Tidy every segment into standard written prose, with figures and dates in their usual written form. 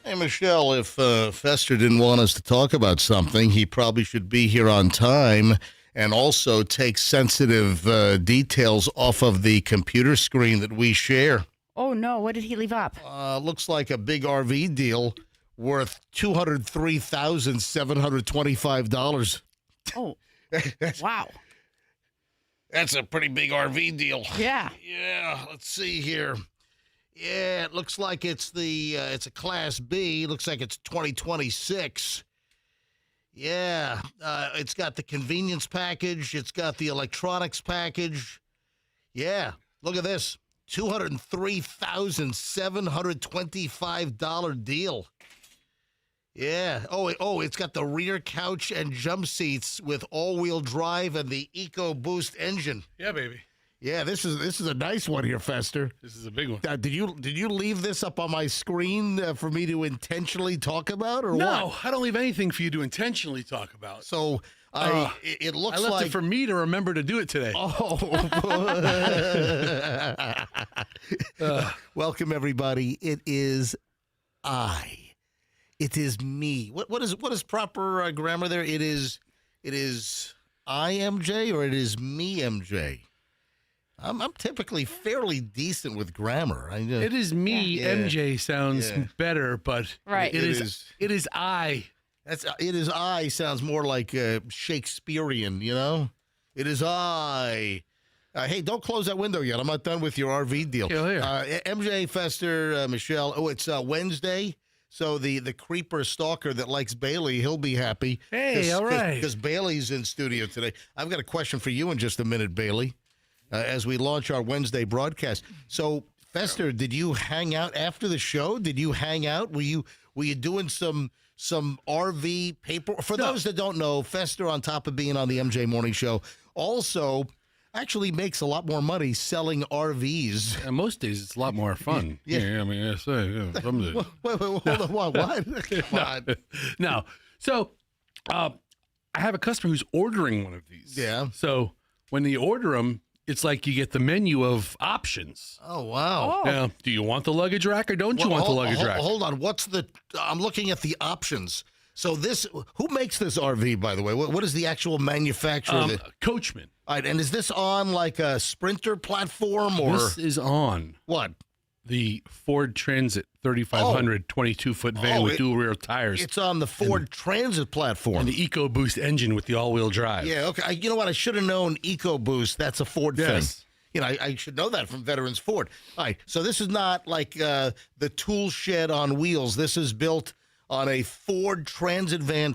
Hey, Michelle, if Fester didn't want us to talk about something, he probably should be here on time and also take sensitive details off of the computer screen that we share. Oh, no. What did he leave up? Looks like a big RV deal worth $203,725. Oh, wow. That's a pretty big RV deal. Yeah. Yeah, let's see here. Yeah, it looks like it's a Class B. Looks like it's 2026. Yeah, it's got the convenience package. It's got the electronics package. Yeah, look at this. $203,725 deal. Yeah. Oh, it's got the rear couch and jump seats with all-wheel drive and the EcoBoost engine. Yeah, baby. Yeah, this is a nice one here, Fester. This is a big one. Did you leave this up on my screen for me to intentionally talk about, or No, what? I don't leave anything for you to intentionally talk about. So it looks I left like it for me to remember to do it today. Oh. Welcome everybody. It is I. It is me. What is proper grammar there? It is I MJ or it is me MJ. I'm typically fairly decent with grammar. It is me. Yeah. MJ sounds Yeah. better, but Right. It is I. It is I sounds more like Shakespearean, you know? It is I. Hey, don't close that window yet. I'm not done with your RV deal. Here. MJ, Fester, Michelle. Oh, it's Wednesday. So the creeper stalker that likes Bailey, he'll be happy. Hey, all right. Because Bailey's in studio today. I've got a question for you in just a minute, Bailey, as we launch our Wednesday broadcast. So, Fester, did you hang out after the show? Did you hang out? Were you doing some RV paper? For those that don't know, Fester, on top of being on the MJ Morning Show, also actually makes a lot more money selling RVs. And most days it's a lot more fun. Yeah. I mean, yeah, some days. Wait, hold on. What? Come on. No. So, I have a customer who's ordering one of these. Yeah. So when you order them, it's like you get the menu of options. Oh, wow. Oh. Now, do you want the luggage rack or don't you want the luggage rack? Hold on. I'm looking at the options. So who makes this RV, by the way? What is the actual manufacturer? of it? Coachman. All right, and is this on like a Sprinter platform or This is on what? the Ford Transit 3500 22-foot van with dual rear tires. It's on the Ford Transit platform. And the EcoBoost engine with the all-wheel drive. Yeah, okay. You know what? I should have known EcoBoost. That's a Ford thing. Yes. You know, I should know that from Veterans Ford. All right, so this is not like the tool shed on wheels. This is built on a Ford Transit van.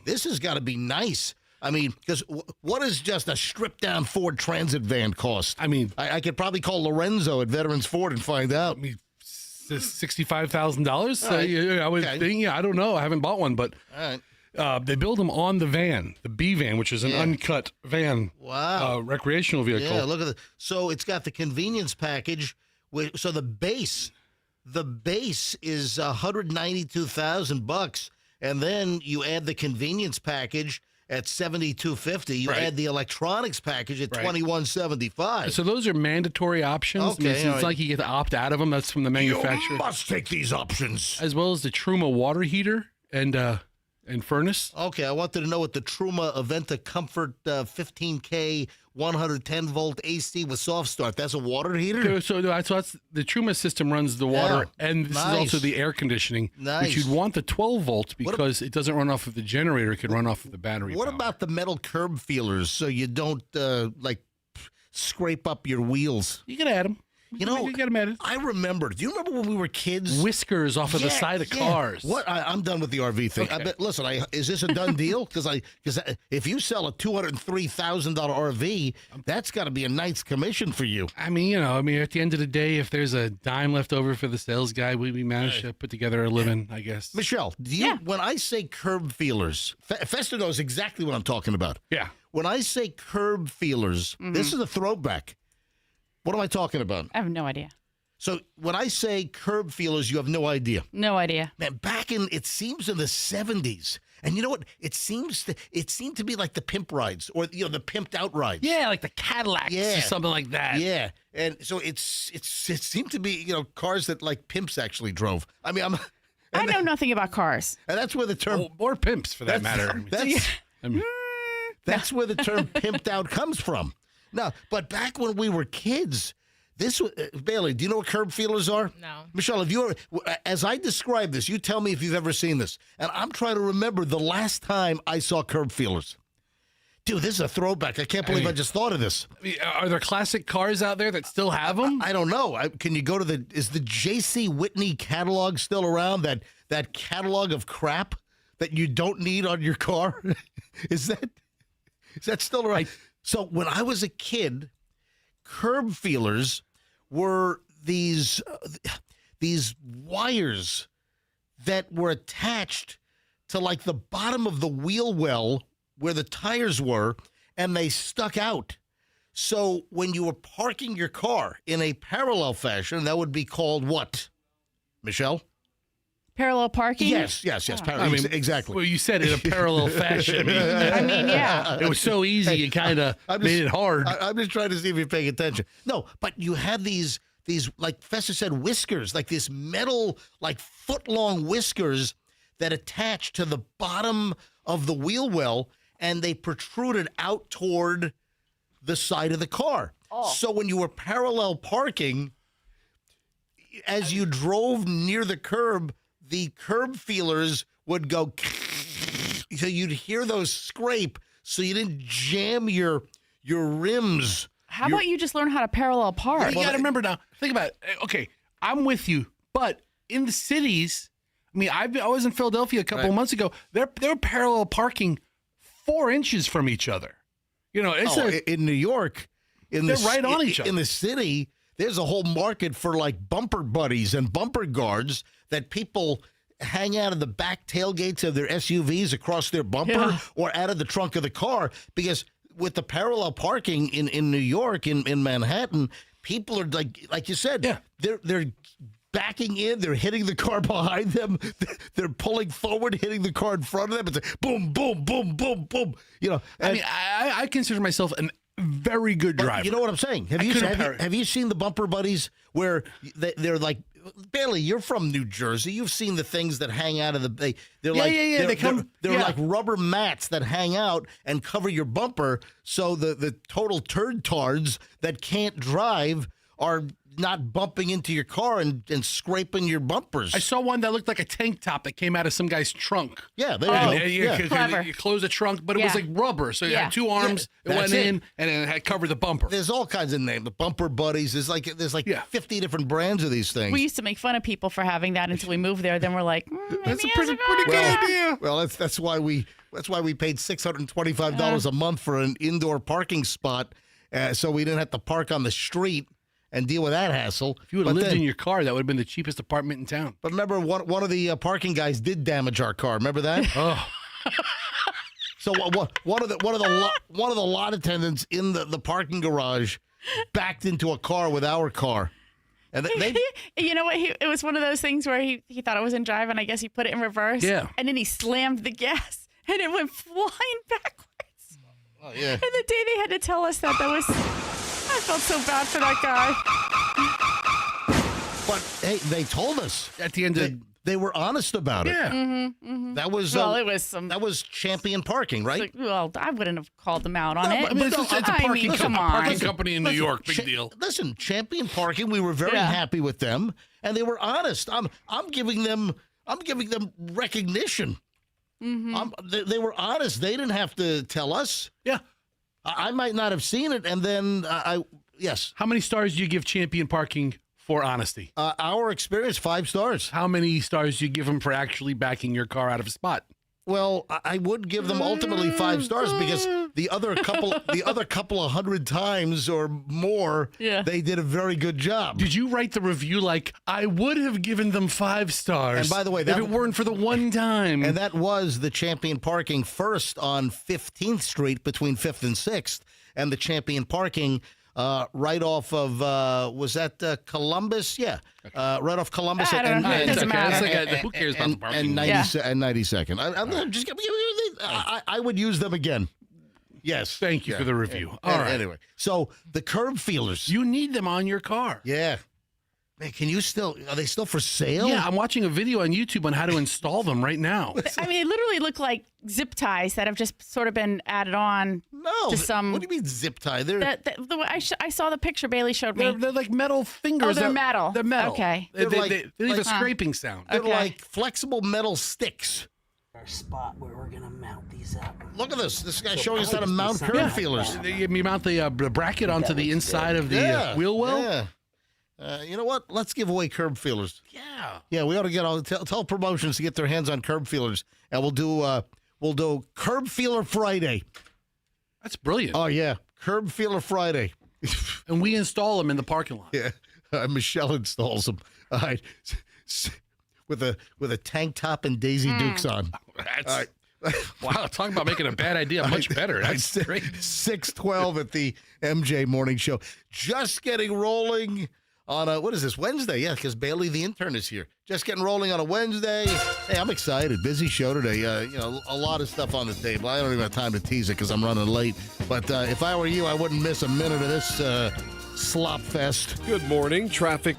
This has got to be nice. I mean, because what does just a stripped-down Ford Transit van cost? I mean, I could probably call Lorenzo at Veterans Ford and find out. $65,000. Right. I would think. Yeah, I don't know. I haven't bought one, but All right. they build them on the van, the B van, which is an uncut van. Wow. Recreational vehicle. Yeah, look at that. So it's got the convenience package. So the base is $192,000, and then you add the convenience package at $7,250. You add the electronics package at $2,175. So those are mandatory options. Okay, It's all right. like you get to opt out of them. That's from the manufacturer. You must take these options. As well as the Truma water heater and furnace. Okay, I wanted to know what the Truma Aventa Comfort 15K 110-volt AC with soft start. That's a water heater? So that's the Truma system runs the water, and this is also the air conditioning. Nice. Which you'd want the 12 volts because it doesn't run off of the generator; it can run off of the battery. What power. about the metal curb feelers so you don't scrape up your wheels? You can add them. You know, you get them added. I remember. Do you remember when we were kids? Whiskers off of the side of cars. What? I'm done with the RV thing. Okay. I bet. Listen, is this a done deal? Because if you sell a $203,000 RV, that's got to be a nice commission for you. I mean, at the end of the day, if there's a dime left over for the sales guy, we managed to put together a living, I guess. Michelle, when I say curb feelers, Fester knows exactly what I'm talking about. Yeah. When I say curb feelers, this is a throwback. What am I talking about? I have no idea. So when I say curb feelers, you have no idea. No idea. Man, it seems in the 70s. And you know what? It seemed to be like the pimp rides or, the pimped out rides. Yeah, like the Cadillacs or something like that. Yeah. And so it seemed to be, cars that like pimps actually drove. I mean, I know nothing about cars. And that's where the term or pimps, for that matter. I mean, that's where the term pimped out comes from. No, but back when we were kids, this was, Bailey, do you know what curb feelers are? No. Michelle, have you ever, as I describe this, you tell me if you've ever seen this. And I'm trying to remember the last time I saw curb feelers. Dude, this is a throwback. I can't believe I just thought of this. I mean, are there classic cars out there that still have them? I don't know. Can you go to is the J.C. Whitney catalog still around? That catalog of crap that you don't need on your car? Is that still around? So when I was a kid, curb feelers were these wires that were attached to like the bottom of the wheel well where the tires were, and they stuck out. So when you were parking your car in a parallel fashion, that would be called what, Michelle? Parallel parking? Yes. I mean, exactly. Well, you said it in a parallel fashion. I mean, yeah. It was so easy, you kind of made it hard. I'm just trying to see if you're paying attention. No, but you had these, like Fester said, whiskers, like this metal, like foot-long whiskers that attached to the bottom of the wheel well, and they protruded out toward the side of the car. Oh. So when you were parallel parking, as you drove near the curb, the curb feelers would go, so you'd hear those scrape, so you didn't jam your rims. How about you just learn how to parallel park? You got to remember now, think about it. Okay, I'm with you, but in the cities, I mean, I was in Philadelphia a couple of months ago. They're parallel parking 4 inches from each other. You know, in New York, they're right on each other. In the city, there's a whole market for like bumper buddies and bumper guards that people hang out of the back tailgates of their SUVs across their bumper or out of the trunk of the car, because with the parallel parking in New York, in Manhattan, people are like you said, they're backing in, they're hitting the car behind them, they're pulling forward, hitting the car in front of them. It's like boom, boom, boom, boom, boom. You know, I mean, I consider myself a very good driver. You know what I'm saying? Have you seen the bumper buddies where they're like, Bailey, you're from New Jersey. You've seen the things that hang out of the. They're like rubber mats that hang out and cover your bumper, so the total turd tards that can't drive are not bumping into your car and scraping your bumpers. I saw one that looked like a tank top that came out of some guy's trunk. Yeah, there you go. Clever. You close the trunk, but it was like rubber, so you had 2 arms. It went in and it had covered the bumper. There's all kinds of names. The bumper buddies. There's like 50 different brands of these things. We used to make fun of people for having that until we moved there. Then we're like, that's a pretty good idea. Well, that's why we paid $625 a month for an indoor parking spot, so we didn't have to park on the street and deal with that hassle. If you would have lived in your car, that would have been the cheapest apartment in town. But remember, one of the parking guys did damage our car. Remember that? Oh. So one of the lot attendants in the parking garage backed into a car with our car. And you know what? It was one of those things where he thought I wasn't driving. I guess he put it in reverse. Yeah. And then he slammed the gas, and it went flying backwards. Oh, yeah. And the day they had to tell us that was... I felt so bad for that guy. But hey, they told us at the end. They were honest about it. Yeah. Mm-hmm, mm-hmm. That was that was Champion Parking, right? Like, well, I wouldn't have called them out on it. I mean, it's a parking company in New York. Big deal. Listen, Champion Parking. We were very happy with them, and they were honest. I'm giving them recognition. Mm-hmm. They were honest. They didn't have to tell us. Yeah. I might not have seen it, and then yes. How many stars do you give Champion Parking for honesty? Our experience, 5 stars. How many stars do you give them for actually backing your car out of a spot? Well, I would give them ultimately 5 stars because the other couple of 100 times or more, they did a very good job. Did you write the review like, I would have given them 5 stars? And by the way, if it weren't for the one time. And that was the Champion Parking first on 15th Street between 5th and 6th, and the Champion Parking right off of, was that Columbus? Yeah, right off Columbus. I don't know. It doesn't matter. Who cares about the parking? And 92nd. I'm just, I would use them again. Yes. Thank you for the review. All right. Anyway, so the curb feelers. You need them on your car. Yeah. Man, are they still for sale? Yeah, I'm watching a video on YouTube on how to install them right now. I mean, they literally look like zip ties that have just sort of been added on. No. To some. What do you mean zip tie? They're I saw the picture Bailey showed me. They're like metal fingers. Oh, they're metal. They're metal. Okay. They like- leave a like- scraping sound. they're Okay. like flexible metal sticks. Our spot where we're gonna mount these up. Look at this. This guy's showing us how to mount curb feelers. You mount the bracket onto the inside of the wheel well. Yeah. You know what? Let's give away curb feelers. Yeah. Yeah, we ought to get all tell promotions to get their hands on curb feelers, and we'll do Curb Feeler Friday. That's brilliant. Oh yeah, Curb Feeler Friday. And we install them in the parking lot. Yeah, Michelle installs them. All right, with a tank top and Daisy Dukes on. That's, All right. wow, talking about making a bad idea much better. That's great. 6:12 at the MJ Morning Show. Just getting rolling on what is this, Wednesday? Yeah, because Bailey the intern is here. Just getting rolling on a Wednesday. Hey, I'm excited. Busy show today. A lot of stuff on the table. I don't even have time to tease it because I'm running late. But if I were you, I wouldn't miss a minute of this slop fest. Good morning. Traffic.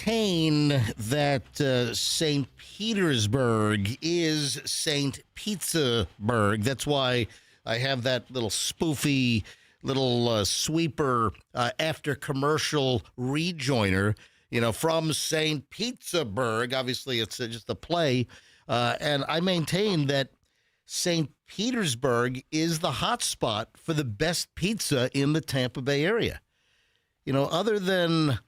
Maintain that St. Petersburg is St. Pizzaburg. That's why I have that little spoofy little sweeper after commercial rejoiner, from St. Pizzaburg. Obviously, it's just a play. And I maintain that St. Petersburg is the hot spot for the best pizza in the Tampa Bay area. Other than...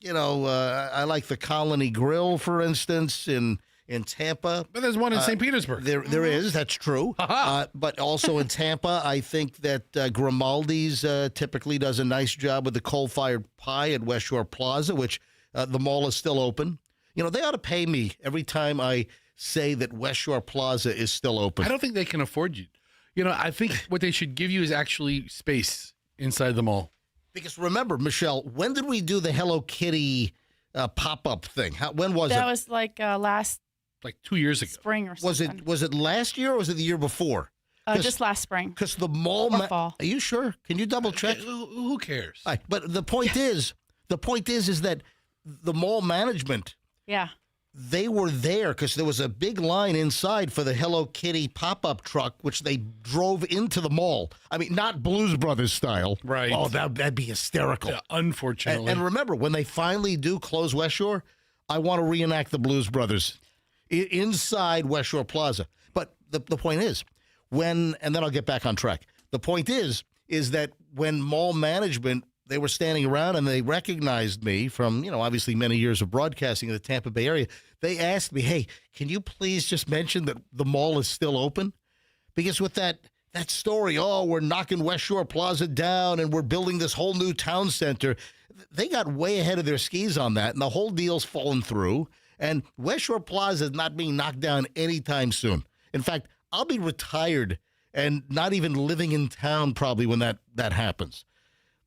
I like the Colony Grill, for instance, in Tampa. But there's one in St. Petersburg. There is. That's true. But also in Tampa, I think that Grimaldi's typically does a nice job with the coal-fired pie at West Shore Plaza, which the mall is still open. They ought to pay me every time I say that West Shore Plaza is still open. I don't think they can afford you. I think what they should give you is actually space inside the mall. Because remember, Michelle, when did we do the Hello Kitty pop-up thing? When was it? That was like last 2 years ago. spring or something. Was it last year or was it the year before? Just last spring. Because the mall... fall. Are you sure? Can you double check? Who cares? Right, but the point is that the mall management... Yeah. They were there because there was a big line inside for the Hello Kitty pop-up truck, which they drove into the mall. I mean, not Blues Brothers style. Right. Oh, that'd be hysterical. Yeah, unfortunately. And remember, when they finally do close West Shore, I want to reenact the Blues Brothers inside West Shore Plaza. But the point is, and then I'll get back on track. The point is that when mall management, they were standing around and they recognized me from, obviously many years of broadcasting in the Tampa Bay area. They asked me, hey, can you please just mention that the mall is still open? Because with that story, we're knocking West Shore Plaza down and we're building this whole new town center, they got way ahead of their skis on that, and the whole deal's fallen through. And West Shore Plaza is not being knocked down anytime soon. In fact, I'll be retired and not even living in town probably when that happens.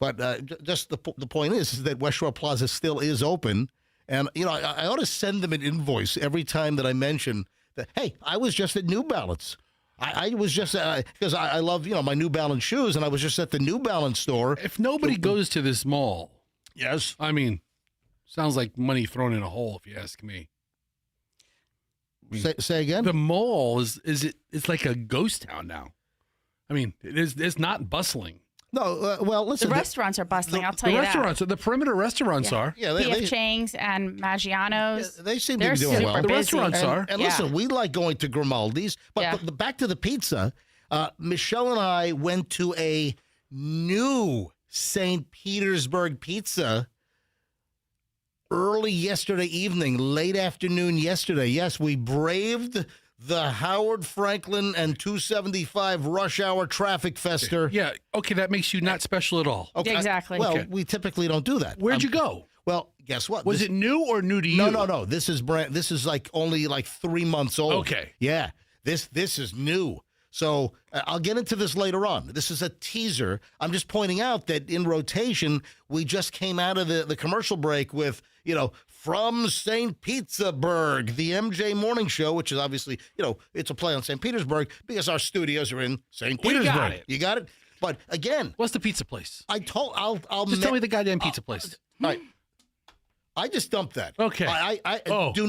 But just the point is that West Shore Plaza still is open. And, I ought to send them an invoice every time that I mention that, hey, I was just at New Balance. I was just, because I love, my New Balance shoes, and I was just at the New Balance store. If nobody goes to this mall, Yes. I mean, sounds like money thrown in a hole, if you ask me. Say again? The mall it's like a ghost town now. I mean, it's not bustling. No, well, listen. The restaurants are bustling, I'll tell The you restaurants, the perimeter restaurants are. Yeah, P.F. Chang's and Maggiano's. they seem to They're be doing super well. The busy. restaurants are. And Yeah. listen, we like going to Grimaldi's, but back to the pizza. Michelle and I went to a new St. Petersburg pizza early yesterday evening, late afternoon yesterday. Yes, we braved the Howard Franklin and 275 rush hour traffic fester. Yeah, okay, that makes you not special at all. Okay. Exactly. Well, Okay. we typically don't do that. Where'd you go? Well, guess what? Was it new or new to you? No. This is only 3 months old. Okay. Yeah. This is new. So I'll get into this later on. This is a teaser. I'm just pointing out that in rotation, we just came out of the commercial break with, from St. Petersburg, the MJ Morning Show, which is obviously, it's a play on St. Petersburg because our studios are in St. We Petersburg. got it. You got it? But again, What's the pizza place? I'll Just tell me the goddamn pizza place. All right. I just dumped that. Okay. I do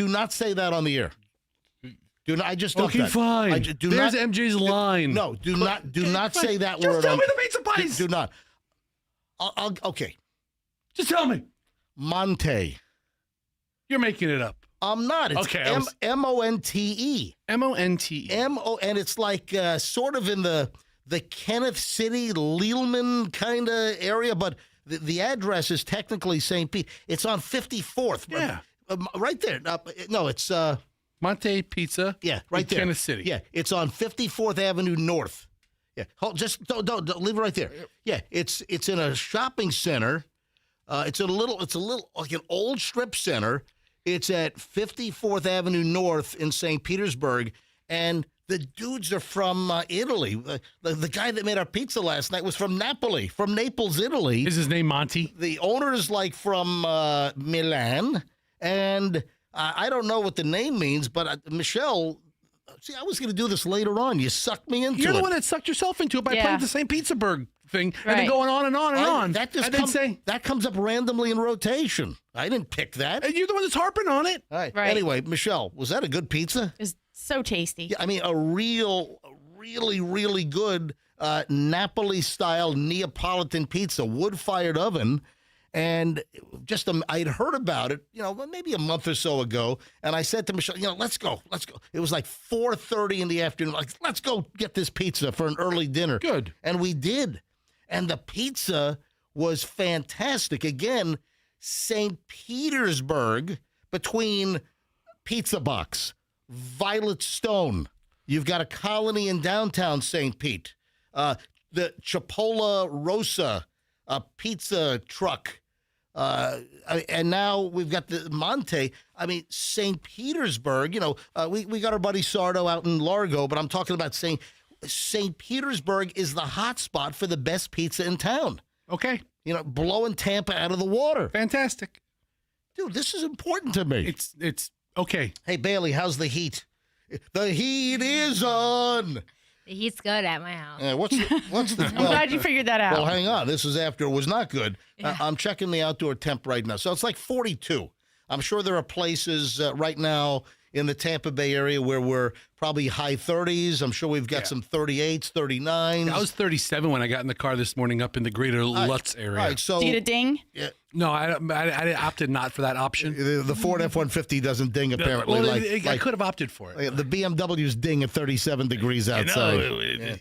not say that on the air. Do not. I just dumped Okay, that. fine. There's MJ's line. No, do not say that Just word. tell me the pizza place. Do not. Okay. Just tell me. Monte. You're making it up. I'm not. It's Okay, Monte. Monte. And it's like sort of in the Kenneth City, Leelman kind of area, but the address is technically St. Pete. It's on 54th. Yeah. Right there. No, it's Monte Pizza. yeah, right in there. Kenneth City. Yeah, it's on 54th Avenue North. Yeah, just don't leave it right there. Yeah, it's in a shopping center. It's a little like an old strip center. It's at 54th Avenue North in St. Petersburg, and the dudes are from Italy. The guy that made our pizza last night was from Napoli, from Naples, Italy. Is his name Monty? The owner is from Milan, and I don't know what the name means, but Michelle, see, I was going to do this later on. You sucked me into it. You're the one that sucked yourself into it by Yeah. playing the St. Petersburg thing and then Right. going on and on and on. That comes up randomly in rotation. I didn't pick that. And you're the one that's harping on it. All right. Right. Anyway, Michelle, was that a good pizza? It's so tasty. Yeah, I mean, a really, really good Napoli-style Neapolitan pizza, wood-fired oven. And just I'd heard about it, maybe a month or so ago. And I said to Michelle, let's go. It was like 4:30 in the afternoon. Like, let's go get this pizza for an early dinner. Good. And we did. And the pizza was fantastic. Again, St. Petersburg between Pizza Box, Violet Stone. You've got a Colony in downtown St. Pete. The Cipolla Rosa pizza truck. And now we've got the Monte. I mean, St. Petersburg, we got our buddy Sardo out in Largo, but I'm talking about St. Petersburg is the hot spot for the best pizza in town. Okay. Blowing Tampa out of the water. Fantastic. Dude, this is important to me. It's okay. Hey, Bailey, how's the heat? The heat is on. The heat's good at my house. What's the I'm glad you figured that out. Well, hang on. This is after it was not good. I'm checking the outdoor temp right now. So it's like 42. I'm sure there are places right now in the Tampa Bay area where we're probably high 30s. I'm sure we've got some 38s, 39s. I was 37 when I got in the car this morning up in the greater Lutz area. All right, so Do you get a ding? No, I opted not for that option. the Ford F-150 doesn't ding apparently. Well, like I could have opted for it. the BMW's ding at 37 degrees outside.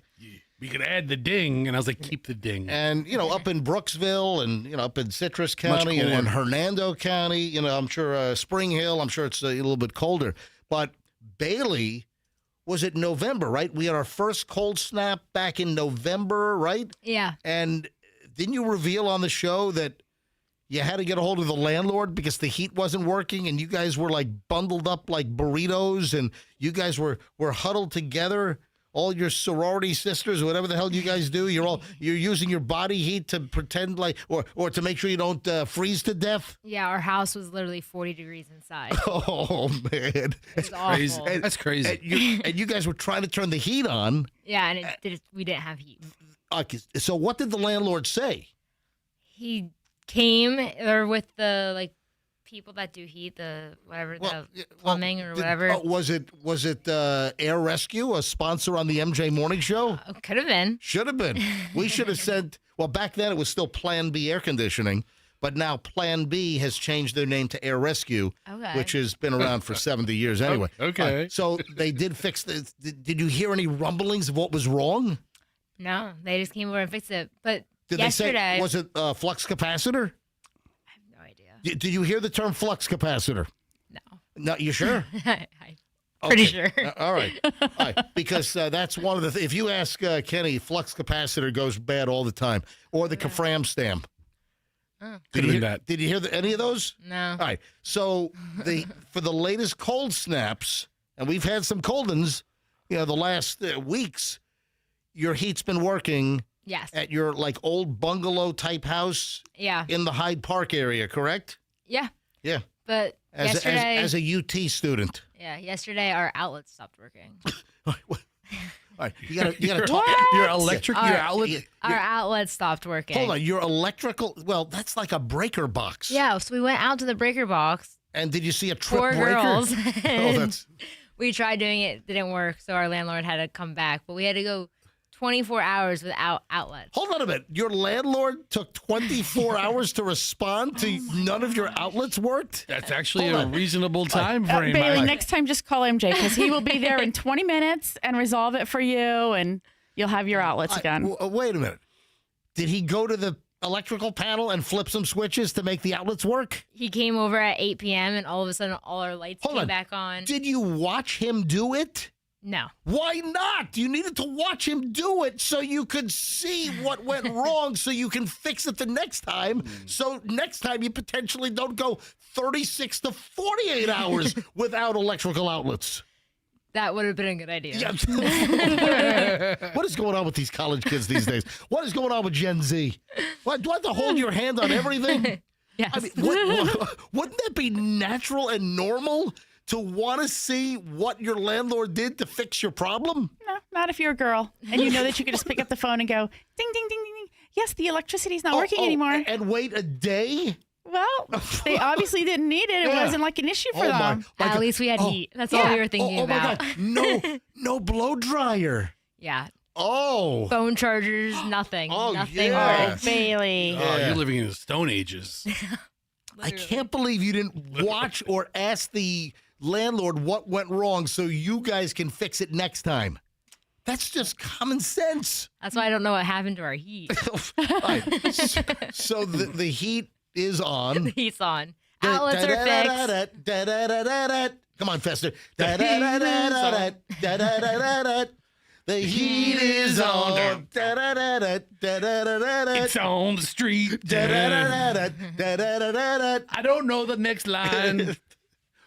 We could add the ding, and I was like, keep the ding. And, up in Brooksville and, up in Citrus County cooler. and Hernando County, I'm sure Spring Hill, I'm sure it's a little bit colder. But Bailey, was it November, right? We had our first cold snap back in November, right? Yeah. And didn't you reveal on the show that you had to get a hold of the landlord because the heat wasn't working, and you guys were like bundled up like burritos, and you guys were huddled together. All your sorority sisters, whatever the hell you guys do, you're using your body heat to pretend like, or to make sure you don't freeze to death. Yeah, our house was literally 40 degrees inside. Oh man, It's awful. Crazy. That's crazy. and you guys were trying to turn the heat on. Yeah, and we didn't have heat. So what did the landlord say? He came or with the people that do heat, the plumbing or whatever. Was it Air Rescue, a sponsor on the MJ Morning Show? Could have been. Should have been. We should have said. Well, back then it was still Plan B air conditioning, but now Plan B has changed their name to Air Rescue, which has been around for 70 years anyway. Okay. So they did fix the. Did you hear any rumblings of what was wrong? No, they just came over and fixed it. But Did yesterday, they say, was it flux capacitor? no idea. Did you hear the term flux capacitor? No. No, you sure? I'm pretty Okay. sure. All right. Because that's one of the if you ask Kenny, flux capacitor goes bad all the time, or the Kafram stamp. Oh. Could have been that. Did you hear any of those? No. All right. So for the latest cold snaps, and we've had some cold ones, the last weeks, your heat's been working. Yes. At your old bungalow type house. Yeah. In the Hyde Park area, correct? Yeah. Yeah. But yesterday, as a UT student. yeah, yesterday our outlet stopped working. All right, you gotta talk. Your electric, your outlet. Our outlet stopped working. Hold on, your electrical. Well, that's like a breaker box. Yeah, so we went out to the breaker box. And did you see a trip 4 breaker? girls. Oh, that's. We tried doing it, didn't work, so our landlord had to come back. But we had to go 24 hours without outlets. Hold on a minute. Your landlord took 24 hours to respond to none of your outlets worked? That's actually a reasonable time frame. Bailey, next time just call MJ because he will be there in 20 minutes and resolve it for you, and you'll have your outlets again. Wait a minute. Did he go to the electrical panel and flip some switches to make the outlets work? He came over at 8 p.m. and all of a sudden all our lights came back on. Did you watch him do it? No. Why not? You needed to watch him do it so you could see what went wrong so you can fix it the next time. So next time you potentially don't go 36 to 48 hours without electrical outlets. That would have been a good idea. Yeah. What is going on with these college kids these days? What is going on with Gen Z? What, do I have to hold your hand on everything? Yes. I mean, wouldn't that be natural and normal to want to see what your landlord did to fix your problem? No, not if you're a girl and you know that you could just pick up the phone and go ding, ding, ding, ding, ding. Yes, the electricity's not working anymore. And wait a day? Well, they obviously didn't need it. It wasn't like an issue for them. At least we had heat. That's all we were thinking about. Oh my God. No blow dryer. Yeah. Oh. Phone chargers, nothing. Oh, nothing. yeah. Bailey. Oh, you're living in the Stone Ages. I can't believe you didn't watch or ask the landlord what went wrong so you guys can fix it next time. That's just common sense. That's why I don't know what happened to our heat. Right. So the heat is on. The heat's on. Outlets are fixed. Come on, Fester. The heat is on. It's on the street. I don't know the next line,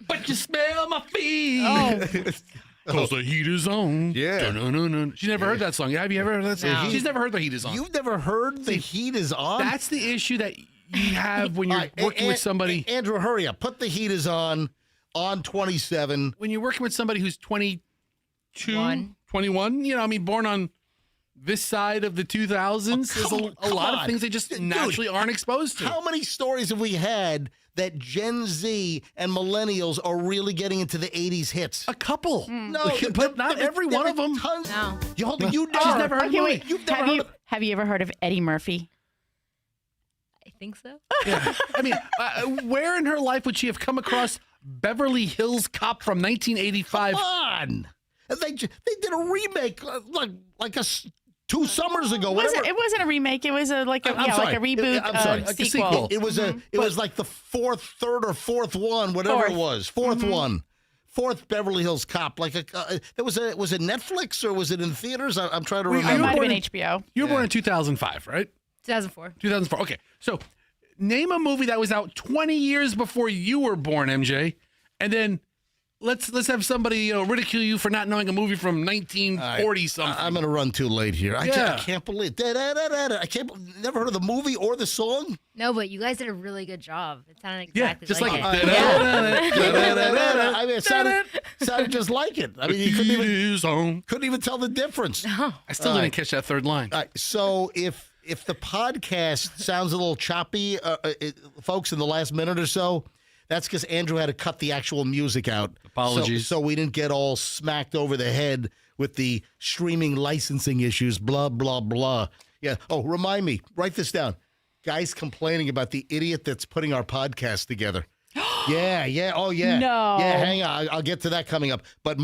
but you smell my feet. Because the heat is on. Yeah. No. She never heard that song. Have you ever heard that song? No. She's never heard the heat is on. You've never heard the heat is on? That's the issue that you have when you're working with somebody. Andrew, hurry up. Put the heat is on 27. When you're working with somebody who's 22, One. 21, born on this side of the 2000s, there's a lot of things they just naturally aren't exposed to. How many stories have we had that Gen Z and millennials are really getting into the 80s hits? A couple. No, but not every one of them. Tons. No. You She's never heard Okay, of wait. You've never heard of Have you ever heard of Eddie Murphy? I think so. Yeah. Where in her life would she have come across Beverly Hills Cop from 1985? Come on. They did a remake like 2 summers ago. It wasn't a remake. It was I'm like a sorry. reboot I'm sorry. Like a sequel. sequel. It was it was like the third or fourth one, whatever Fourth. it was. Fourth one. Fourth Beverly Hills Cop. Was it Netflix or was it in theaters? I'm trying to It remember. might have been HBO. You were born in 2005, right? 2004. 2004. Okay. So Name a movie that was out 20 years before you were born, MJ, and then let's have somebody ridicule you for not knowing a movie from 1940 something. I'm going to run too late here. I can't believe I can't. Never heard of the movie or the song. No, but you guys did a really good job. It sounded exactly just like like it. I mean, it sounded just like it. I mean, you couldn't even tell the difference. No. I still didn't catch that third line. All right, so if the podcast sounds a little choppy, folks, in the last minute or so, that's because Andrew had to cut the actual music out. Apologies. So we didn't get all smacked over the head with the streaming licensing issues, blah, blah, blah. Yeah. Oh, remind me, write this down. Guys complaining about the idiot that's putting our podcast together. Yeah. Oh, yeah. No. Yeah, hang on. I'll get to that coming up. But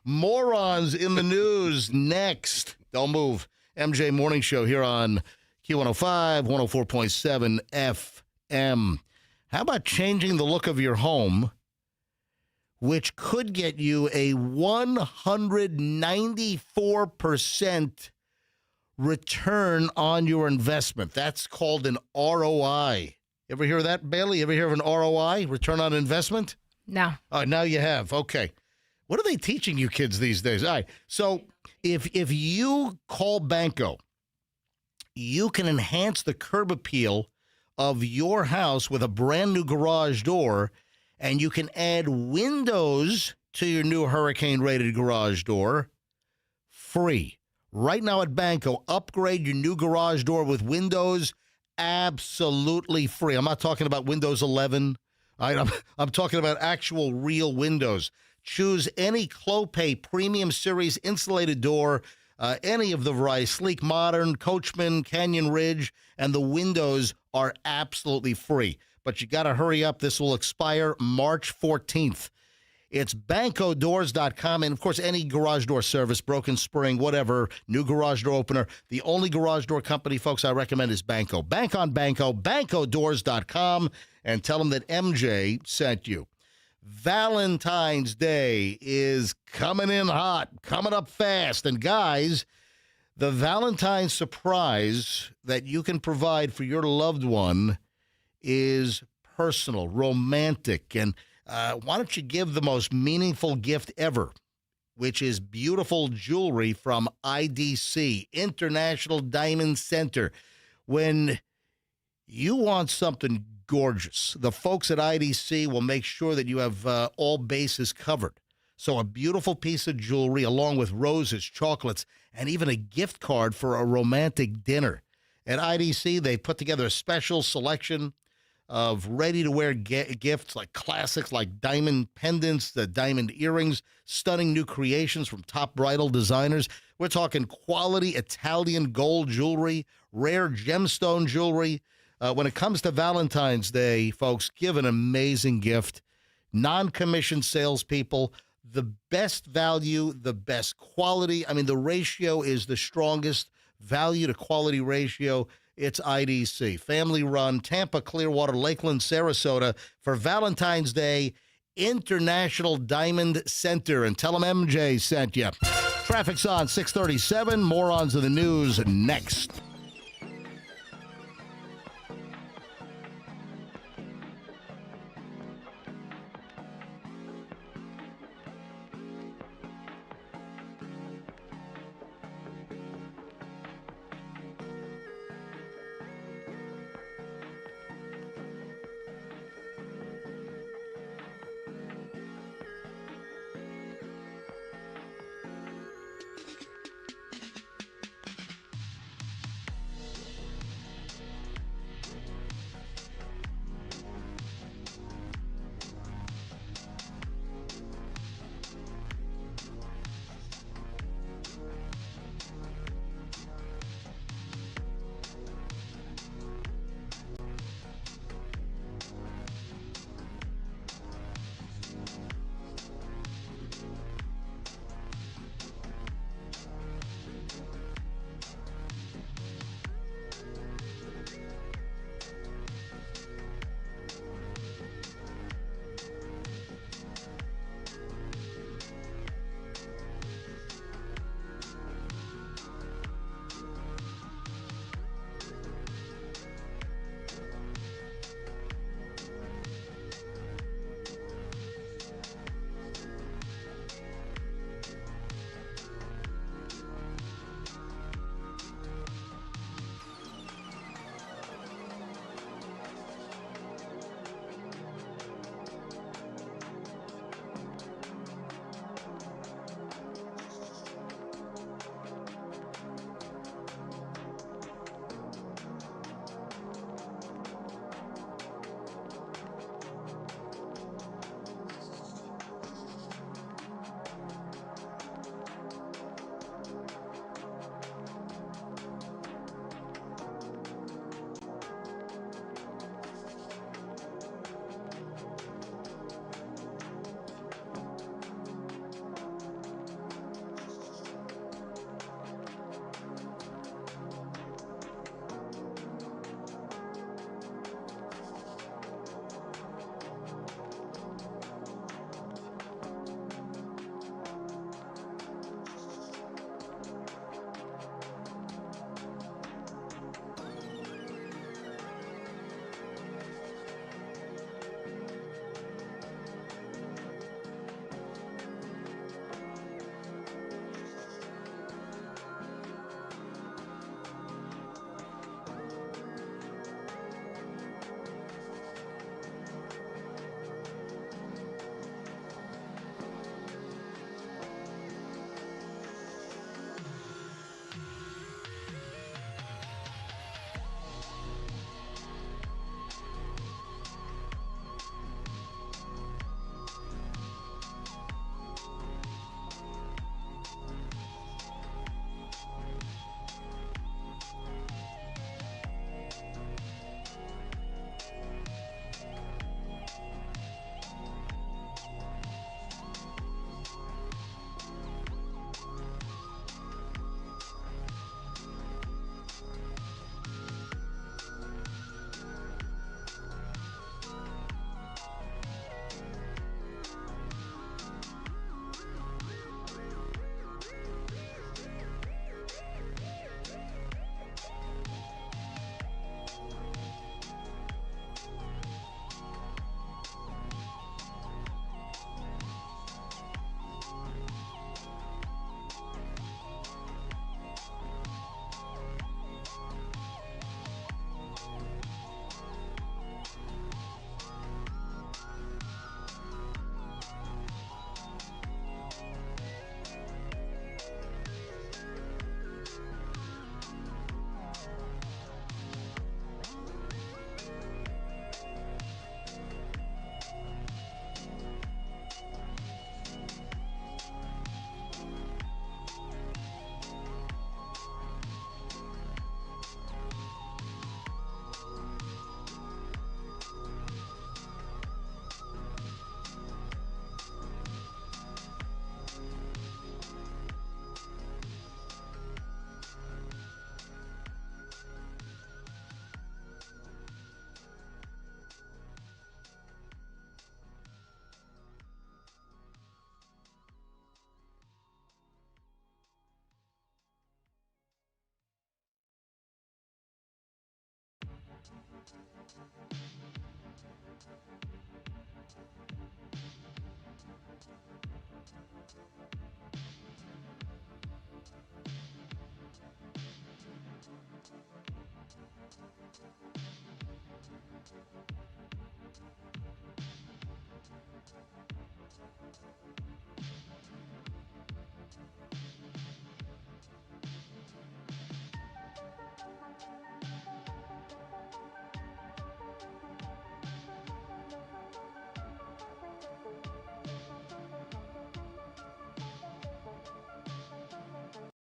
morons in the news next. Don't move. MJ Morning Show here on Q105, 104.7 FM. How about changing the look of your home, which could get you a 194% return on your investment? That's called an ROI. Ever hear of that, Bailey? Ever hear of an ROI, return on investment? No. Now you have. Okay. What are they teaching you kids these days? All right. So if you call Banco, you can enhance the curb appeal of your house with a brand new garage door, and you can add windows to your new hurricane-rated garage door free. Right now at Banco, upgrade your new garage door with windows absolutely free. I'm not talking about Windows 11. I'm talking about actual real windows. Choose any Clopay Premium Series insulated door, any of the variety, Sleek Modern, Coachman, Canyon Ridge, and the windows are absolutely free. But you got to hurry up. This will expire March 14th. It's bancodoors.com, and, of course, any garage door service, broken spring, whatever, new garage door opener. The only garage door company, folks, I recommend is Banco. Bank on Banco, bancodoors.com, and tell them that MJ sent you. Valentine's Day is coming in hot, coming up fast. And, guys, the Valentine's surprise that you can provide for your loved one is personal, romantic, and why don't you give the most meaningful gift ever, which is beautiful jewelry from IDC, International Diamond Center. When you want something gorgeous, the folks at IDC will make sure that you have all bases covered. So a beautiful piece of jewelry along with roses, chocolates, and even a gift card for a romantic dinner. At IDC, they put together a special selection of ready-to-wear gifts like classics like diamond pendants, the diamond earrings, stunning new creations from top bridal designers. We're talking quality Italian gold jewelry, rare gemstone jewelry. When it comes to Valentine's Day, folks, give an amazing gift. Non-commissioned salespeople, the best value, the best quality. I mean, the ratio is the strongest value to quality ratio. It's IDC, family-run, Tampa, Clearwater, Lakeland, Sarasota. For Valentine's Day, International Diamond Center. And tell them MJ sent you. Traffic's on 637. Morons of the news next.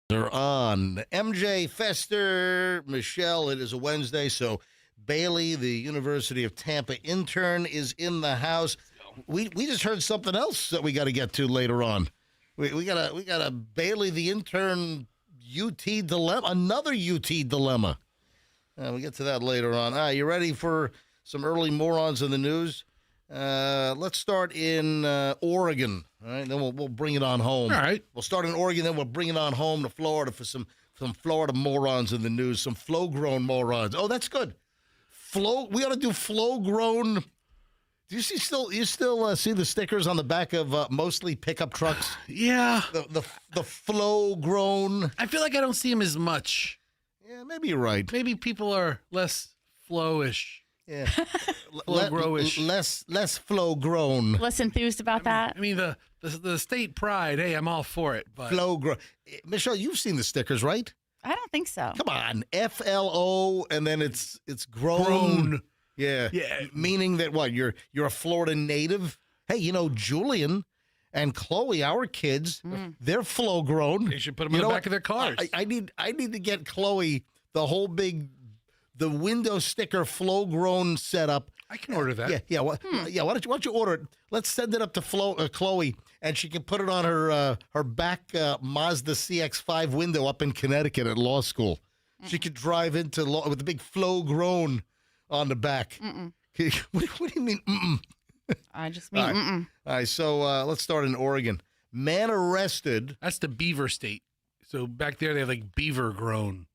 They're on. MJ, Fester, Michelle, it is a Wednesday, so Bailey, the University of Tampa intern, is in the house. We just heard something else that we got to get to later on. We got a Bailey, the intern, UT dilemma, another UT dilemma. We'll get to that later on. You ready for some early morons in the news? Let's start in Oregon. All right, then we'll bring it on home. All right. We'll start in Oregon, then we'll bring it on home to Florida for some Florida morons in the news, some flow-grown morons. Oh, that's good. We ought to do flow-grown. Do you still see the stickers on the back of mostly pickup trucks? Yeah. The flow-grown. I feel like I don't see them as much. Yeah, maybe you're right. Maybe people are less flowish. Yeah. Flow-growish. Less flow-grown. Less enthused about that. I mean, the state pride, hey, I'm all for it. But Flow-grown. Michelle, you've seen the stickers, right? I don't think so. Come on, FLO, and then it's grown. Yeah, meaning that what you're a Florida native. Hey, Julian and Chloe, our kids, they're flow grown. They should put them in the back of their cars. I need to get Chloe the whole the window sticker flow grown setup. I can order that. Yeah. Why don't you order it? Let's send it up to Chloe, and she can put it on her back Mazda CX-5 window up in Connecticut at law school. She could drive into law with the big flow grown on the back. What do you mean? I just mean All right. So let's start in Oregon. Man arrested. That's the beaver state. So back there they have like beaver grown.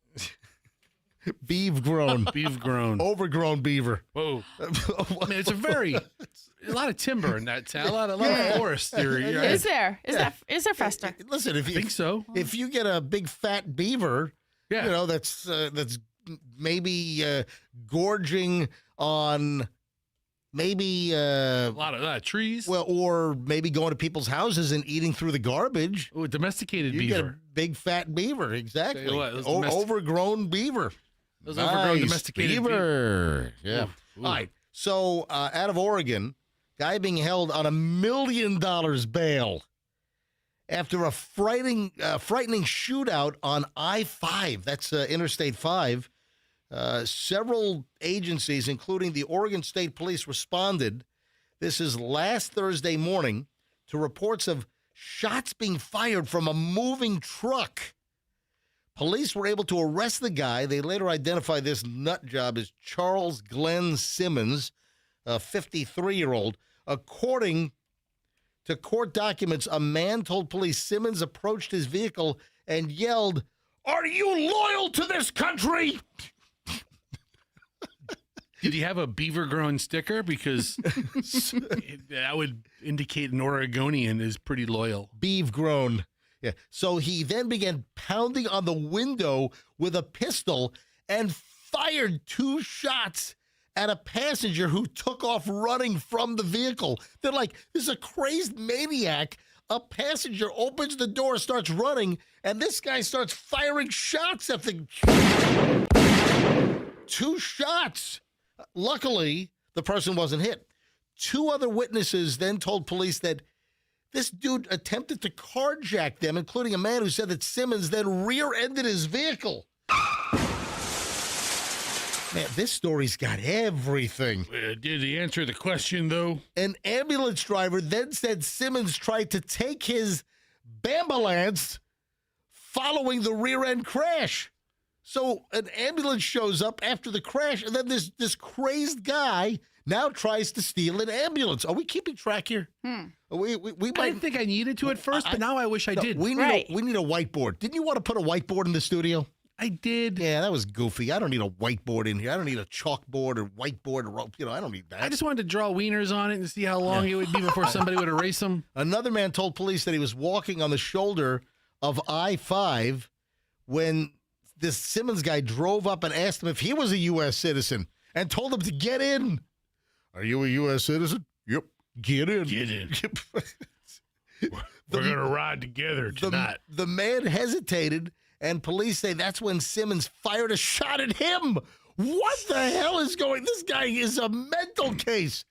Beef grown. Beef grown. Overgrown beaver. Whoa. I mean, it's a lot of timber in that town. A lot of forest. Is there? Is there, Fester? Listen, if you think so. If you get a big fat beaver, that's maybe gorging on maybe a lot of trees. Well, or maybe going to people's houses and eating through the garbage. Oh, domesticated you beaver. Get a big fat beaver, exactly. Overgrown beaver. Those overgrown domesticated beaver. Yeah. Ooh. All right. So out of Oregon, guy being held on $1 million bail after a frightening shootout on I-5. That's Interstate 5. Several agencies, including the Oregon State Police, responded. This is last Thursday morning to reports of shots being fired from a moving truck. Police were able to arrest the guy. They later identified this nut job as Charles Glenn Simmons, a 53-year-old. According to court documents, a man told police Simmons approached his vehicle and yelled, "Are you loyal to this country?" Did he have a beaver grown sticker? Because that would indicate an Oregonian is pretty loyal. Beef grown. Yeah. So he then began pounding on the window with a pistol and fired 2 shots at a passenger who took off running from the vehicle. They're like, this is a crazed maniac. A passenger opens the door, starts running, and this guy starts firing shots at the 2 shots. Luckily, the person wasn't hit. 2 other witnesses then told police that this dude attempted to carjack them, including a man who said that Simmons then rear-ended his vehicle. Man, this story's got everything. Did he answer the question, though? An ambulance driver then said Simmons tried to take his Bambulance following the rear-end crash. So an ambulance shows up after the crash, and then this crazed guy now tries to steal an ambulance. Are we keeping track here? We might, I didn't think I needed to at first, but now I wish I did. We need a whiteboard. Didn't you want to put a whiteboard in the studio? I did. Yeah, that was goofy. I don't need a whiteboard in here. I don't need a chalkboard or whiteboard or I don't need that. I just wanted to draw wieners on it and see how long it would be before somebody would erase them. Another man told police that he was walking on the shoulder of I-5 when this Simmons guy drove up and asked him if he was a U.S. citizen and told him to get in. Are you a U.S. citizen? Yep. Get in. Get in. We're going to ride together tonight. The man hesitated, and police say that's when Simmons fired a shot at him. What the hell is going? This guy is a mental case.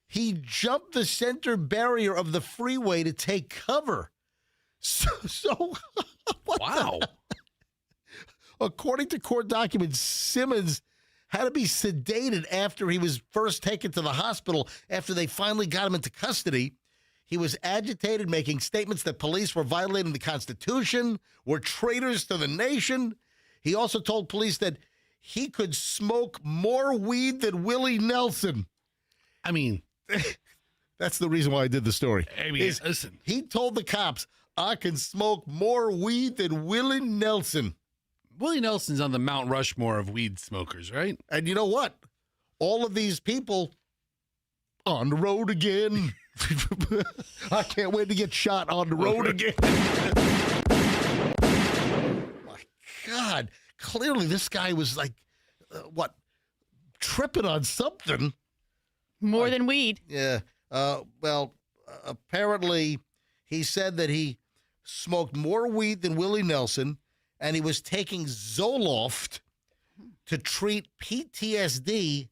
He jumped the center barrier of the freeway to take cover. So what Wow. According to court documents, Simmons had to be sedated after he was first taken to the hospital after they finally got him into custody. He was agitated, making statements that police were violating the Constitution, were traitors to the nation. He also told police that he could smoke more weed than Willie Nelson. I mean, that's the reason why I did the story. I mean, listen. He told the cops, I can smoke more weed than Willie Nelson. Willie Nelson's on the Mount Rushmore of weed smokers, right? And you know what? All of these people on the road again. I can't wait to get shot on the road again. My God. Clearly, this guy was like, tripping on something. More than weed. Yeah. Apparently, he said that he smoked more weed than Willie Nelson, and he was taking Zoloft to treat PTSD,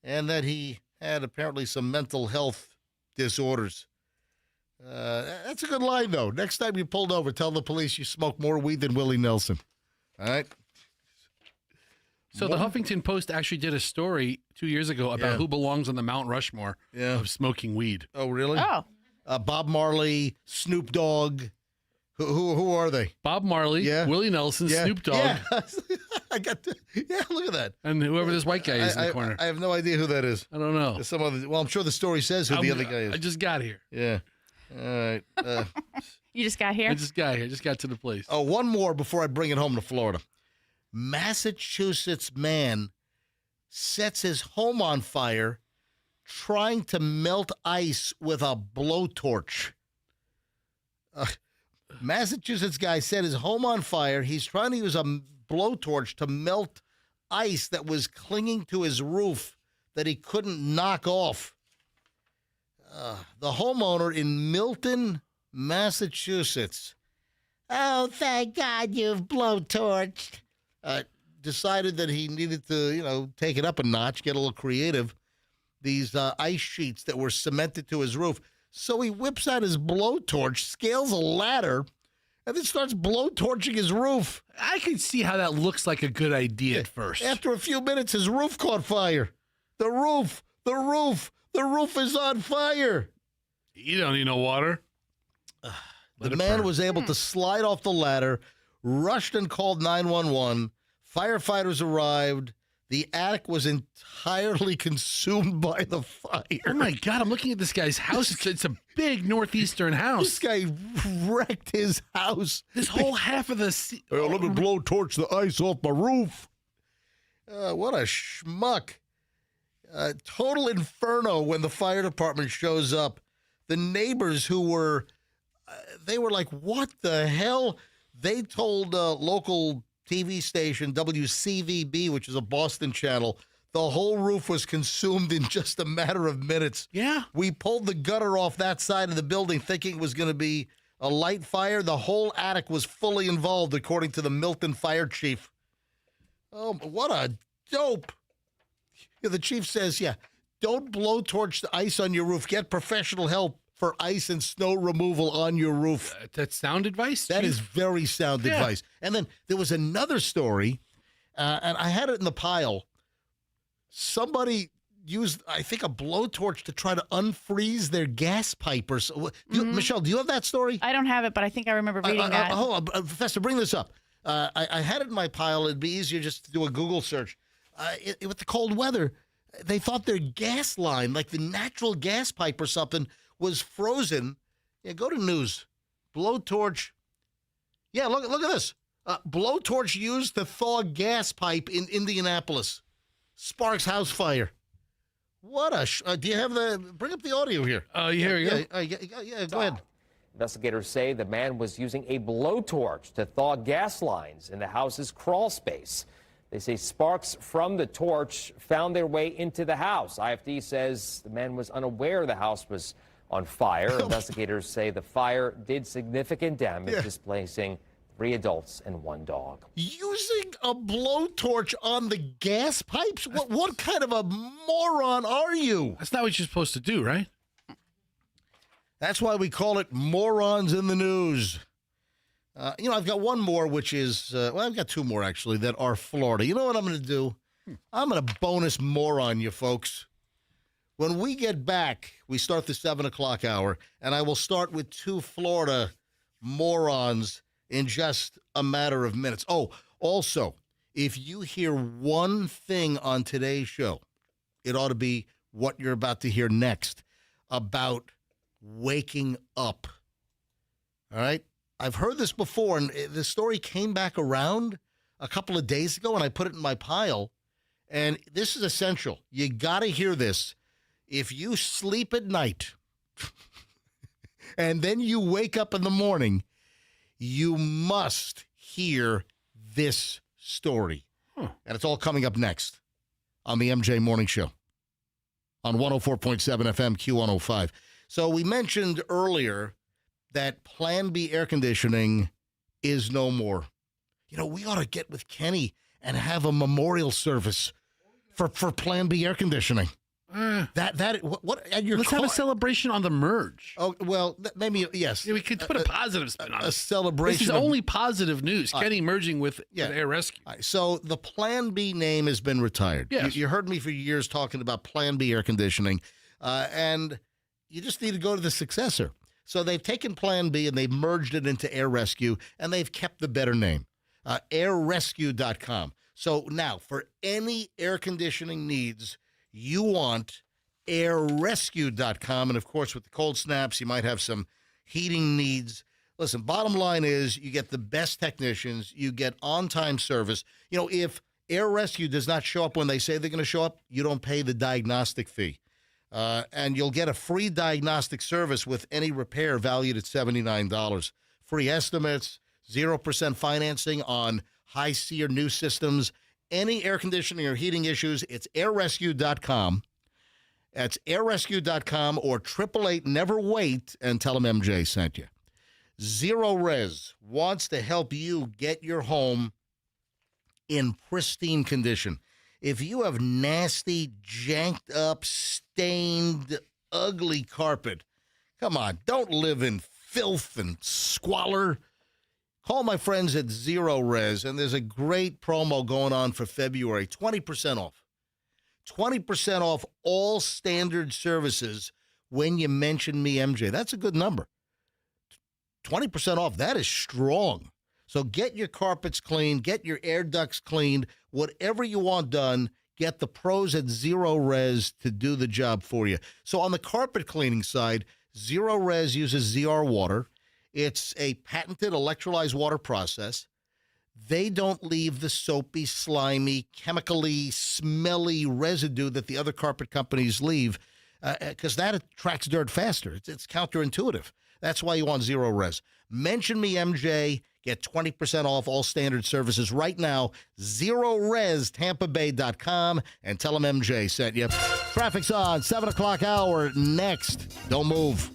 and that he had apparently some mental health disorders. That's a good line, though. Next time you pulled over, tell the police you smoked more weed than Willie Nelson. All right? So the Huffington Post actually did a story 2 years ago about who belongs on the Mount Rushmore of smoking weed. Oh, really? Oh. Bob Marley, Snoop Dogg. Who are they? Bob Marley, Willie Nelson, Snoop Dogg. Yeah. I got look at that. And whoever this white guy is in the corner. I have no idea who that is. I don't know. Some other, well, I'm sure the story says who the other guy is. I just got here. Yeah. All right. You just got here? I just got here. Just got to the place. Oh, one more before I bring it home to Florida. Massachusetts man sets his home on fire trying to melt ice with a blowtorch. Massachusetts guy set his home on fire. He's trying to use a blowtorch to melt ice that was clinging to his roof that he couldn't knock off. The homeowner in Milton, Massachusetts. Oh, thank God you've blowtorched. Decided that he needed to, take it up a notch, get a little creative. These ice sheets that were cemented to his roof. So he whips out his blowtorch, scales a ladder, and then starts blowtorching his roof. I can see how that looks like a good idea at first. After a few minutes, his roof caught fire. The roof is on fire. You don't need no water. The man was able to slide off the ladder, rushed and called 911. Firefighters arrived. The attic was entirely consumed by the fire. Oh, my God. I'm looking at this guy's house. It's a big northeastern house. This guy wrecked his house. This whole half of the... Let me blowtorch the ice off my roof. What a schmuck. Total inferno when the fire department shows up. The neighbors who were... they were like, what the hell? They told local TV station WCVB, which is a Boston channel, the whole roof was consumed in just a matter of minutes. Yeah. We pulled the gutter off that side of the building thinking it was going to be a light fire. The whole attic was fully involved, according to the Milton fire chief. Oh, what a dope. Yeah, the chief says, don't blowtorch the ice on your roof. Get professional help for ice and snow removal on your roof. That's sound advice? That is very sound advice. And then there was another story, and I had it in the pile. Somebody used, I think, a blowtorch to try to unfreeze their gas pipe or so. Michelle, do you have that story? I don't have it, but I think I remember reading that. Hold on, Professor, bring this up. I had it in my pile. It'd be easier just to do a Google search. With the cold weather, they thought their gas line, like the natural gas pipe or something, was frozen. Yeah, go to news. Blowtorch. Yeah, look at this. Blowtorch used to thaw gas pipe in Indianapolis. Sparks house fire. What a... do you have bring up the audio here. Here we go. Yeah, go ahead. Investigators say the man was using a blowtorch to thaw gas lines in the house's crawl space. They say sparks from the torch found their way into the house. IFD says the man was unaware the house was on fire. Investigators say the fire did significant damage, displacing 3 adults and 1 dog. Using a blowtorch on the gas pipes? What kind of a moron are you? That's not what you're supposed to do, right? That's why we call it Morons in the News. I've got one more, which is, I've got 2 more, actually, that are Florida. You know what I'm going to do? I'm going to bonus moron you, folks. When we get back, we start the 7 o'clock hour, and I will start with 2 Florida morons in just a matter of minutes. Oh, also, if you hear one thing on today's show, it ought to be what you're about to hear next about waking up. All right? I've heard this before, and the story came back around a couple of days ago, and I put it in my pile. And this is essential. You got to hear this. If you sleep at night and then you wake up in the morning, you must hear this story. And it's all coming up next on the MJ Morning Show on 104.7 FM Q105. So we mentioned earlier that Plan B air conditioning is no more. We ought to get with Kenny and have a memorial service for Plan B air conditioning. What at your Let's have a celebration on the merge. Oh, well, maybe, yes. Yeah, we could put a positive spin on it. A celebration. This is only positive news. Kenny merging with Air Rescue. So the Plan B name has been retired. Yes. You heard me for years talking about Plan B air conditioning, and you just need to go to the successor. So they've taken Plan B and they've merged it into Air Rescue, and they've kept the better name, airrescue.com. So now, for any air conditioning needs, you want airrescue.com. And, of course, with the cold snaps, you might have some heating needs. Listen, bottom line is you get the best technicians. You get on-time service. If Air Rescue does not show up when they say they're going to show up, you don't pay the diagnostic fee. And you'll get a free diagnostic service with any repair valued at $79. Free estimates, 0% financing on high-C or new systems. Any air conditioning or heating issues, it's airrescue.com. That's airrescue.com or 888-NEVER-WAIT and tell them MJ sent you. Zero Res wants to help you get your home in pristine condition. If you have nasty, janked up, stained, ugly carpet, come on, don't live in filth and squalor. Call my friends at Zero Res, and there's a great promo going on for February, 20% off. 20% off all standard services when you mention me, MJ. That's a good number. 20% off, that is strong. So get your carpets cleaned, get your air ducts cleaned, whatever you want done, get the pros at Zero Res to do the job for you. So on the carpet cleaning side, Zero Res uses ZR water. It's a patented electrolyzed water process. They don't leave the soapy, slimy, chemically, smelly residue that the other carpet companies leave because that attracts dirt faster. It's counterintuitive. That's why you want Zero Res. Mention me, MJ. Get 20% off all standard services right now. ZeroResTampaBay.com and tell them MJ sent you. Traffic's on, 7 o'clock hour next. Don't move.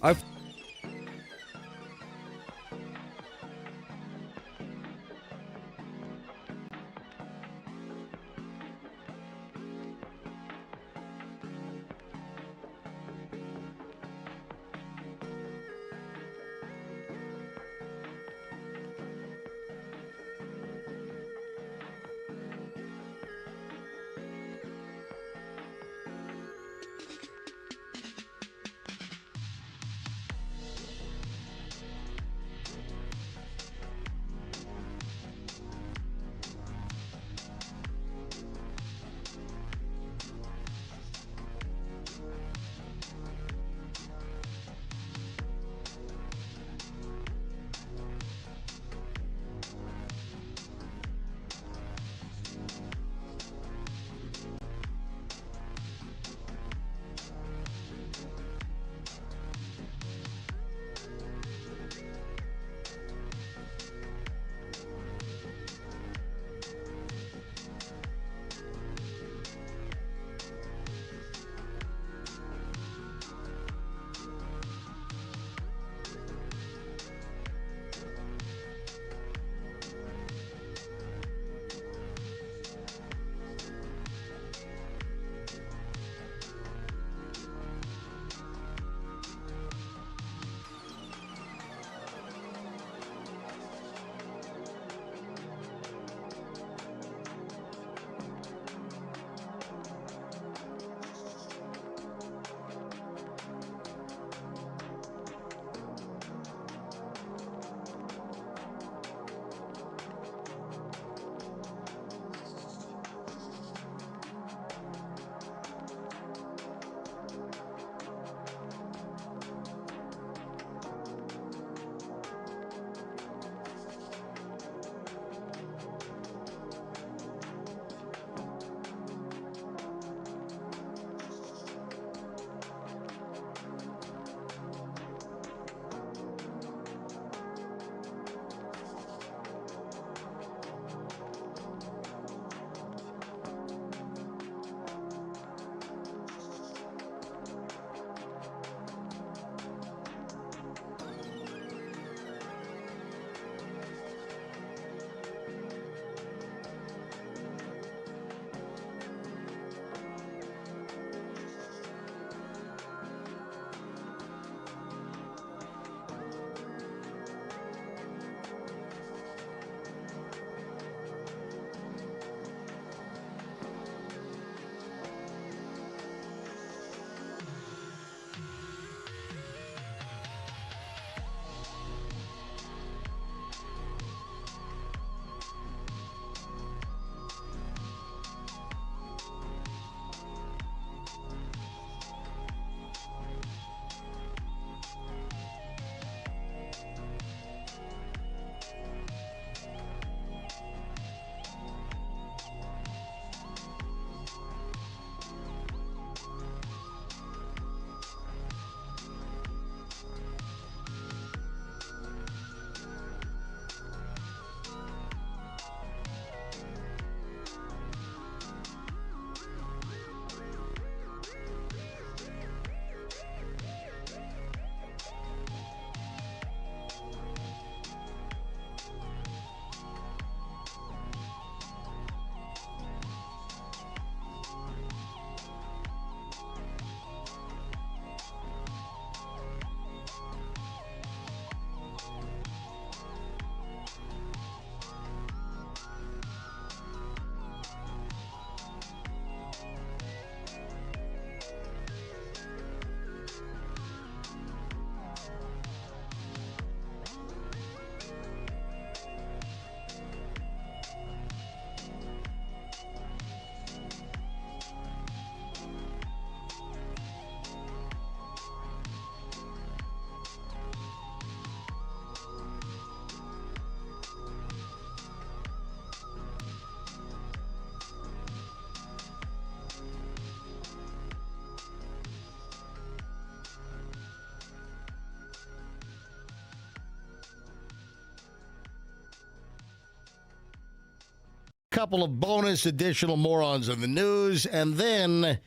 Couple of bonus additional morons in the news. And then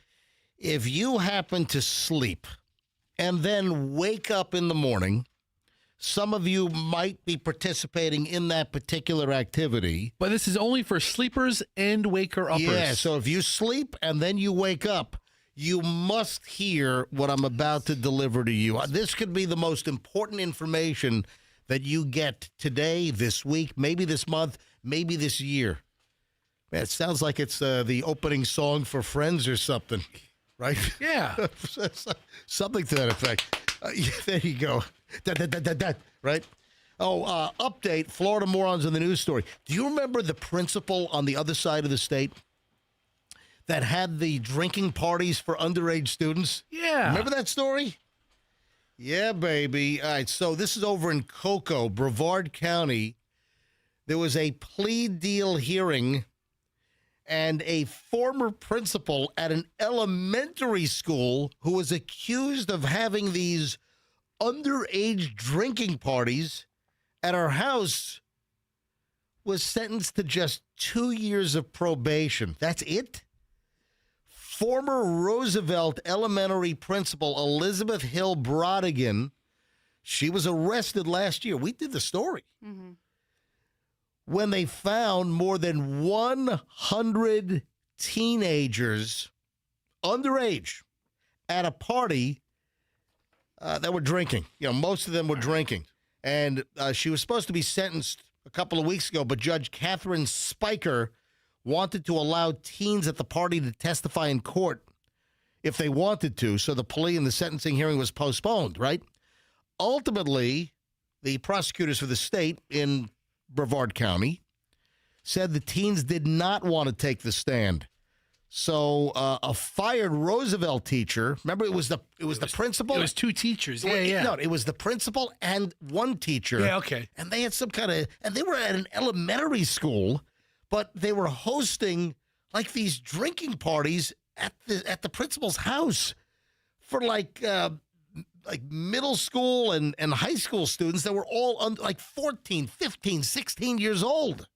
if you happen to sleep and then wake up in the morning, some of you might be participating in that particular activity. But this is only for sleepers and waker-uppers. Yeah, so if you sleep and then you wake up, you must hear what I'm about to deliver to you. This could be the most important information that you get today, this week, maybe this month, maybe this year. Man, it sounds like it's the opening song for Friends or something, right? Yeah. Something to that effect. Yeah, there you go. Right? Oh, update, Florida morons in the news story. Do you remember the principal on the other side of the state that had the drinking parties for underage students? Yeah. Remember that story? Yeah, baby. All right, so this is over in Cocoa, Brevard County. There was a plea deal hearing, and a former principal at an elementary school who was accused of having these underage drinking parties at our house was sentenced to just 2 years of probation. That's it? Former Roosevelt Elementary principal Elizabeth Hill Brodigan, she was arrested last year. We did the story. Mm-hmm. When they found more than 100 teenagers underage at a party that were drinking. You know, most of them were drinking. And she was supposed to be sentenced a couple of weeks ago, but Judge Catherine Spiker wanted to allow teens at the party to testify in court if they wanted to. So the plea and the sentencing hearing was postponed, right? Ultimately, the prosecutors for the state in Brevard County said the teens did not want to take the stand. So a fired Roosevelt teacher, remember it was the principal? It was two teachers. Yeah. No, it was the principal and one teacher. Yeah, okay. And they had some kind of, and they were at an elementary school, but they were hosting like these drinking parties at the principal's house for like middle school and high school students that were all like 14, 15, 16 years old.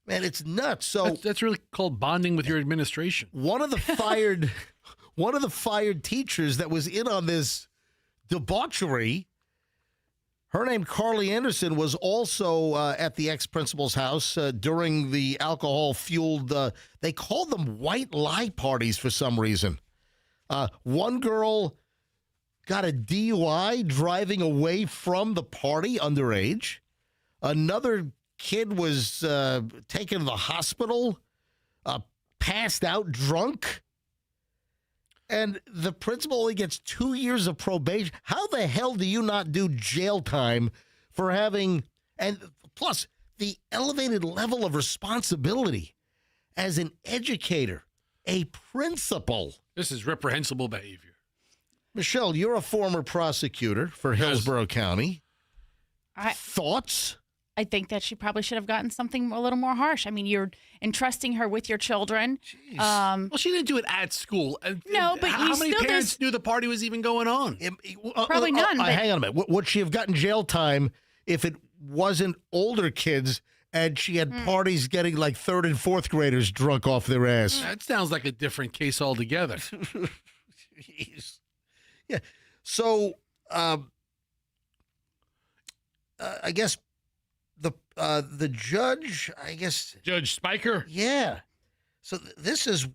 Man, it's nuts. So that's really called bonding with your administration. One of the fired teachers that was in on this debauchery, her name Carly Anderson, was also at the ex-principal's house during the alcohol-fueled, they called them white lie parties for some reason. One girl got a DUI driving away from the party underage. Another kid was taken to the hospital, passed out drunk. And the principal only gets 2 years of probation. How the hell do you not do jail time for having, and plus the elevated level of responsibility as an educator, a principal? This is reprehensible behavior. Michelle, you're a former prosecutor for Hillsborough County. Thoughts? I think that she probably should have gotten something a little more harsh. I mean, you're entrusting her with your children. Well, she didn't do it at school. No, but how many parents knew the party was even going on? Probably none. But hang on a minute. Would she have gotten jail time if it wasn't older kids and she had parties getting like third and fourth graders drunk off their ass? That sounds like a different case altogether. Jeez. Yeah. So, I guess the judge, Judge Spiker? Yeah. So this is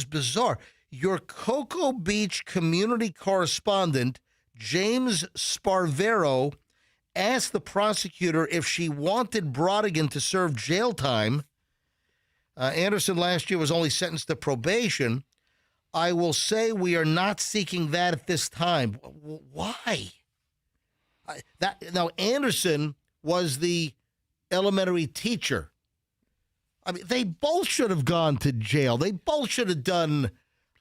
bizarre. Your Cocoa Beach community correspondent, James Sparvero, asked the prosecutor if she wanted Brodigan to serve jail time. Anderson last year was only sentenced to probation. I will say we are not seeking that at this time. Why? Now, Anderson was the elementary teacher. I mean, they both should have gone to jail. They both should have done,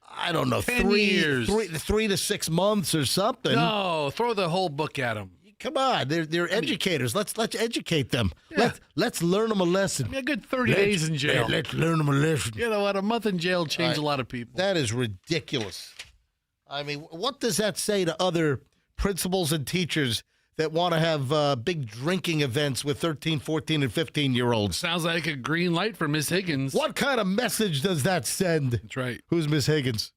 I don't know, 10 years. 3 to 6 months or something. No, throw the whole book at them. Come on, they're educators. Let's educate them. Yeah. Let's learn them a lesson. A good 30 days in jail. Let's learn them a lesson. You know what? A month in jail changed a lot of people. That is ridiculous. I mean, what does that say to other principals and teachers that want to have big drinking events with 13, 14, and 15-year-olds. Sounds like a green light for Miss Higgins. What kind of message does that send? That's right. Who's Miss Higgins?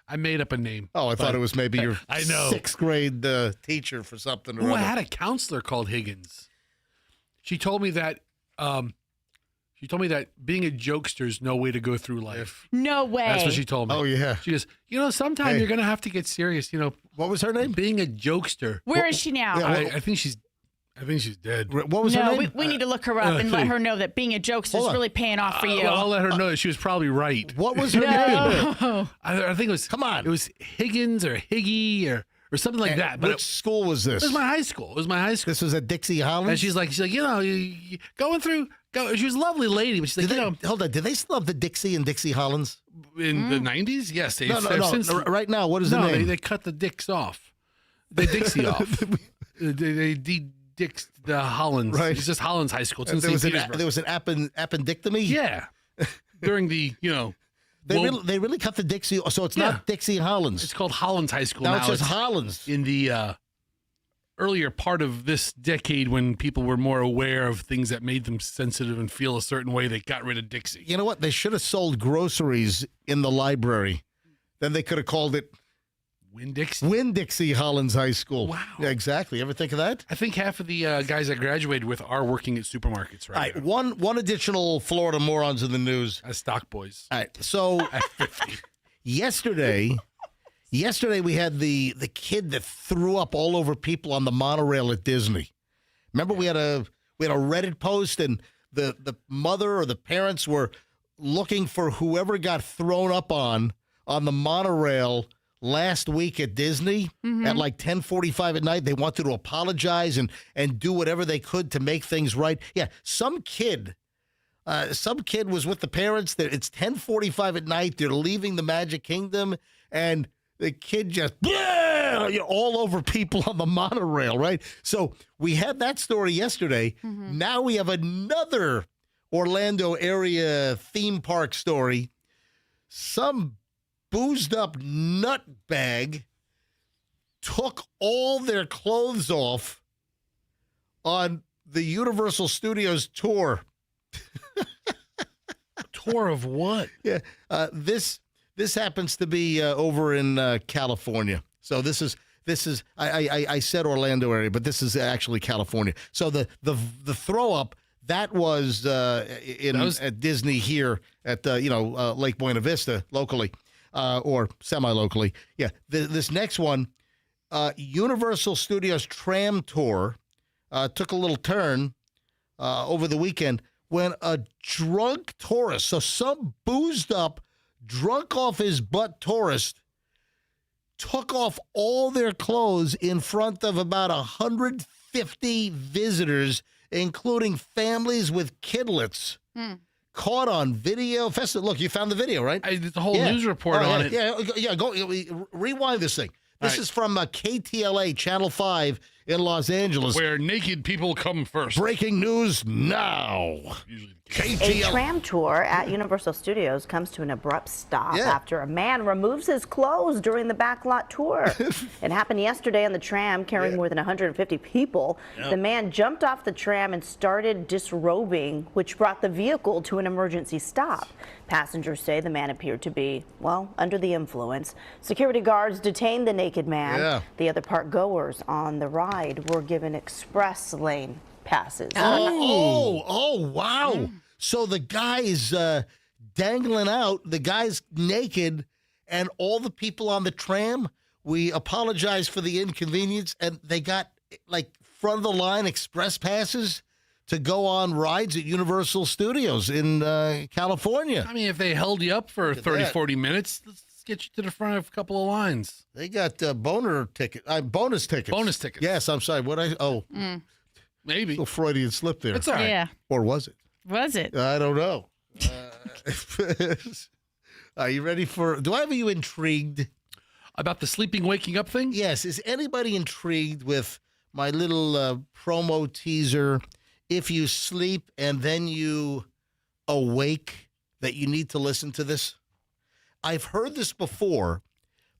I made up a name. Oh, I thought it was maybe your I know. 6th grade teacher for something or Oh, I other. had a counselor called Higgins. She told me that being a jokester is no way to go through life. No way. That's what she told me. Oh, yeah. She goes, sometime Hey. you're going to have to get serious. What was her name? Being a jokester. Where is she now? Yeah, I think she's dead. What was her No, name? we need to look her up and let her know that being a jokester Hold is on. really paying off for you. Well, I'll let her know that she was probably right. What was her name? No. I think it was. Come on. It was Higgins or Higgy or something like that. But Which school was this? it was my high school. This was at Dixie Holland? And she's like, you going through. She was a lovely lady, but she's like, Hold on. Did they still have the Dixie and Dixie Hollands? in the 90s, yes, they. No. Right now, what is the No, name? they cut the dicks off. They Dixie off. They de-dixed the Hollands. Right. It's just Hollands High School. It's in there was St. an Petersburg. there was an appendectomy. Yeah. During the, They really cut the Dixie. So it's Yeah. not Dixie Hollands. it's called Hollands High School now now. it's just Hollands. in the earlier part of this decade when people were more aware of things that made them sensitive and feel a certain way, they got rid of Dixie. You know what? They should have sold groceries in the library. Then they could have called it Winn-Dixie. Winn-Dixie Hollands High School. Wow. Yeah, exactly. Ever think of that? I think half of the guys I graduated with are working at supermarkets All right right, now one additional Florida morons in the news. as stock boys. All right, so At 50. yesterday we had the kid that threw up all over people on the monorail at Disney. Remember we had a Reddit post and the mother or the parents were looking for whoever got thrown up on the monorail last week at Disney at like 10:45 at night. They wanted to apologize and do whatever they could to make things right. Yeah, some kid was with the parents. That it's 10:45 at night. They're leaving the Magic Kingdom, and the kid just all over people on the monorail, right? So we had that story yesterday. Now we have another Orlando area theme park story. Some boozed up nutbag took all their clothes off on the Universal Studios tour. Tour of what? Yeah, this happens to be over in California. So this is I said Orlando area, but this is actually California. So the throw up that was at Disney here at Lake Buena Vista locally or semi locally. Yeah, this next one, Universal Studios tram tour took a little turn over the weekend when a drunk tourist, so some boozed up, drunk off his butt tourist, took off all their clothes in front of about 150 visitors, including families with kidlets. Caught on video. Festa, look, you found the video, right? I did the whole news report on it. Yeah, go rewind this thing. This is from KTLA Channel 5 in Los Angeles. Where naked people come first. Breaking news now. A KTLA. tram tour at Universal Studios comes to an abrupt stop after a man removes his clothes during the backlot tour. It happened yesterday on the tram carrying more than 150 people. The man jumped off the tram and started disrobing, which brought the vehicle to an emergency stop. Passengers say the man appeared to be, well, under the influence. Security guards detained the naked man. The other park goers on the ride were given express lane passes. Oh, wow. So the guy is dangling out. The guy's naked, and all the people on the tram, we apologize for the inconvenience, and they got, like, front of the line express passes to go on rides at Universal Studios in California. I mean, if they held you up for 30, 40 minutes, let's get you to the front of a couple of lines. They got bonus tickets. Bonus tickets. Yes, I'm sorry. Maybe. Little Freudian slip there. It's all right. Yeah. Or was it? Was it? I don't know. Are you ready for? Do I have you intrigued? About the sleeping, waking up thing? Yes. Is anybody intrigued with my little promo teaser? If you sleep and then you awake, that you need to listen to this. I've heard this before,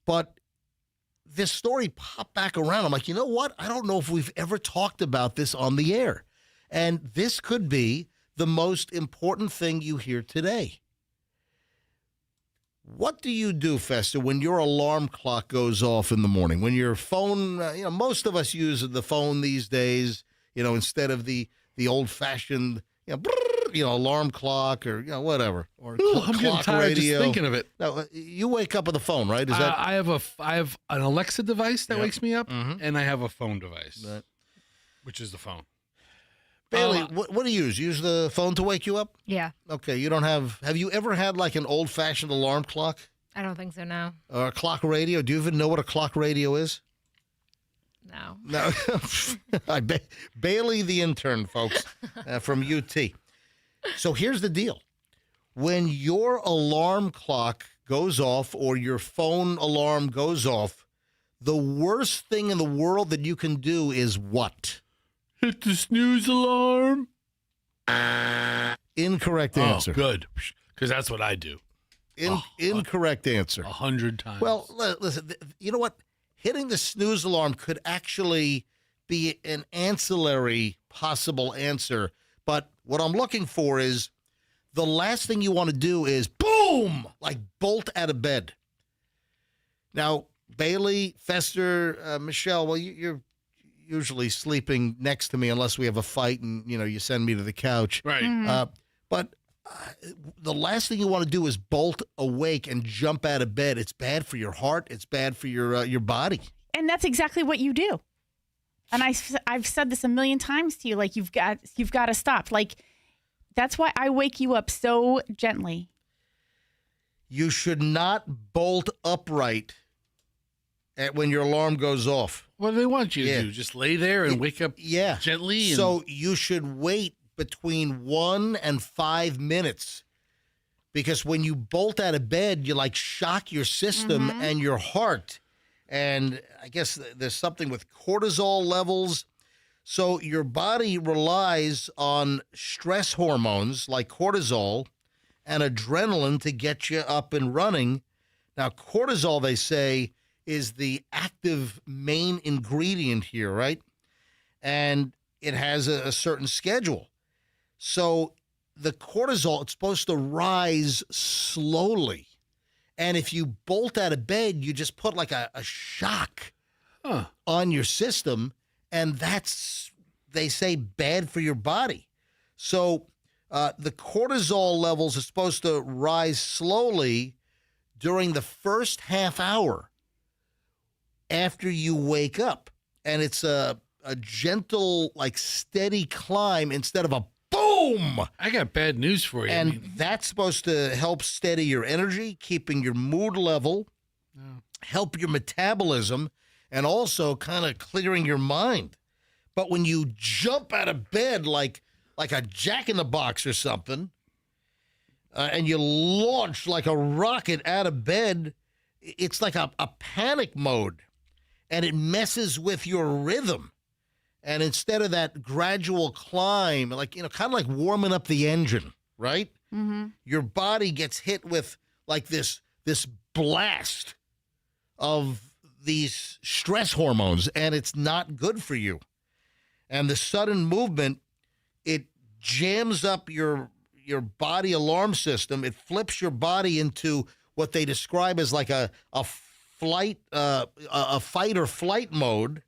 but this story popped back around. I'm like, you know what? I don't know if we've ever talked about this on the air. And this could be the most important thing you hear today. What do you do, Fester, when your alarm clock goes off in the morning? When your phone, most of us use the phone these days, instead of the old-fashioned, alarm clock or whatever, or I'm getting clock tired radio. just thinking of it. No, you wake up with a phone, right? Is that I have an Alexa device that Yep. wakes me up, Mhm. and I have a phone device, Right. which is the phone. Bailey? What do you use? Use the phone to wake you up? Yeah. Okay, you don't have. Have you ever had like an old-fashioned alarm clock I don't think so. No. or a clock radio? Do you even know what a clock radio is? No. No, Bailey, the intern, folks, from UT. So here's the deal: when your alarm clock goes off or your phone alarm goes off, the worst thing in the world that you can do is what? Hit the snooze alarm. Incorrect answer. Oh, good, because that's what I do. Incorrect answer. 100 times. Well, listen, you know what? Hitting the snooze alarm could actually be an ancillary possible answer. But what I'm looking for is the last thing you want to do is boom, like bolt out of bed. Now, Bailey, Fester, Michelle, well, you're usually sleeping next to me unless we have a fight and, you send me to the couch. right. But the last thing you want to do is bolt awake and jump out of bed. It's bad for your heart. It's bad for your body. And that's exactly what you do. And I've said this a million times to you, like you've got to stop. Like that's why I wake you up so gently. You should not bolt upright when your alarm goes off. What do they want you to Yeah. do? Just lay there and wake up Yeah. gently? So you should wait between 1 and 5 minutes. Because when you bolt out of bed, you like shock your system and your heart. And I guess there's something with cortisol levels. So your body relies on stress hormones like cortisol and adrenaline to get you up and running. Now, cortisol, they say, is the active main ingredient here, right? And it has a certain schedule. So the cortisol, it's supposed to rise slowly. And if you bolt out of bed, you just put like a shock on your system. And that's, they say, bad for your body. So the cortisol levels are supposed to rise slowly during the first half hour after you wake up. And it's a gentle, like steady climb instead of a boom. I got bad news for you. And that's supposed to help steady your energy, keeping your mood level, help your metabolism, and also kind of clearing your mind. But when you jump out of bed like a jack-in-the-box or something, and you launch like a rocket out of bed, it's like a panic mode, and it messes with your rhythm. And instead of that gradual climb, like, kind of like warming up the engine, right? Mm-hmm. Your body gets hit with like this blast of these stress hormones, and it's not good for you. And the sudden movement, it jams up your body alarm system. It flips your body into what they describe as like a fight or flight mode,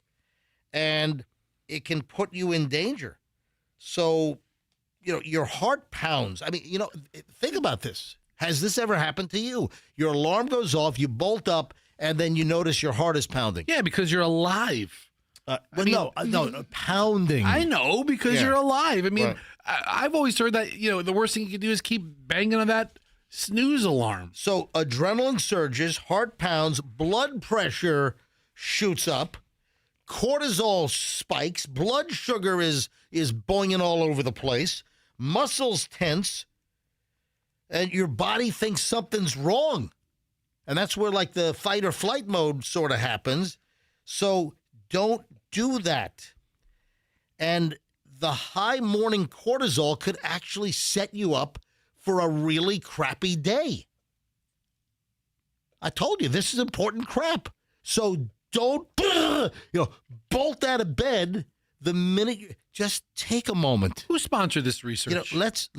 and it can put you in danger. So, your heart pounds. I mean, think about this. Has this ever happened to you? Your alarm goes off, you bolt up, and then you notice your heart is pounding. yeah, because you're alive. No, pounding. I know, because you're alive. I mean, Right. I've always heard that, the worst thing you can do is keep banging on that snooze alarm. So adrenaline surges, heart pounds, blood pressure shoots up, cortisol spikes, blood sugar is boinging all over the place, muscles tense, and your body thinks something's wrong. And that's where like the fight or flight mode sort of happens. So don't do that. And the high morning cortisol could actually set you up for a really crappy day. I told you, this is important crap. So don't, bolt out of bed the minute just take a moment. Who sponsored this research? Let's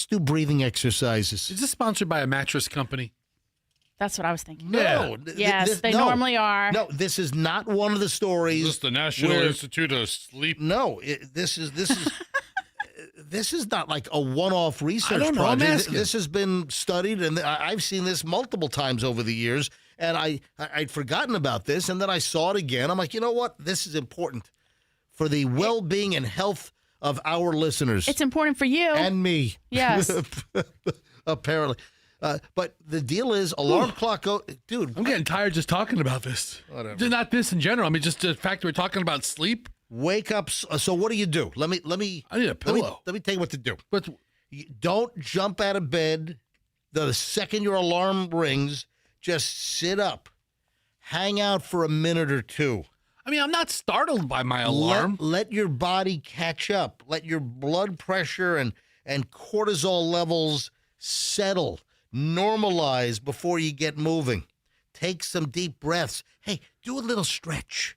do breathing exercises. Is this sponsored by a mattress company? That's what I was thinking. No. Yes, they normally are. No, this is not one of the stories. Is this the National Institute of Sleep? No, this is this is not like a one-off research I don't know, project. I'm asking. This has been studied, and I've seen this multiple times over the years. And I'd forgotten about this, and then I saw it again. I'm like, you know what? This is important for the well-being and health of our listeners. It's important for you. And me. Yes. Apparently. But the deal is, alarm clock dude. I'm getting tired just talking about this. Whatever. Not this in general. I mean, just the fact that we're talking about sleep. Wake up. So what do you do? Let me. I need a pillow. Let me tell you what to do. But Don't jump out of bed the second your alarm rings. Just sit up. Hang out for a minute or two. I mean, I'm not startled by my alarm. Let your body catch up. Let your blood pressure and cortisol levels settle. Normalize before you get moving. Take some deep breaths. Hey, do a little stretch.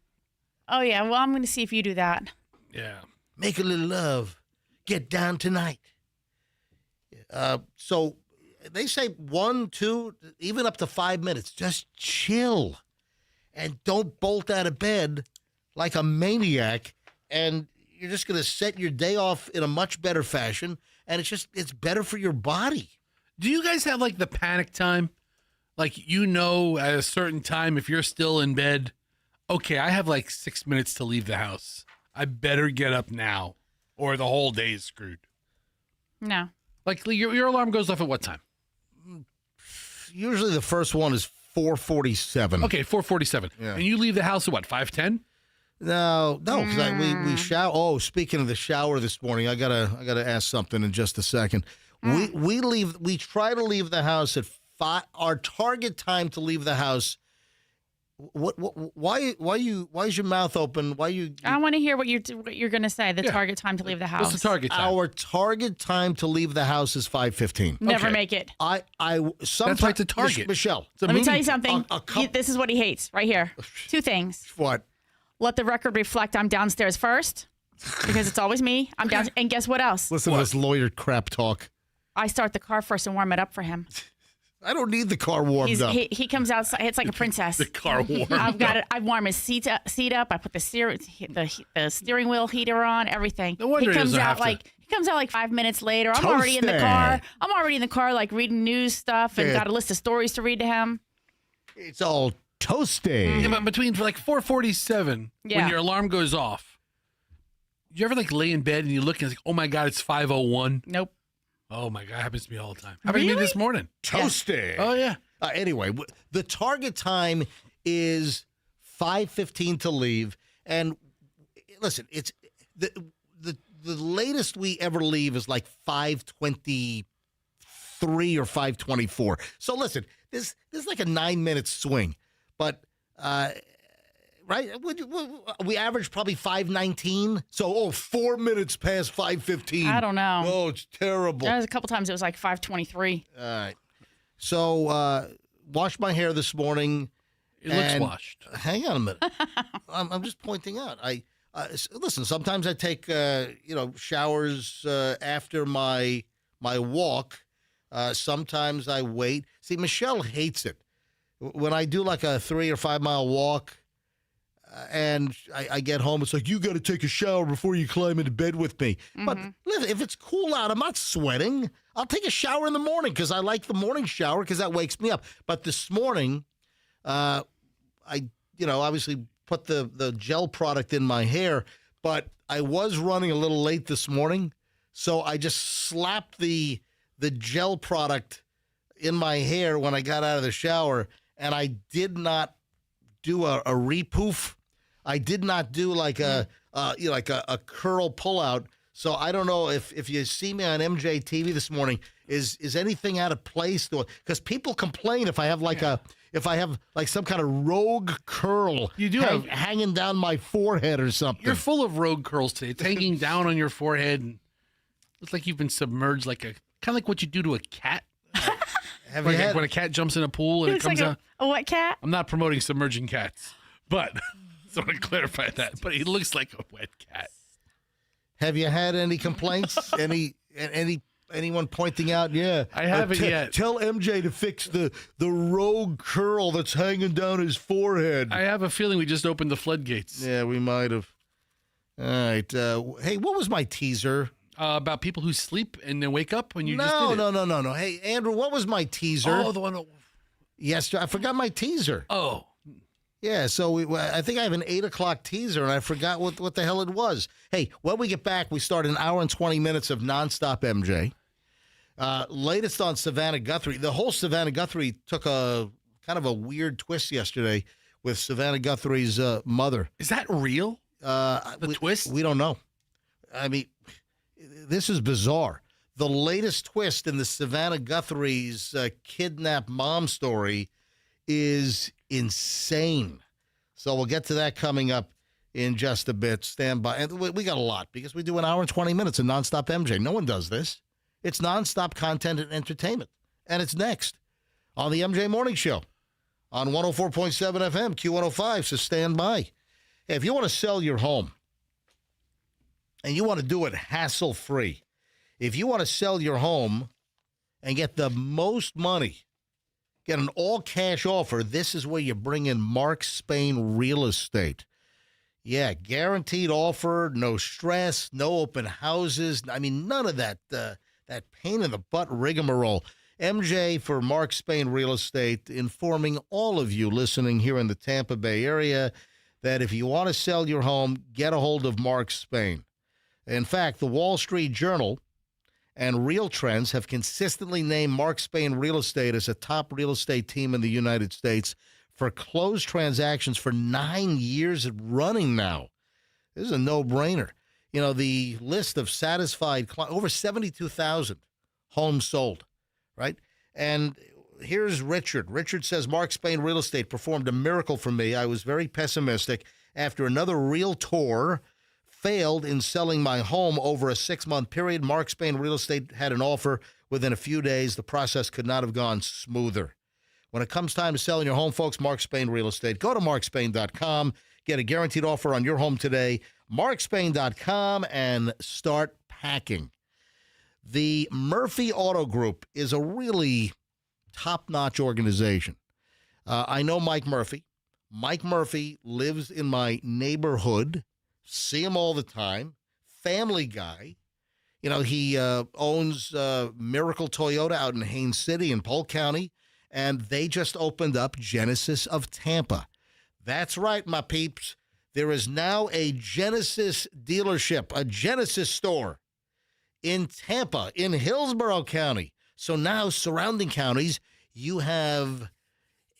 Oh, yeah. Well, I'm going to see if you do that. Yeah. Make a little love. Get down tonight. So they say 1, 2, even up to 5 minutes. Just chill. And don't bolt out of bed like a maniac. And you're just going to set your day off in a much better fashion. And it's better for your body. Do you guys have like the panic time? Like, at a certain time, if you're still in bed, okay, I have like 6 minutes to leave the house. I better get up now or the whole day is screwed. No. Like, your alarm goes off at what time? Usually the first one is 4:47. Okay, 4:47. Yeah. And you leave the house at what, 5:10? No, because we shower. Oh, speaking of the shower this morning, I gotta ask something in just a second. We try to leave the house at 5. Our target time to leave the house. Why is your mouth open? I want to hear what you're going to say. The target time to leave the house. What's the target time? Our target time to leave the house is 5:15. Never Okay. make it. Sometimes That's like the target. Michelle. It's a Let me tell movie. you something. This is what he hates right here. 2 things. What? Let the record reflect I'm downstairs first because it's always me. I'm down. And guess what else? Listen to this lawyer crap talk. I start the car first and warm it up for him. I don't need the car warmed up. He comes outside. It's like a princess. The car warm. I've got it. I warm his seat up. I put the steering wheel heater on. Everything. No wonder he he comes doesn't out have to- he comes out like 5 minutes later. I'm already in the car. Like reading news stuff and Yeah. got a list of stories to read to him. It's all toasty. Yeah, but between like 4:47 Yeah. when your alarm goes off, do you ever like lay in bed and you look and it's like, oh my God, it's 5:01? Nope. Oh my God, it happens to me all the time. Happened to me this morning. Toasty. Oh yeah. Anyway, the target time is 5:15 to leave. And listen, it's the latest we ever leave is like 5:23 or 5:24. So listen, this is like a 9-minute swing, but right? We average probably 5:19. So 4 minutes past 5:15. I don't know. Oh, it's terrible. There was a couple times it was like 5:23. All right. So, washed my hair this morning. It looks and- washed. Hang on a minute. I'm just pointing out. Listen. Sometimes I take showers after my walk. Sometimes I wait. See, Michelle hates it when I do like a 3 or 5 mile walk. And I get home, it's like, you got to take a shower before you climb into bed with me. But listen, if it's cool out, I'm not sweating. I'll take a shower in the morning because I like the morning shower because that wakes me up. But this morning, I obviously put the gel product in my hair, but I was running a little late this morning. So I just slapped the gel product in my hair when I got out of the shower, and I did not do a repoof. I did not do like a curl pullout. So I don't know if you see me on MJTV this morning, is anything out of place? Because people complain if I have some kind of rogue curl You do hanging down my forehead or something. You're full of rogue curls today. It's hanging down on your forehead and looks like you've been submerged, like kind of like what you do to a cat. Have Like you had, when a cat jumps in a pool and He it looks comes like out. a wet cat. I'm not promoting submerging cats. But so I want to clarify that. But he looks like a wet cat. Have you had any complaints? Anyone pointing out? Yeah, I haven't yet. Tell MJ to fix the rogue curl that's hanging down his forehead. I have a feeling we just opened the floodgates. Yeah, we might have. All right. Hey, what was my teaser? About people who sleep and then wake up when you just did it. No. Hey, Andrew, what was my teaser? Oh, the one. Yes, I forgot my teaser. Oh. Yeah, so I think I have an 8 o'clock teaser, and I forgot what the hell it was. Hey, when we get back, we start an hour and 20 minutes of nonstop MJ. Latest on Savannah Guthrie. The whole Savannah Guthrie took a kind of a weird twist yesterday with Savannah Guthrie's mother. Is that real? Twist? We don't know. I mean, this is bizarre. The latest twist in the Savannah Guthrie's kidnapped mom story is insane. So we'll get to that coming up in just a bit. Stand by. And we got a lot because we do an hour and 20 minutes of nonstop MJ. No one does this. It's nonstop content and entertainment. And it's next on the MJ Morning Show on 104.7 FM, Q105. So stand by. Hey, if you want to sell your home and you want to do it hassle-free, if you want to sell your home and get the most money, get an all-cash offer, this is where you bring in Mark Spain Real Estate. Yeah, guaranteed offer, no stress, no open houses. I mean, none of that that pain-in-the-butt rigmarole. MJ for Mark Spain Real Estate informing all of you listening here in the Tampa Bay area that if you want to sell your home, get a hold of Mark Spain. In fact, the Wall Street Journal and Real Trends have consistently named Mark Spain Real Estate as a top real estate team in the United States for closed transactions for 9 years running now. This is a no-brainer. You know, the list of satisfied clients, over 72,000 homes sold, right? And here's Richard. Richard says, Mark Spain Real Estate performed a miracle for me. I was very pessimistic after another realtor failed in selling my home over a 6-month period. Mark Spain Real Estate had an offer within a few days. The process could not have gone smoother. When it comes time to selling your home, folks, Mark Spain Real Estate. Go to markspain.com. Get a guaranteed offer on your home today. markspain.com and start packing. The Murphy Auto Group is a really top-notch organization. I know Mike Murphy. Mike Murphy lives in my neighborhood. See him all the time. Family guy. You know, he owns Miracle Toyota out in Haines City in Polk County, and they just opened up Genesis of Tampa. That's right, my peeps. There is now a Genesis dealership, a Genesis store in Tampa, in Hillsborough County. So now, surrounding counties, you have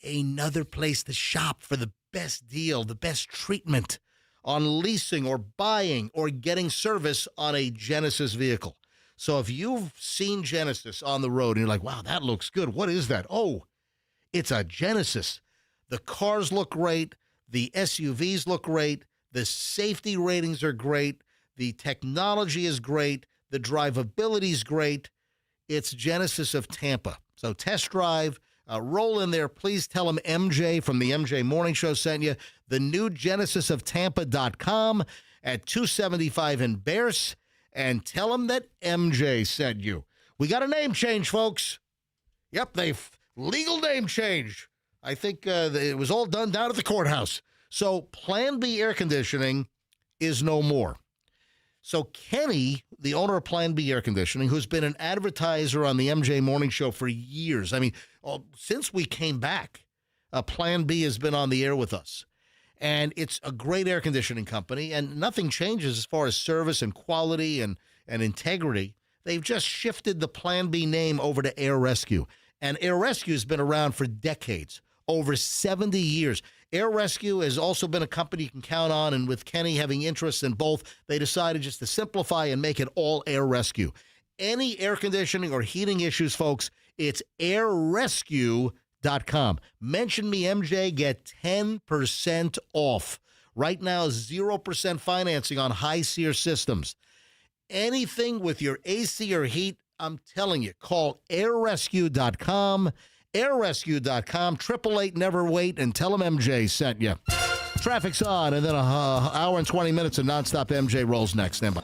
another place to shop for the best deal, the best treatment on leasing or buying or getting service on a Genesis vehicle. So if you've seen Genesis on the road and you're like, wow, that looks good. What is that? Oh, it's a Genesis. The cars look great. The SUVs look great. The safety ratings are great. The technology is great. The drivability is great. It's Genesis of Tampa. So test drive, roll in there. Please tell them MJ from the MJ Morning Show sent you. The new GenesisOfTampa.com at 275 in Bears. And tell them that MJ sent you. We got a name change, folks. Yep, they've legal name change. I think it was all done down at the courthouse. So Plan B Air Conditioning is no more. So Kenny, the owner of Plan B Air Conditioning, who's been an advertiser on the MJ Morning Show for years. I mean, since we came back, Plan B has been on the air with us. And it's a great air conditioning company, and nothing changes as far as service and quality and integrity. They've just shifted the Plan B name over to Air Rescue. And Air Rescue has been around for decades, over 70 years. Air Rescue has also been a company you can count on, and with Kenny having interest in both, they decided just to simplify and make it all Air Rescue. Any air conditioning or heating issues, folks, it's airrescue.com. Mention me, MJ, get 10% off. Right now, 0% financing on high SEER systems. Anything with your AC or heat, I'm telling you, call airrescue.com. airrescue.com, 888 never wait, and tell them MJ sent you. Traffic's on, and then an hour and 20 minutes of nonstop MJ rolls next. Stand by.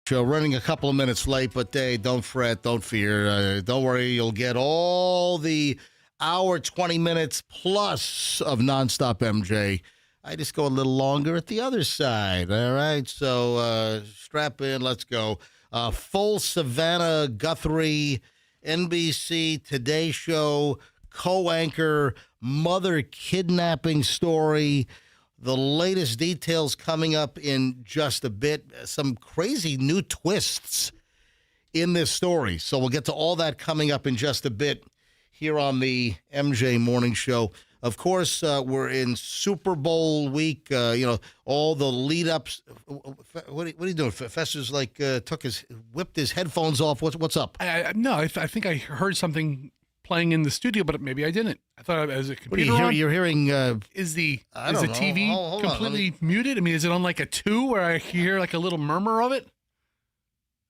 Show running a couple of minutes late, but hey, don't fret, don't fear, don't worry. You'll get all the hour, 20 minutes plus of nonstop MJ. I just go a little longer at the other side. All right, so strap in, let's go. Full Savannah Guthrie, NBC Today Show, co-anchor, mother kidnapping story. The latest details coming up in just a bit. Some crazy new twists in this story. So we'll get to all that coming up in just a bit here on the MJ Morning Show. Of course, we're in Super Bowl week. All the lead-ups. What are you doing? Fester's like whipped his headphones off. What's up? No, I think I heard something playing in the studio, but maybe I didn't. I thought as a What are computer you hearing? is the I don't know. TV Hold on, completely muted? I mean, is it on like a 2 where I hear like a little murmur of it?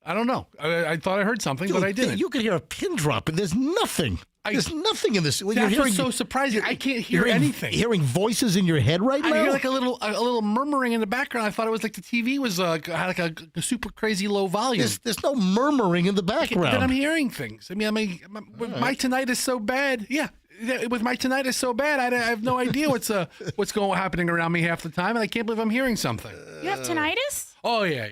I don't know. I thought I heard something, but I didn't. You could hear a pin drop, and there's nothing. There's nothing in this. Well, That's what's so surprising. I can't hear anything. Hearing voices in your head right now. I hear like a little murmuring in the background. I thought it was like the TV was had like a super crazy low volume. There's no murmuring in the background. Then I'm hearing things. I mean, with my tinnitus so bad. Yeah, with my tinnitus so bad, I have no idea what's happening around me half the time, and I can't believe I'm hearing something. You have tinnitus? Oh yeah.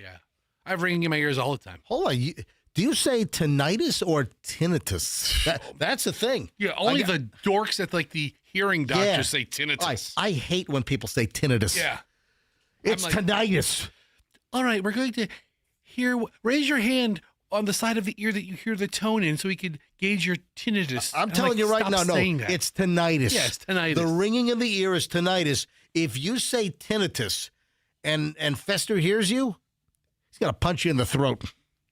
I have ringing in my ears all the time. Hold on. Do you say tinnitus or tinnitus? That's the thing. Yeah, only the dorks at like the hearing doctors say tinnitus. I hate when people say tinnitus. Yeah. It's tinnitus. All right, we're going to raise your hand on the side of the ear that you hear the tone in so we could gauge your tinnitus. I'm telling you right now, no, it's tinnitus. Yeah, it's tinnitus. The ringing in the ear is tinnitus. If you say tinnitus and Fester hears you, he's going to punch you in the throat.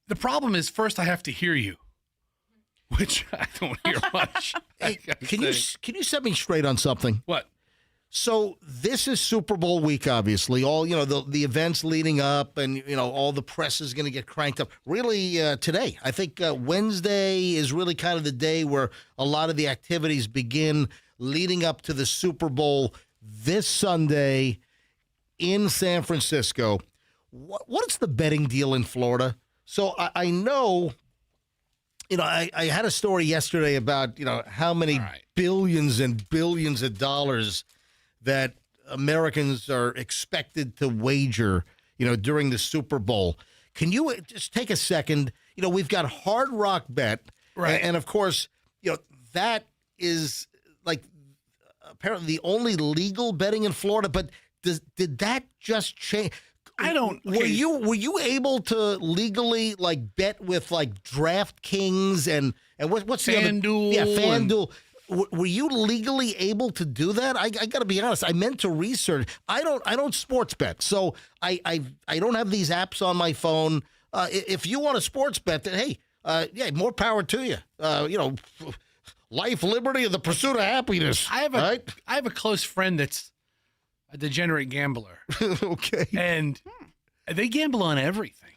The problem is, first I have to hear you, which I don't hear much. Hey, can you set me straight on something? What? So this is Super Bowl week, obviously. All the events leading up, and all the press is going to get cranked up. Really, today, I think Wednesday is really kind of the day where a lot of the activities begin leading up to the Super Bowl this Sunday in San Francisco. What's the betting deal in Florida? So I know, I had a story yesterday about, how many billions and billions of dollars that Americans are expected to wager, during the Super Bowl. Can you just take a second? We've got Hard Rock Bet. Right. And of course, that is like apparently the only legal betting in Florida. But did that just change? I don't. Okay. Were you able to legally bet with DraftKings and what's the FanDuel? Yeah, FanDuel. Were you legally able to do that? I got to be honest. I meant to research. I don't sports bet, so I don't have these apps on my phone. If you want a sports bet, then hey, more power to you. Life, liberty, and the pursuit of happiness. I have a close friend that's a degenerate gambler. Okay. And they gamble on everything.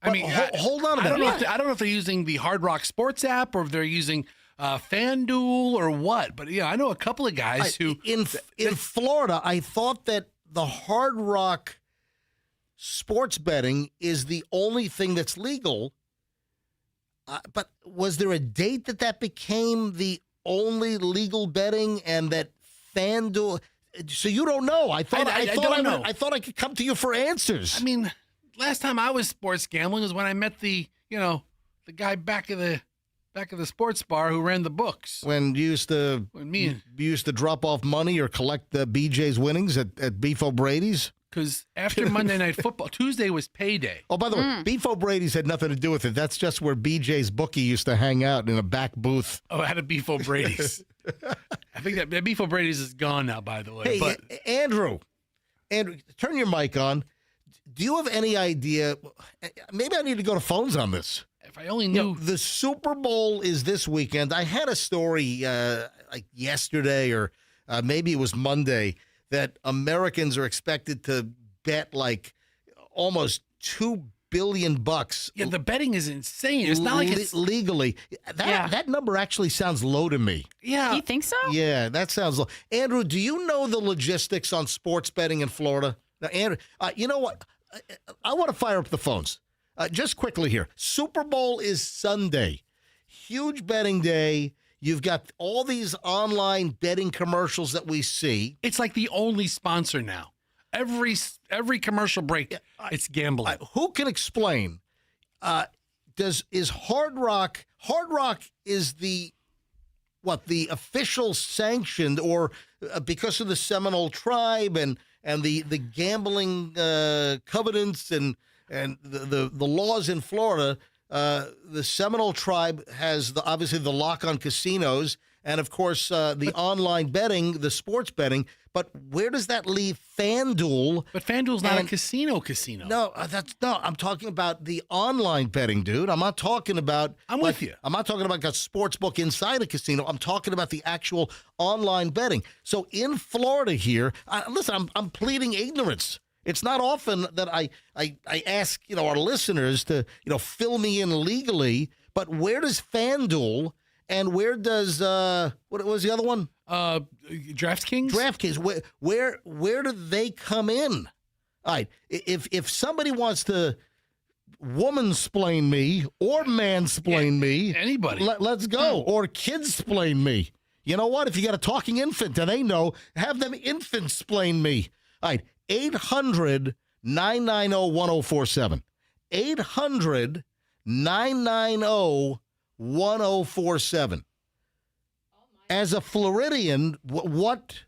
I mean, hold on a minute. I don't know if they're using the Hard Rock Sports app or if they're using FanDuel or what. But I know a couple of guys who in Florida. I thought that the Hard Rock sports betting is the only thing that's legal. But was there a date that became the only legal betting, and that FanDuel? So you don't know. I thought I could come to you for answers. I mean, last time I was sports gambling was when I met the guy back of the sports bar who ran the books. When you used to drop off money or collect the BJ's winnings at Beef O'Brady's. Because after Monday Night Football, Tuesday was payday. Oh, by the way, Beef O'Brady's had nothing to do with it. That's just where BJ's bookie used to hang out in a back booth. Oh, I had a Beef O'Brady's. I think that Beef O'Brady's is gone now, by the way. Hey, but Andrew, turn your mic on. Do you have any idea? Maybe I need to go to phones on this. If I only knew. The Super Bowl is this weekend. I had a story like yesterday or maybe it was Monday that Americans are expected to bet like almost $2 billion. Yeah, the betting is insane. It's not like it's legally. That number actually sounds low to me. Yeah. You think so? Yeah, that sounds low. Andrew, do you know the logistics on sports betting in Florida? Now, Andrew, you know what? I want to fire up the phones. Just quickly here. Super Bowl is Sunday. Huge betting day. You've got all these online betting commercials that we see. It's like the only sponsor now. Every commercial break, it's gambling. Who can explain? Is Hard Rock? Hard Rock is the official sanctioned, or because of the Seminole tribe and the gambling covenants and the laws in Florida. The Seminole tribe has obviously the lock on casinos, and of course the online betting, the sports betting. But where does that leave FanDuel? But FanDuel's not a casino. No, I'm talking about the online betting, dude. I'm not talking about. I'm with you. I'm not talking about a sports book inside a casino. I'm talking about the actual online betting. So in Florida here, listen, I'm pleading ignorance. It's not often that I ask our listeners to fill me in legally. But where does FanDuel and where does what was the other one? DraftKings. DraftKings. Where do they come in? All right. If somebody wants to womansplain me or mansplain me, anybody, let's go. Or kidsplain me. You know what? If you got a talking infant and they know, have them infant-splain me. All right. 800-990-1047. 800-990-1047. As a Floridian, what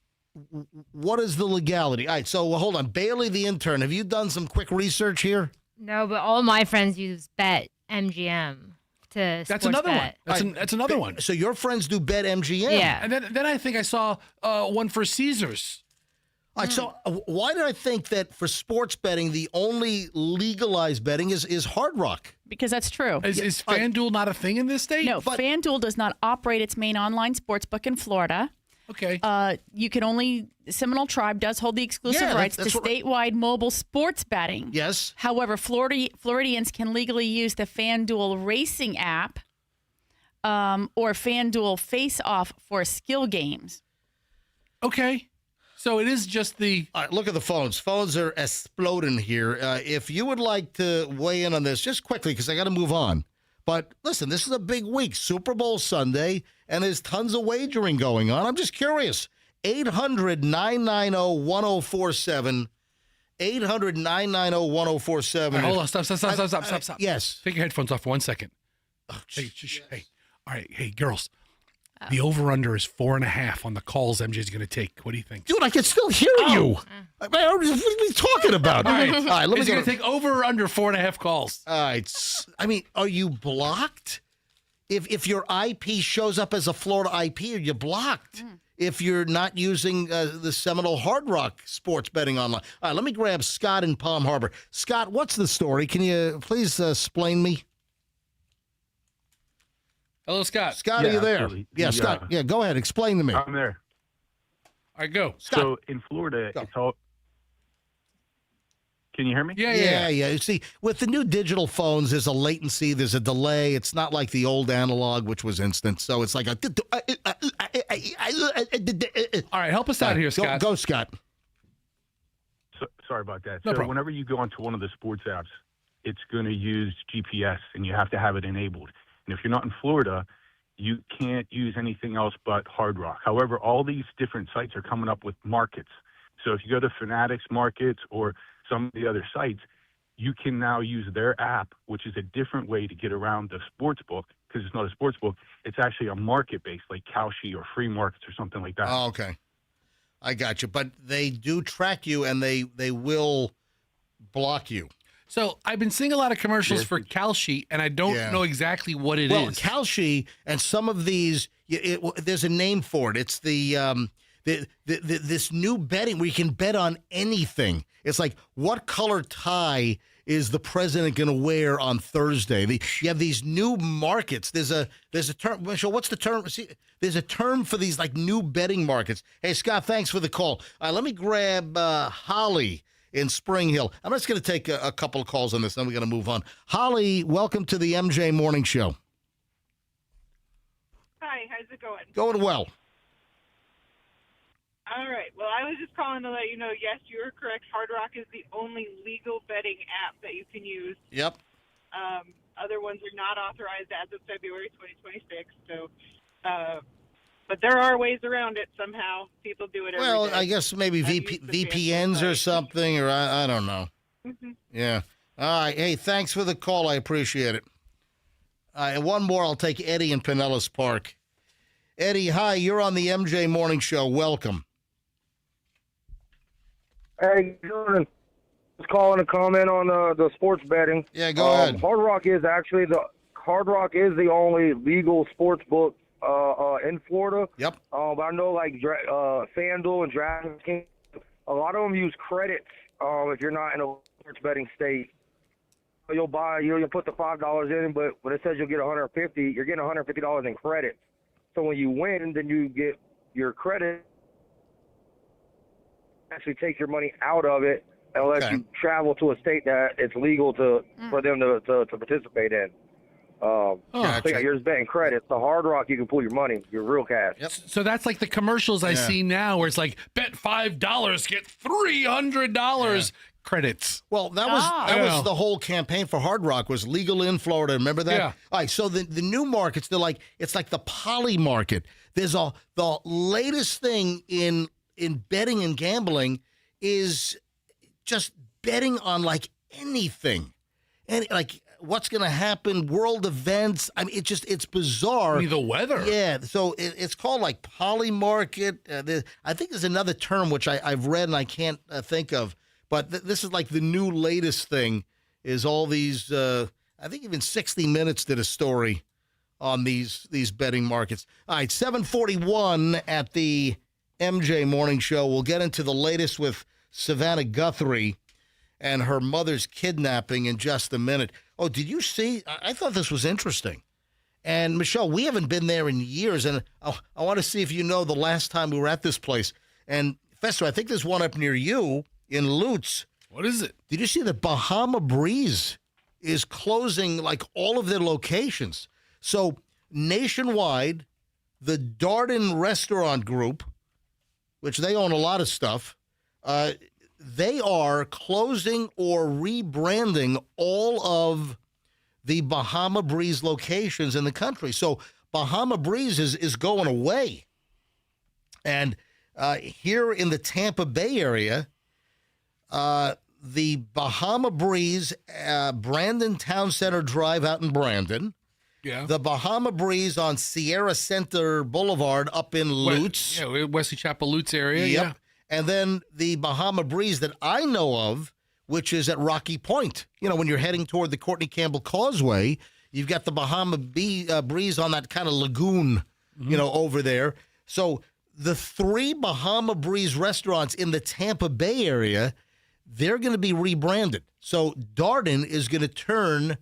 is the legality? All right, so hold on. Bailey, the intern, have you done some quick research here? No, but all my friends use BetMGM to That's sports another bet. one. That's another one. So your friends do BetMGM? Yeah. And then I think I saw one for Caesars. All right, so why did I think that for sports betting, the only legalized betting is Hard Rock? Because that's true. Is FanDuel not a thing in this state? No, FanDuel does not operate its main online sportsbook in Florida. Okay. You can only, Seminole Tribe does hold the exclusive rights to statewide mobile sports betting. Yes. However, Floridians can legally use the FanDuel racing app or FanDuel Face-Off for skill games. Okay. So it is just the... All right, look at the phones. Phones are exploding here. If you would like to weigh in on this, just quickly, because I got to move on. But listen, this is a big week, Super Bowl Sunday, and there's tons of wagering going on. I'm just curious. 800-990-1047. 800-990-1047. Right, hold on. Stop. Yes. Take your headphones off for 1 second. Hey. All right. Hey, girls. The over-under is 4.5 on the calls MJ's going to take. What do you think? Dude, I can still hear you. What are we talking about? All right. Let me going to take over or under 4.5 calls. All right. I mean, are you blocked? If your IP shows up as a Florida IP, are you blocked? If you're not using the Seminole Hard Rock sports betting online. All right, let me grab Scott in Palm Harbor. Scott, what's the story? Can you please explain me? Hello, Scott. Scott, are you there? Absolutely. Yeah, Scott. Yeah, go ahead. Explain to me. I'm there. All right, go. Scott. So in Florida, it's all. Can you hear me? Yeah. You see, with the new digital phones, there's a latency, there's a delay. It's not like the old analog, which was instant. So it's like a. All right, help us out here, Scott. Go, Scott. Sorry about that. No so problem. whenever you go onto one of the sports apps, it's going to use GPS, and you have to have it enabled. And if you're not in Florida, you can't use anything else but Hard Rock. However, all these different sites are coming up with markets. So if you go to Fanatics Markets or some of the other sites, you can now use their app, which is a different way to get around the sports book, because it's not a sports book. It's actually a market-based, like Kalshi or Free Markets or something like that. Oh, okay. I got you. But they do track you, and they will block you. So I've been seeing a lot of commercials for Kalshi, and I don't know exactly what it is. Well, Kalshi and some of these, there's a name for it. It's this new betting where you can bet on anything. It's like, what color tie is the president going to wear on Thursday? You have these new markets. There's a term. Michelle, what's the term? See, there's a term for these like new betting markets. Hey, Scott, thanks for the call. Let me grab Holly in Spring Hill. I'm just going to take a couple of calls on this, then we're going to move on. Holly, welcome to the MJ Morning Show. Hi, how's it going? Going well. All right. Well, I was just calling to let you know, yes, you are correct. Hard Rock is the only legal betting app that you can use. Yep. Other ones are not authorized as of February 2026. So, but there are ways around it somehow. People do it every day. Well, I guess maybe VPNs or something, or I don't know. Mm-hmm. Yeah. All right. Hey, thanks for the call. I appreciate it. And one more. I'll take Eddie in Pinellas Park. Eddie, hi. You're on the MJ Morning Show. Welcome. Hey, good morning. Just calling to comment on the sports betting. Yeah, go ahead. Hard Rock is the only legal sports book in Florida. Yep. But I know like FanDuel and DraftKings, a lot of them use credits. If you're not in a sports betting state, you'll put the $5 in, but when it says you'll get $150, you're getting $150 in credits. So when you win, then you get your credit. Actually, take your money out of it unless you travel to a state that it's legal for them to participate in. So yeah, you're just betting credits. The Hard Rock, you can pull your money, your real cash. Yep. So that's like the commercials I see now, where it's like bet $5, get $300 credits. Well, that was the whole campaign for Hard Rock was legal in Florida. Remember that? Yeah. All right. So the new markets, it's like the poly market. There's the latest thing in betting and gambling is just betting on like anything, and like what's going to happen, world events. I mean, it's bizarre. I mean, the weather. Yeah. So it's called like poly market. I think there's another term which I've read and I can't think of. But this is like the new latest thing is all these, I think even 60 Minutes did a story on these betting markets. All right, 7:41 at the MJ Morning Show. We'll get into the latest with Savannah Guthrie and her mother's kidnapping in just a minute. Oh, did you see? I thought this was interesting. And, Michelle, we haven't been there in years, and I want to see if you know the last time we were at this place. And, Fester, I think there's one up near you in Lutz. What is it? Did you see that Bahama Breeze is closing, like, all of their locations? So, nationwide, the Darden Restaurant Group, which they own a lot of stuff, they are closing or rebranding all of the Bahama Breeze locations in the country. So Bahama Breeze is going away. And here in the Tampa Bay area, the Bahama Breeze, Brandon Town Center Drive out in Brandon, the Bahama Breeze on Sierra Center Boulevard up in Lutz. Wesley Chapel Lutz area. Yep. Yeah. And then the Bahama Breeze that I know of, which is at Rocky Point. You know, when you're heading toward the Courtney Campbell Causeway, you've got the Bahama Breeze on that kind of lagoon, over there. So the 3 Bahama Breeze restaurants in the Tampa Bay area, they're going to be rebranded. So Darden is going to turn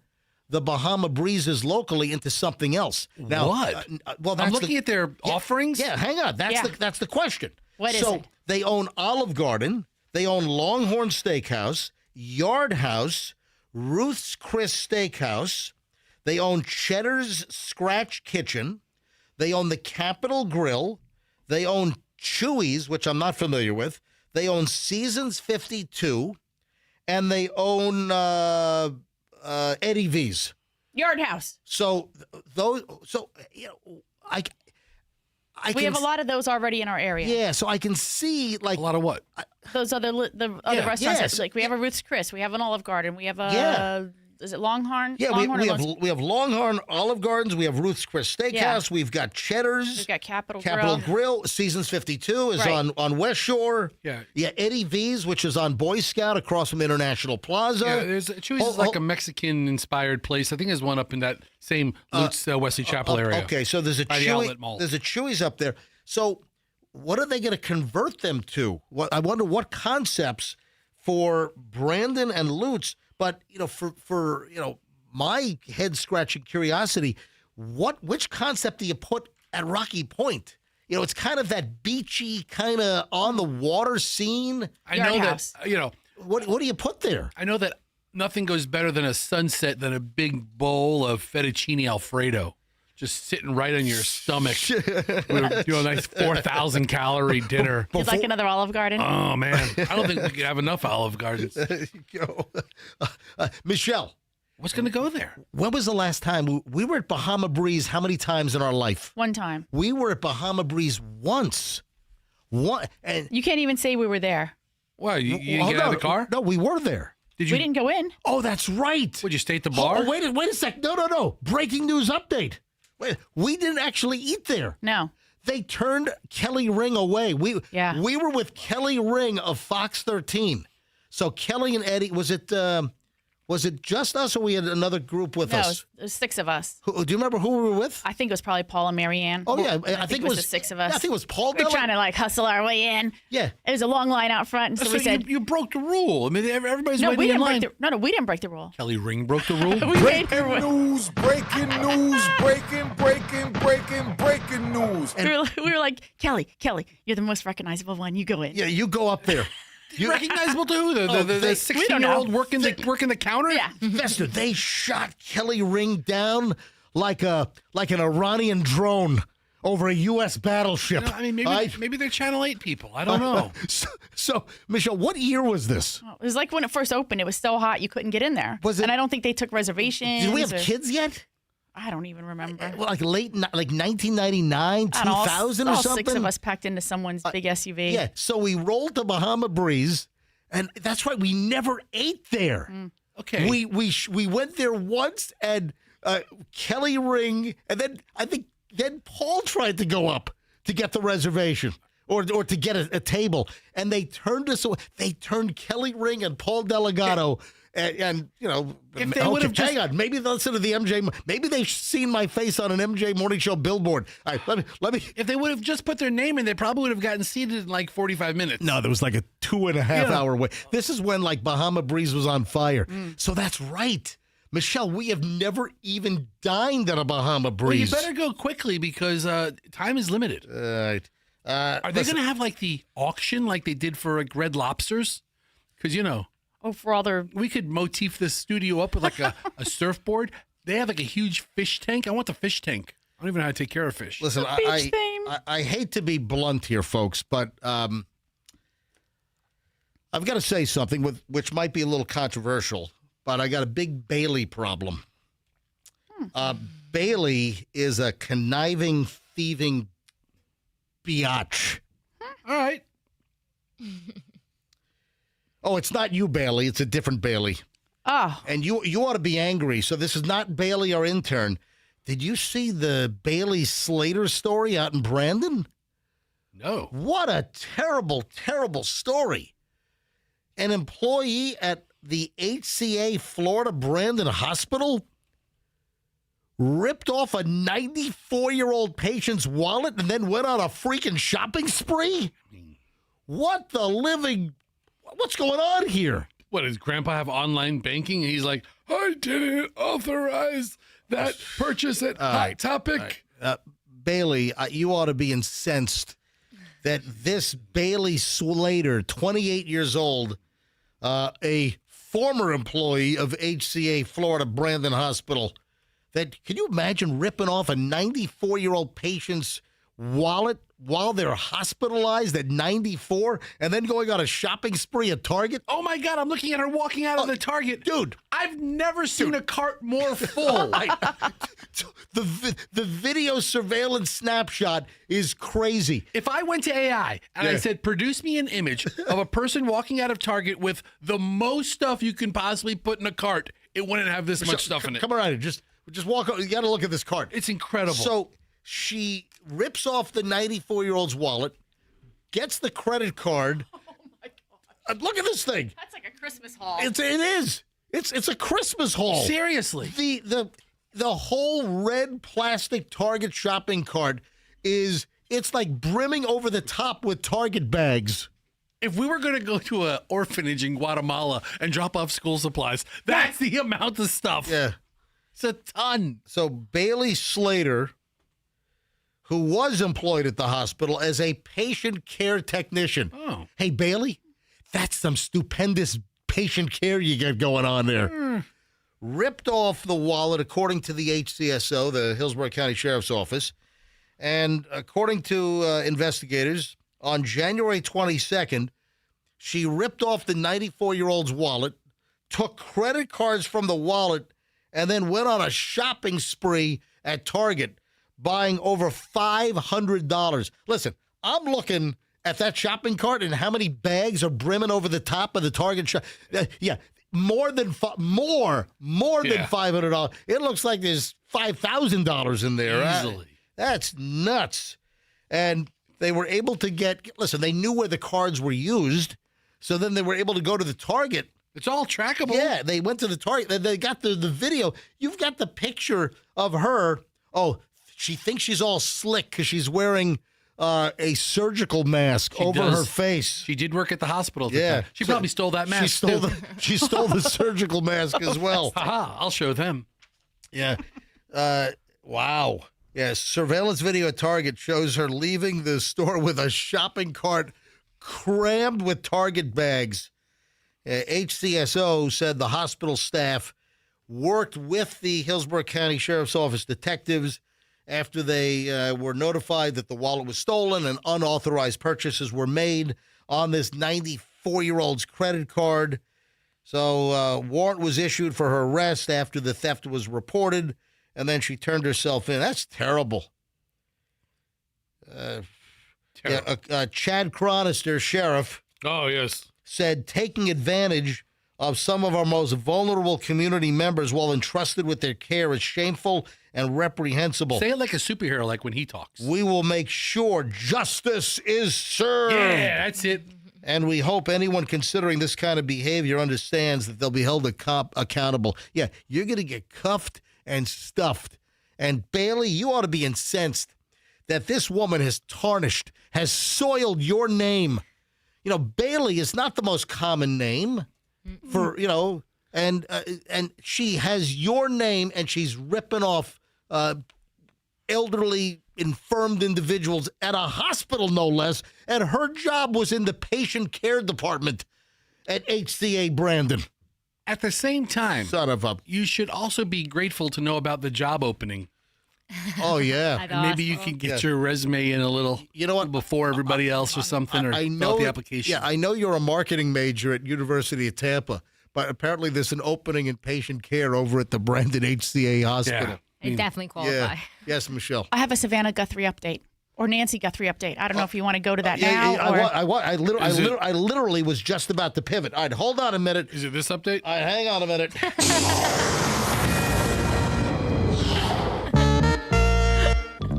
the Bahama Breezes locally into something else. Now, what? Well, I'm looking at their offerings. Yeah, hang on. That's the question. What is it? They own Olive Garden, they own Longhorn Steakhouse, Yard House, Ruth's Chris Steakhouse, they own Cheddar's Scratch Kitchen, they own the Capitol Grill, they own Chewy's, which I'm not familiar with, they own Seasons 52, and they own Eddie V's. Yard House. So we have a lot of those already in our area. Yeah, so I can see like a lot of what? Those other restaurants. Yes. Like we have a Ruth's Chris, we have an Olive Garden, we have a is it Longhorn? Yeah, Longhorn we have Longhorn, Olive Gardens, we have Ruth's Chris Steakhouse, we've got Cheddar's, we've got Capitol Grill. Seasons 52 is on West Shore. Yeah, Eddie V's, which is on Boy Scout across from International Plaza. Yeah, Chewy's is like a Mexican-inspired place. I think there's one up in that same Lutz, Wesley Chapel area. Okay, so there's a Chewy's up there. So what are they going to convert them to? I wonder what concepts for Brandon and Lutz. But for my head scratching curiosity, which concept do you put at Rocky Point? It's kind of that beachy, kind of on the water scene. I know that. What do you put there? I know that nothing goes better than a sunset than a big bowl of fettuccine Alfredo, just sitting right on your stomach. A nice 4,000 calorie dinner. You'd like another Olive Garden? Oh man, I don't think we could have enough Olive Gardens. Michelle, what's going to go there? When was the last time we were at Bahama Breeze? How many times in our life? One time. We were at Bahama Breeze once. And you can't even say we were there. What? You didn't get out of the car? No, we were there. We didn't go in. Oh, that's right. Would you stay at the bar? Oh, wait a sec. No. Breaking news update. Wait, we didn't actually eat there. No. They turned Kelly Ring away. We were with Kelly Ring of Fox 13. So Kelly and Eddie, was it Was it just us, or we had another group with No, us? it was 6 of us. Do you remember who we were with? I think it was probably Paul and Marianne. Oh yeah, I think it was the 6 of us. I think it was Paul. We were trying to like hustle our way in. Yeah. It was a long line out front, and so we said, you broke the rule. I mean, everybody's "No, waiting we in didn't line. break the. No, we didn't break the rule. Kelly Ring broke the rule. We made her. News, breaking news, breaking news. We were like, Kelly, you're the most recognizable one. You go in. Yeah, you go up there. Recognizable to who? The we don't 16-year-old know. working the counter? Yeah. Fester, they shot Kelly Ring down like an Iranian drone over a U.S. battleship. I mean, maybe they're Channel 8 people. I don't know. So, Michelle, what year was this? It was like when it first opened. It was so hot you couldn't get in there. And I don't think they took reservations. Did we have kids yet? I don't even remember. Well, like 1999, I don't know, 2000 or all something? 6 of us packed into someone's big SUV. Yeah, so we rolled to Bahama Breeze, and that's right, we never ate there. Okay. We went there once, and Kelly Ring, and then I think Paul tried to go up to get the reservation or to get a table, and they turned us away. They turned Kelly Ring and Paul Delgado. And you know, if they would have hang on, maybe they'll listen to the MJ. Maybe they've seen my face on an MJ Morning Show billboard. All right, let me. If they would have just put their name in, they probably would have gotten seated in like 45 minutes. No, there was like a 2.5 hour wait. This is when like Bahama Breeze was on fire. So that's right, Michelle. We have never even dined at a Bahama Breeze. Well, you better go quickly because time is limited. Right. Are they going to have like the auction like they did for like Red Lobsters? Because for all their... We could motif this studio up with like a surfboard. They have like a huge fish tank. I want the fish tank. I don't even know how to take care of fish. Listen, I hate to be blunt here, folks, but I've got to say something which might be a little controversial, but I got a big Bailey problem. Bailey is a conniving, thieving biatch. All right. Oh, it's not you, Bailey. It's a different Bailey. Oh. And you ought to be angry. So this is not Bailey, our intern. Did you see the Bailey Slater story out in Brandon? No. What a terrible, terrible story. An employee at the HCA Florida Brandon Hospital ripped off a 94-year-old patient's wallet and then went on a freaking shopping spree? What the living... What's going on here? What, does Grandpa have online banking? And he's like, I didn't authorize that purchase at Hot Topic. Bailey, you ought to be incensed that this Bailey Slater, 28 years old, a former employee of HCA Florida Brandon Hospital, that can you imagine ripping off a 94-year-old patient's wallet while they're hospitalized at 94 and then going on a shopping spree at Target? Oh, my God. I'm looking at her walking out of the Target. Dude. I've never seen a cart more full. The video surveillance snapshot is crazy. If I went to AI and I said, produce me an image of a person walking out of Target with the most stuff you can possibly put in a cart, it wouldn't have this much stuff in it. Come around here. Just walk. You got to look at this cart. It's incredible. So she rips off the 94-year-old's wallet, gets the credit card. Oh my God! Look at this thing. That's like a Christmas haul. It is. It's a Christmas haul. Seriously. The whole red plastic Target shopping cart it's like brimming over the top with Target bags. If we were going to go to an orphanage in Guatemala and drop off school supplies, that's the amount of stuff. Yeah. It's a ton. So Bailey Slater, who was employed at the hospital as a patient care technician. Oh. Hey, Bailey, that's some stupendous patient care you got going on there. Ripped off the wallet, according to the HCSO, the Hillsborough County Sheriff's Office. And according to investigators, on January 22nd, she ripped off the 94-year-old's wallet, took credit cards from the wallet, and then went on a shopping spree at Target, buying over $500. Listen, I'm looking at that shopping cart and how many bags are brimming over the top of the Target shop. More than $500. It looks like there's $5,000 in there. Easily. That's nuts. And they were able to they knew where the cards were used, so then they were able to go to the Target. It's all trackable. Yeah, they went to the Target. They got the video. You've got the picture of her. Oh, she thinks she's all slick because she's wearing a surgical mask over her face. She did work at the hospital. At the Yeah. time. She probably stole that mask. She stole the surgical mask as well. Aha, I'll show them. Yeah. Wow. Yeah, surveillance video at Target shows her leaving the store with a shopping cart crammed with Target bags. HCSO said the hospital staff worked with the Hillsborough County Sheriff's Office detectives after they were notified that the wallet was stolen and unauthorized purchases were made on this 94-year-old's credit card. So warrant was issued for her arrest after the theft was reported, and then she turned herself in. That's terrible. Chad Chronister, sheriff, said taking advantage of some of our most vulnerable community members while entrusted with their care is shameful and reprehensible. Say it like a superhero, like when he talks. We will make sure justice is served. Yeah, that's it. And we hope anyone considering this kind of behavior understands that they'll be held accountable. Yeah, you're going to get cuffed and stuffed. And Bailey, you ought to be incensed that this woman has tarnished, has soiled your name. You know, Bailey is not the most common name for, you know, and she has your name and she's ripping off elderly, infirmed individuals at a hospital, no less. And her job was in the patient care department at HCA Brandon. At the same time, son of a, you should also be grateful to know about the job opening. Oh, yeah. And maybe you can get your resume in a little, you know what, before everybody else or something, or I fill know out the application. Yeah, I know you're a marketing major at University of Tampa, but apparently there's an opening in patient care over at the Brandon HCA Hospital. I definitely qualify. Yeah. Yes, Michelle. I have a Savannah Guthrie update or Nancy Guthrie update. I don't know if you want to go to that Yeah, now. Or... I literally was just about to pivot. All right, hold on a minute. Is it this update? All right, hang on a minute.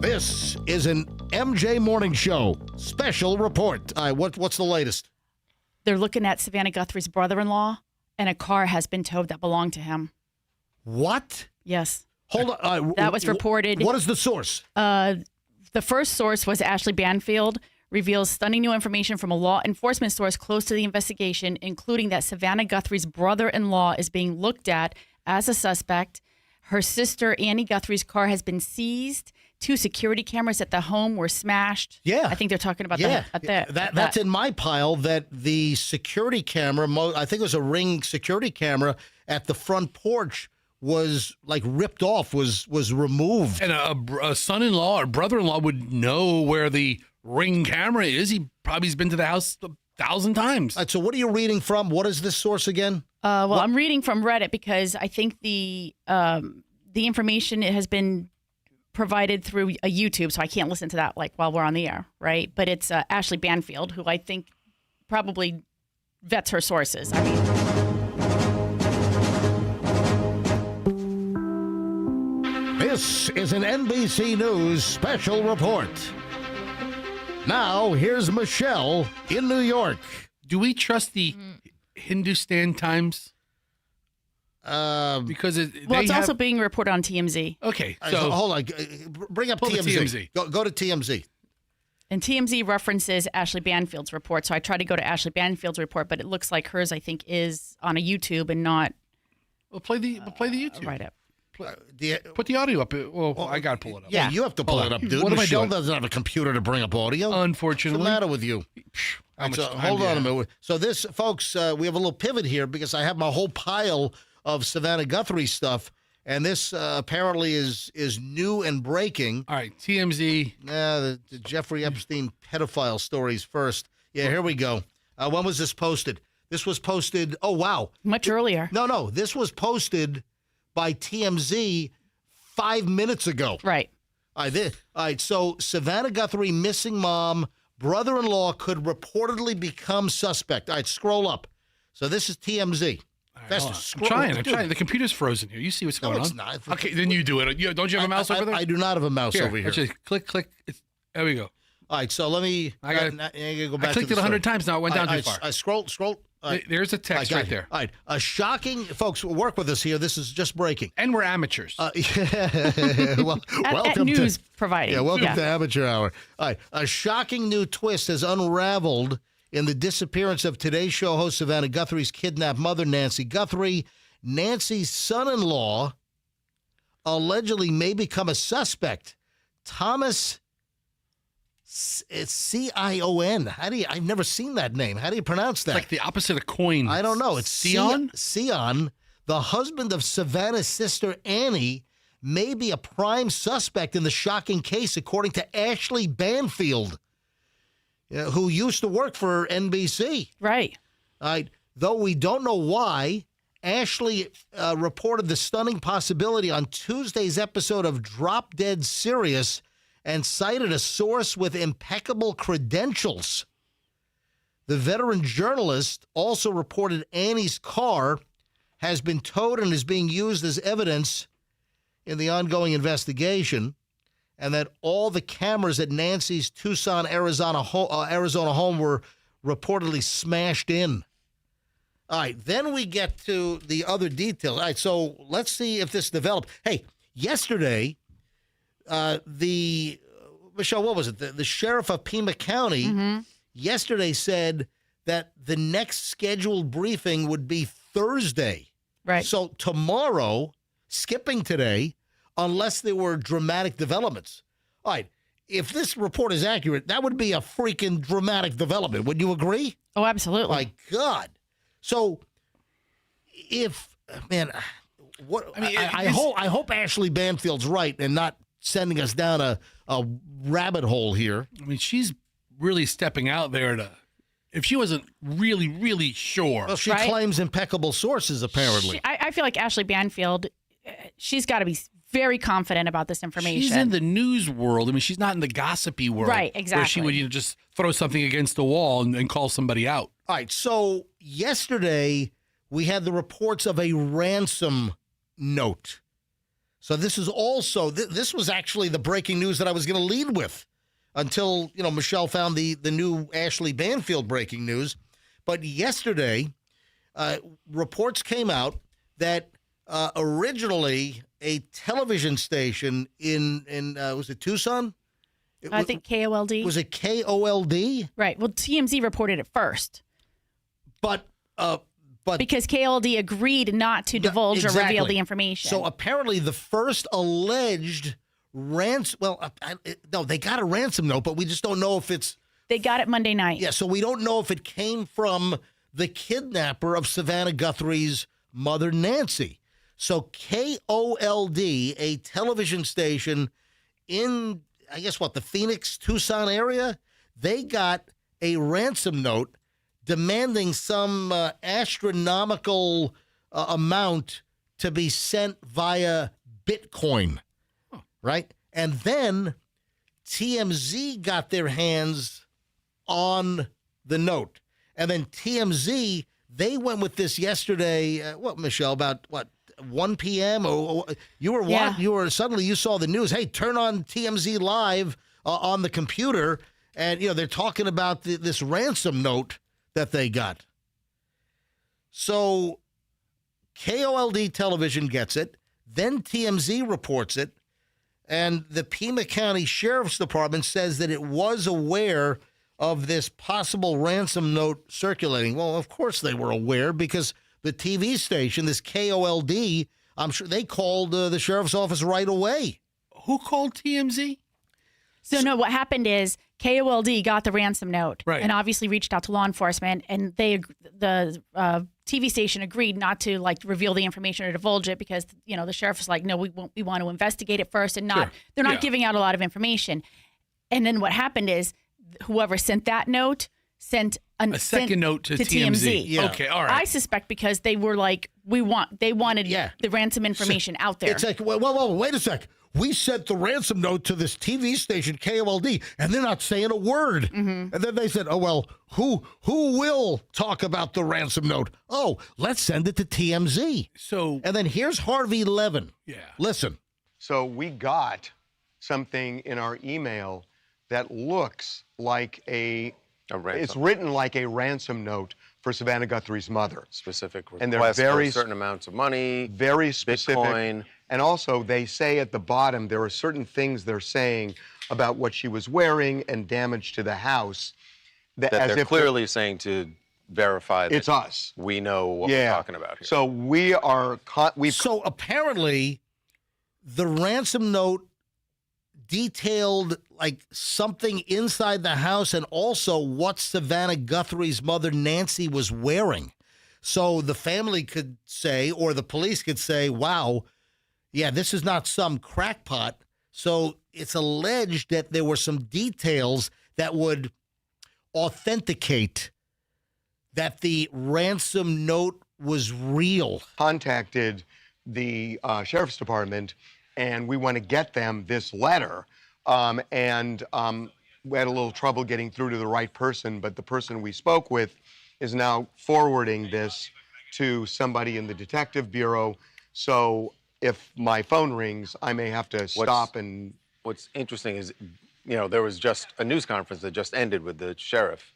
This is an MJ Morning Show special report. All right, what's the latest? They're looking at Savannah Guthrie's brother-in-law, and a car has been towed that belonged to him. What? Yes. Hold on. That was reported. What is the source? The first source was Ashley Banfield, reveals stunning new information from a law enforcement source close to the investigation, including that Savannah Guthrie's brother-in-law is being looked at as a suspect. Her sister, Annie Guthrie's car has been seized. 2 security cameras at the home were smashed. Yeah. I think they're talking about That's in my pile, that the security camera, I think it was a Ring security camera at the front porch, was like ripped off, was removed. And a son-in-law or brother-in-law would know where the Ring camera is. He probably has been to the house 1,000 times. All right, so what are you reading from? What is this source again? I'm reading from Reddit because I think the information has been provided through a YouTube, so I can't listen to that like while we're on the air, right? But it's Ashley Banfield, who I think probably vets her sources. I mean, this is an NBC News special report. Now, here's Michelle in New York. Do we trust the Hindustan Times? Because it's also being reported on TMZ. Okay, so hold on. Bring up TMZ. Go to TMZ. And TMZ references Ashley Banfield's report, so I tried to go to Ashley Banfield's report, but it looks like hers, I think, is on a YouTube and not. Well, play the YouTube. Right up. Put the audio up. Well, I got to pull it up. Yeah, you have to pull it up, dude. What Michelle doesn't have a computer to bring up audio. Unfortunately. What's the matter with you? Hold on a minute. So this, folks, we have a little pivot here because I have my whole pile of Savannah Guthrie stuff, and this apparently is new and breaking. All right, TMZ. The Jeffrey Epstein pedophile stories first. Yeah, here we go. When was this posted? This was posted, oh, wow. Much earlier. No, this was posted by TMZ 5 minutes ago. Right. All right, so Savannah Guthrie, missing mom, brother-in-law could reportedly become suspect. All right, scroll up. So this is TMZ. I'm trying. The computer's frozen here. You see what's going on? It's not. Okay, then you do it. Don't you have a mouse over there? I do not have a mouse over here. Let's just click. There we go. All right, so let me. I gotta go back. I clicked to it the 100 story. times now. It went down too far. I scroll. There's a text right there. All right, a shocking, folks. Work with us here. This is just breaking. And we're amateurs. Well, welcome news to providing. Yeah, welcome to Amateur Hour. All right, a shocking new twist has unraveled in the disappearance of Today's Show host Savannah Guthrie's kidnapped mother, Nancy Guthrie. Nancy's son-in-law allegedly may become a suspect. Thomas, it's C-I-O-N. I've never seen that name. How do you pronounce that? It's like the opposite of coin. I don't know. It's Sion? Sion, the husband of Savannah's sister, Annie, may be a prime suspect in the shocking case, according to Ashley Banfield, who used to work for NBC. Right. Though we don't know why, Ashley reported the stunning possibility on Tuesday's episode of Drop Dead Serious and cited a source with impeccable credentials. The veteran journalist also reported Annie's car has been towed and is being used as evidence in the ongoing investigation, and that all the cameras at Nancy's Tucson, Arizona home were reportedly smashed in. All right, then we get to the other details. All right, so let's see if this developed. Hey, yesterday, Michelle, what was it? The sheriff of Pima County yesterday said that the next scheduled briefing would be Thursday. Right. So tomorrow, skipping today, unless there were dramatic developments. All right, if this report is accurate, that would be a freaking dramatic development. Would you agree? Oh, absolutely. My God. So, I hope Ashley Banfield's right and not sending us down a rabbit hole here. I mean, she's really stepping out there if she wasn't really, really sure. Well, she claims impeccable sources, apparently. I feel like Ashley Banfield, she's got to be very confident about this information. She's in the news world. I mean, she's not in the gossipy world. Right, exactly. Where she would just throw something against the wall and call somebody out. All right, so yesterday we had the reports of a ransom note. So this is also, this was actually the breaking news that I was going to lead with until, Michelle found the new Ashley Banfield breaking news. But yesterday, reports came out that originally a television station in was it Tucson? I think KOLD. Was it KOLD? Right. Well, TMZ reported it first. But because KOLD agreed not to divulge or reveal the information. So apparently the first alleged ransom, no, they got a ransom note, but we just don't know if it's... They got it Monday night. Yeah, so we don't know if it came from the kidnapper of Savannah Guthrie's mother, Nancy. So KOLD, a television station in, I guess, the Phoenix, Tucson area, they got a ransom note demanding some astronomical amount to be sent via Bitcoin, right? And then TMZ got their hands on the note. And then TMZ, they went with this yesterday, Michelle, about 1 p.m.? Or you were suddenly you saw the news. Hey, turn on TMZ Live on the computer, and they're talking about this ransom note that they got. So KOLD television gets it, then TMZ reports it, and the Pima County Sheriff's Department says that it was aware of this possible ransom note circulating. Well, of course they were aware, because the TV station, this KOLD, I'm sure they called the sheriff's office right away. Who called TMZ? So no, what happened is KOLD got the ransom note and obviously reached out to law enforcement, and the TV station agreed not to reveal the information or divulge it, because the sheriff was like, no, we want to investigate it first, and they're not giving out a lot of information. And then what happened is whoever sent that note sent a second note to TMZ. Yeah. Okay, all right. I suspect because they were like, they wanted the ransom information out there. It's like, well, wait a sec. We sent the ransom note to this TV station, KOLD, and they're not saying a word. Mm-hmm. And then they said, oh, well, who will talk about the ransom note? Oh, let's send it to TMZ. And then here's Harvey Levin. Yeah. Listen. So we got something in our email that looks like it's ransom. written like a ransom note for Savannah Guthrie's mother. Specific And they're request very for certain amounts of money, very specific. Bitcoin. And also, they say at the bottom there are certain things they're saying about what she was wearing and damage to the house. That they're clearly saying to verify that it's us. We know what we're talking about here. So we are. So apparently, the ransom note detailed like something inside the house and also what Savannah Guthrie's mother Nancy was wearing. So the family could say, or the police could say, wow, yeah, this is not some crackpot. So it's alleged that there were some details that would authenticate that the ransom note was real. Contacted the sheriff's department, and we want to get them this letter. We had a little trouble getting through to the right person, but the person we spoke with is now forwarding this to somebody in the detective bureau. So if my phone rings, I may have to stop and... What's interesting is, there was just a news conference that just ended with the sheriff,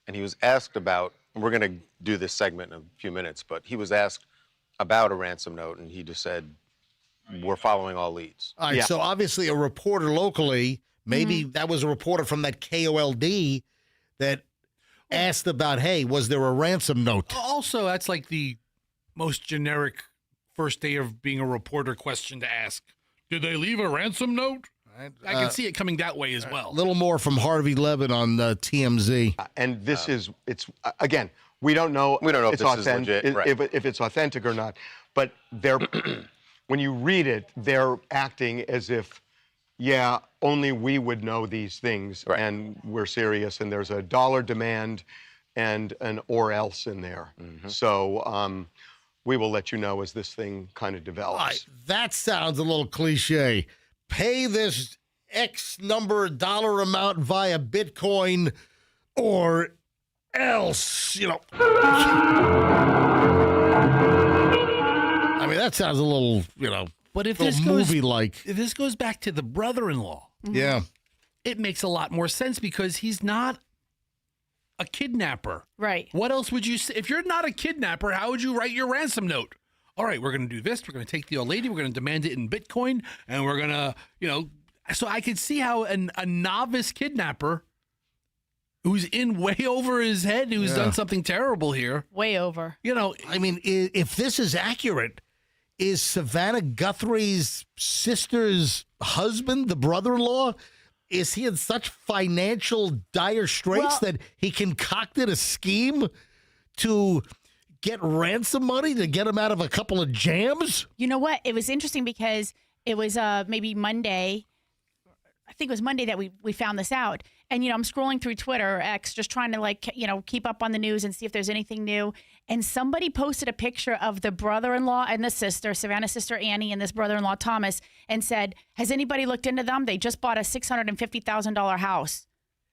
and he was asked about, and we're going to do this segment in a few minutes, but he was asked about a ransom note, and he just said, we're following all leads. All right, so obviously a reporter locally, maybe that was a reporter from that KOLD that asked about, hey, was there a ransom note? Also, that's like the most generic first day of being a reporter question to ask. Did they leave a ransom note? I can see it coming that way as well. A little more from Harvey Levin on TMZ. And this it's again, we don't know. We don't know if it's this is legit, right. if it's authentic or not. But they're when you read it, they're acting as if, yeah, only we would know these things, and we're serious. And there's a dollar demand and an or else in there. So we will let you know as this thing kind of develops. All right, that sounds a little cliche. Pay this X number dollar amount via Bitcoin or else, I mean, that sounds a little, but if this movie-like. If this goes back to the brother-in-law, yeah, it makes a lot more sense because he's not a kidnapper. Right. What else would you say? If you're not a kidnapper, how would you write your ransom note? All right, we're going to do this. We're going to take the old lady. We're going to demand it in Bitcoin. And we're going to, so I could see how a novice kidnapper who's in way over his head, who's done something terrible here. Way over. I mean, if this is accurate, is Savannah Guthrie's sister's husband, the brother-in-law, is he in such financial dire straits that he concocted a scheme to get ransom money to get him out of a couple of jams? You know what? It was interesting because it was maybe Monday. I think it was Monday that we found this out. And, I'm scrolling through Twitter or X, just trying to keep up on the news and see if there's anything new. And somebody posted a picture of the brother-in-law and the sister, Savannah's sister Annie and this brother-in-law Thomas, and said, has anybody looked into them? They just bought a $650,000 house.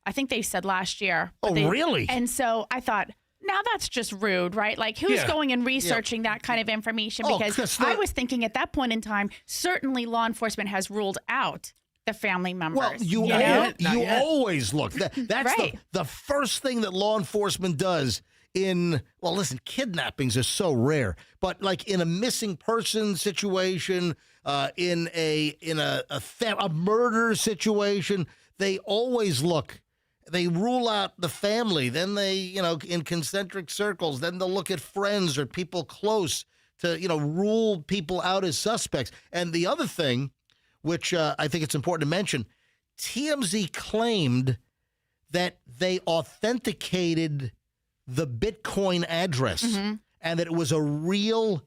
I think they said last year. Oh, really? And so I thought, now that's just rude, right? Like, who's going and researching that kind of information? Because I was thinking at that point in time, certainly law enforcement has ruled out the family members. Well, you always look. That's right. the first thing that law enforcement does listen, kidnappings are so rare, but like in a missing person situation, in a murder situation, they always look. They rule out the family. Then they, in concentric circles, then they'll look at friends or people close to, rule people out as suspects. And the other thing, which I think it's important to mention, TMZ claimed that they authenticated the Bitcoin address and that it was a real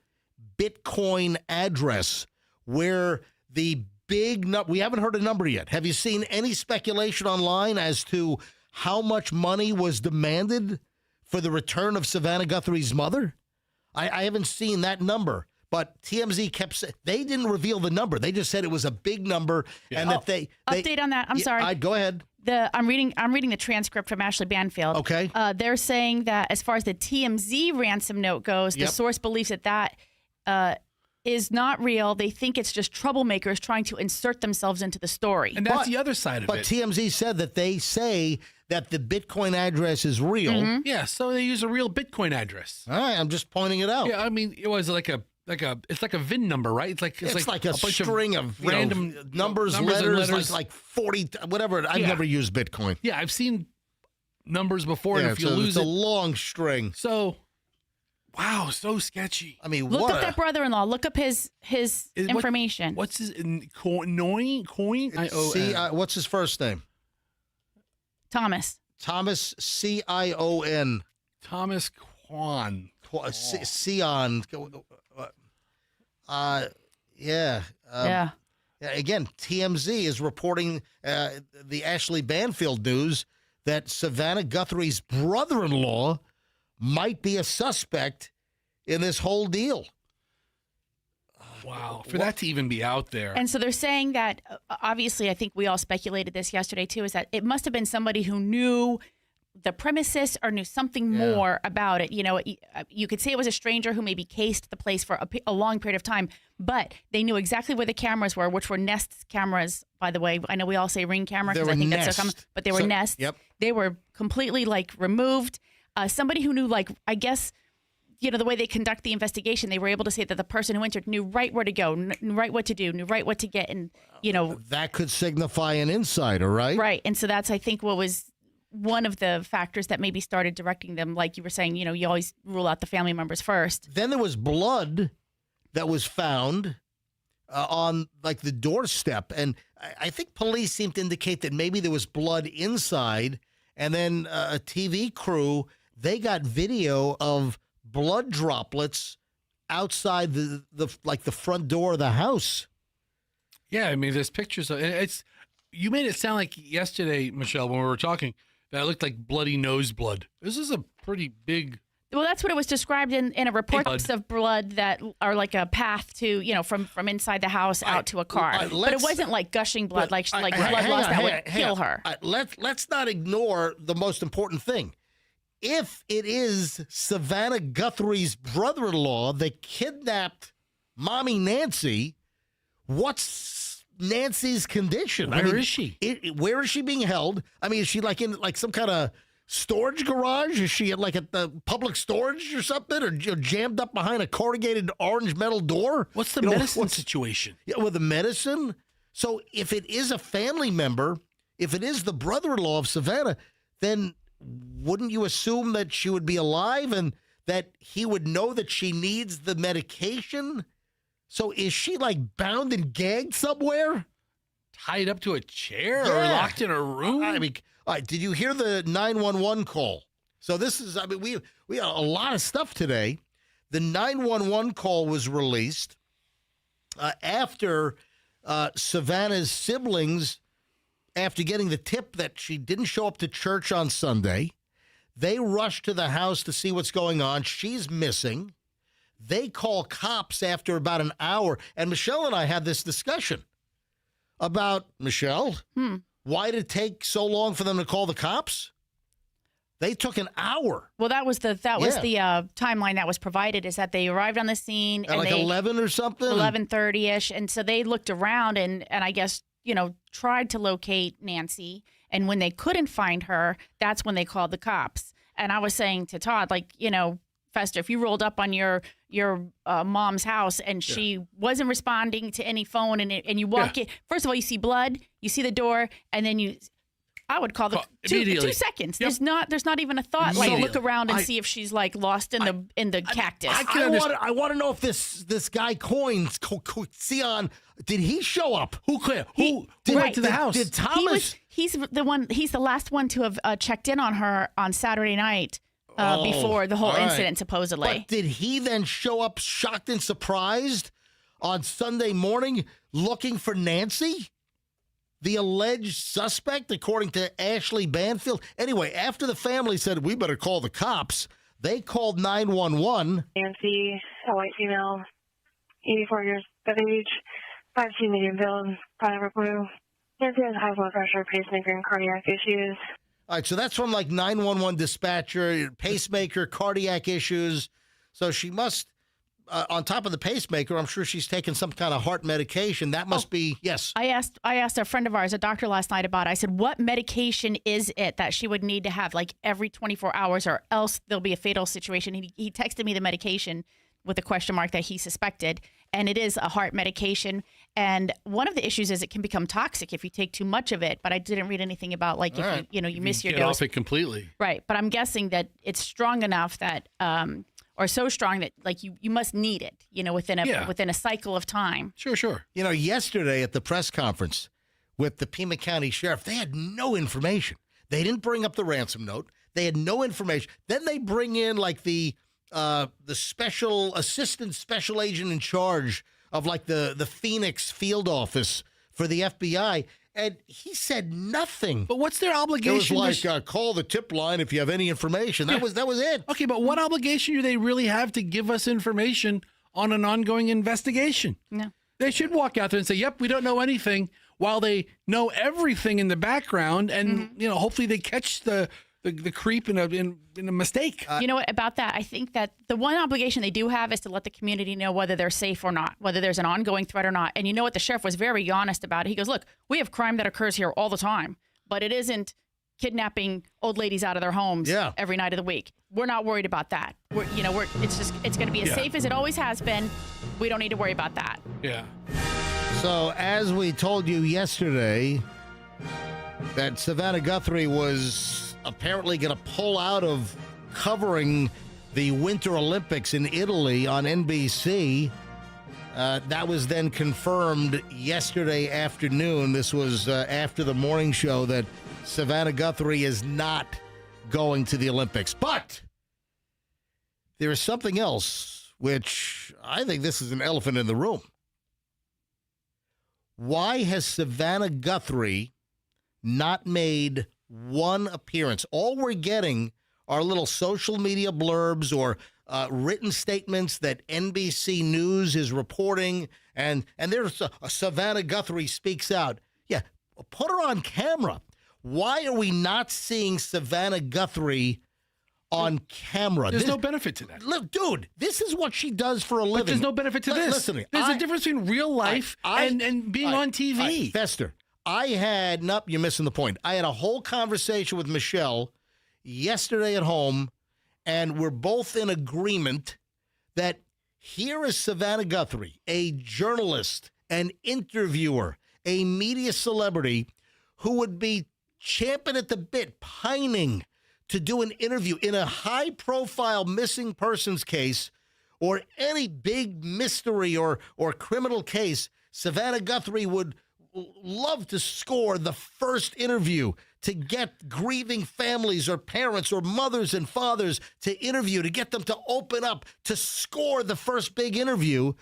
Bitcoin address where the big number, we haven't heard a number yet. Have you seen any speculation online as to how much money was demanded for the return of Savannah Guthrie's mother? I haven't seen that number, but TMZ kept saying they didn't reveal the number. They just said it was a big number and that they update on that. I'm sorry. Go ahead. I'm reading the transcript from Ashley Banfield. Okay. They're saying that as far as the TMZ ransom note goes, the source believes that is not real. They think it's just troublemakers trying to insert themselves into the story. And that's the other side of it. But TMZ said that they say that the Bitcoin address is real. Yeah, so they use a real Bitcoin address. All right, I'm just pointing it out. Yeah, I mean, it was it's like a VIN number, right? It's like a bunch string of random numbers, letters, like 40, whatever. I've never used Bitcoin. Yeah, I've seen numbers before, and if you lose it's a long string. So, wow, so sketchy. I mean, Look up that brother-in-law. Look up his information. What's his coin? What's his first name? Thomas. Thomas Cion. Thomas Quan. Cion. Yeah. Again, TMZ is reporting the Ashley Banfield news that Savannah Guthrie's brother-in-law might be a suspect in this whole deal. Wow, for that to even be out there. And so they're saying that, obviously, I think we all speculated this yesterday too, is that it must have been somebody who knew the premises or knew something more about it. You know, you could say it was a stranger who maybe cased the place for a long period of time, but they knew exactly where the cameras were, which were Nest cameras, by the way. I know we all say Ring camera because I think that's so common, but they were Nest. Yep. They were completely removed. Somebody who knew, I guess, you know, the way they conduct the investigation, they were able to say that the person who entered knew right where to go, knew right what to do, knew right what to get. And, you know, that could signify an insider, right? Right. And so that's, I think, what was one of the factors that maybe started directing them. Like you were saying, you know, you always rule out the family members first. Then there was blood that was found on the doorstep. And I think police seem to indicate that maybe there was blood inside. And then a TV crew, they got video of blood droplets outside the front door of the house. Yeah, I mean, there's pictures of it's. You made it sound like yesterday, Michelle, when we were talking, that it looked like bloody nose blood. This is a pretty big. Well, that's what it was described in a report of blood that are like a path to, you know, from inside the house out to a car. But it wasn't like gushing blood, like blood loss that would kill her. Let's not ignore the most important thing. If it is Savannah Guthrie's brother-in-law that kidnapped Mommy Nancy, what's Nancy's condition? Where is she? Where is she being held? I mean, is she in some kind of storage garage? Is she at the public storage or something, or jammed up behind a corrugated orange metal door? What's the medicine situation? Yeah, with the medicine. So if it is a family member, if it is the brother-in-law of Savannah, then wouldn't you assume that she would be alive and that he would know that she needs the medication? So is she bound and gagged somewhere? Tied up to a chair or locked in a room? I mean, all right, did you hear the 911 call? So this is, we had a lot of stuff today. The 911 call was released after Savannah's siblings, after getting the tip that she didn't show up to church on Sunday, they rushed to the house to see what's going on. She's missing. They call cops after about an hour. And Michelle and I had this discussion about, Michelle, why did it take so long for them to call the cops? They took an hour. Well, that was the timeline that was provided, is that they arrived on the scene at 11 or something? 11:30-ish. And so they looked around and I guess, you know, tried to locate Nancy. And when they couldn't find her, that's when they called the cops. And I was saying to Todd, you know, Fester, if you rolled up on your mom's house and she wasn't responding to any phone and you walk in, first of all, you see blood, you see the door, and then I would call the 2 seconds. Yep. There's not even a thought look around and see if she's lost in the cactus. I want to know if this guy Coins Sion, did he show up? Who went to the house? Did Thomas? He's the last one to have checked in on her on Saturday night. Before the whole incident, supposedly. But did he then show up shocked and surprised on Sunday morning looking for Nancy, the alleged suspect, according to Ashley Banfield? Anyway, after the family said, we better call the cops, they called 911. Nancy, a white female, 84 years of age, 5'2", medium build, powder blue. Nancy has high blood pressure, pacemaker, and cardiac issues. All right, so that's from 911 dispatcher, pacemaker, cardiac issues. So she must on top of the pacemaker, I'm sure she's taking some kind of heart medication. That must be, yes. I asked a friend of ours, a doctor last night about it. I said, what medication is it that she would need to have like every 24 hours or else there'll be a fatal situation? He texted me the medication with a question mark that he suspected, and it is a heart medication. And one of the issues is it can become toxic if you take too much of it, but I didn't read anything about like if you miss your get dose. off it completely. Right, but I'm guessing that it's strong enough that or so strong that like you must need it, within a cycle of time. Sure. Yesterday at the press conference with the Pima County Sheriff, they had no information. They didn't bring up the ransom note. They had no information. Then they bring in like the special assistant special agent in charge of like the Phoenix field office for the FBI. And he said nothing. But what's their obligation? It was like, call the tip line if you have any information. That was it. Okay, but what obligation do they really have to give us information on an ongoing investigation? No. They should walk out there and say, yep, we don't know anything, while they know everything in the background. And, hopefully they catch the creep in a mistake. You know what about that? I think that the one obligation they do have is to let the community know whether they're safe or not, whether there's an ongoing threat or not. And you know what? The sheriff was very honest about it. He goes, look, we have crime that occurs here all the time, but it isn't kidnapping old ladies out of their homes every night of the week. We're not worried about that. It's going to be as safe as it always has been. We don't need to worry about that. Yeah. So as we told you yesterday, that Savannah Guthrie was apparently going to pull out of covering the Winter Olympics in Italy on NBC. That was then confirmed yesterday afternoon. This was after the morning show that Savannah Guthrie is not going to the Olympics. But there is something else, which I think this is an elephant in the room. Why has Savannah Guthrie not made one appearance? All we're getting are little social media blurbs or written statements that NBC News is reporting, and there's Savannah Guthrie speaks out. Yeah, put her on camera. Why are we not seeing Savannah Guthrie on camera? There's no benefit to that. Look, dude, this is what she does for a living. But there's no benefit to this. Listen to me. There's a difference between real life and being on TV. Fester, you're missing the point. I had a whole conversation with Michelle yesterday at home, and we're both in agreement that here is Savannah Guthrie, a journalist, an interviewer, a media celebrity who would be champing at the bit, pining to do an interview in a high-profile missing persons case or any big mystery or criminal case. Savannah Guthrie would love to score the first interview, to get grieving families or parents or mothers and fathers to interview, to get them to open up, to score the first big interview.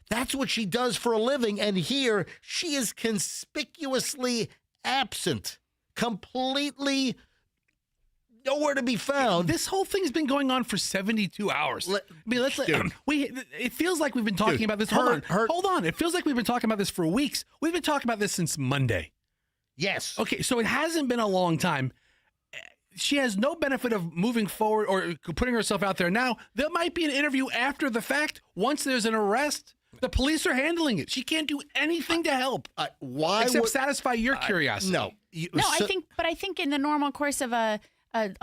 That's what she does for a living. And here she is conspicuously absent, completely nowhere to be found. This whole thing's been going on for 72 hours. It feels like we've been talking about this. Hold on. It feels like we've been talking about this for weeks. We've been talking about this since Monday. Yes. Okay, so it hasn't been a long time. She has no benefit of moving forward or putting herself out there now. There might be an interview after the fact. Once there's an arrest, the police are handling it. She can't do anything to help. Except satisfy your curiosity. I think in the normal course of a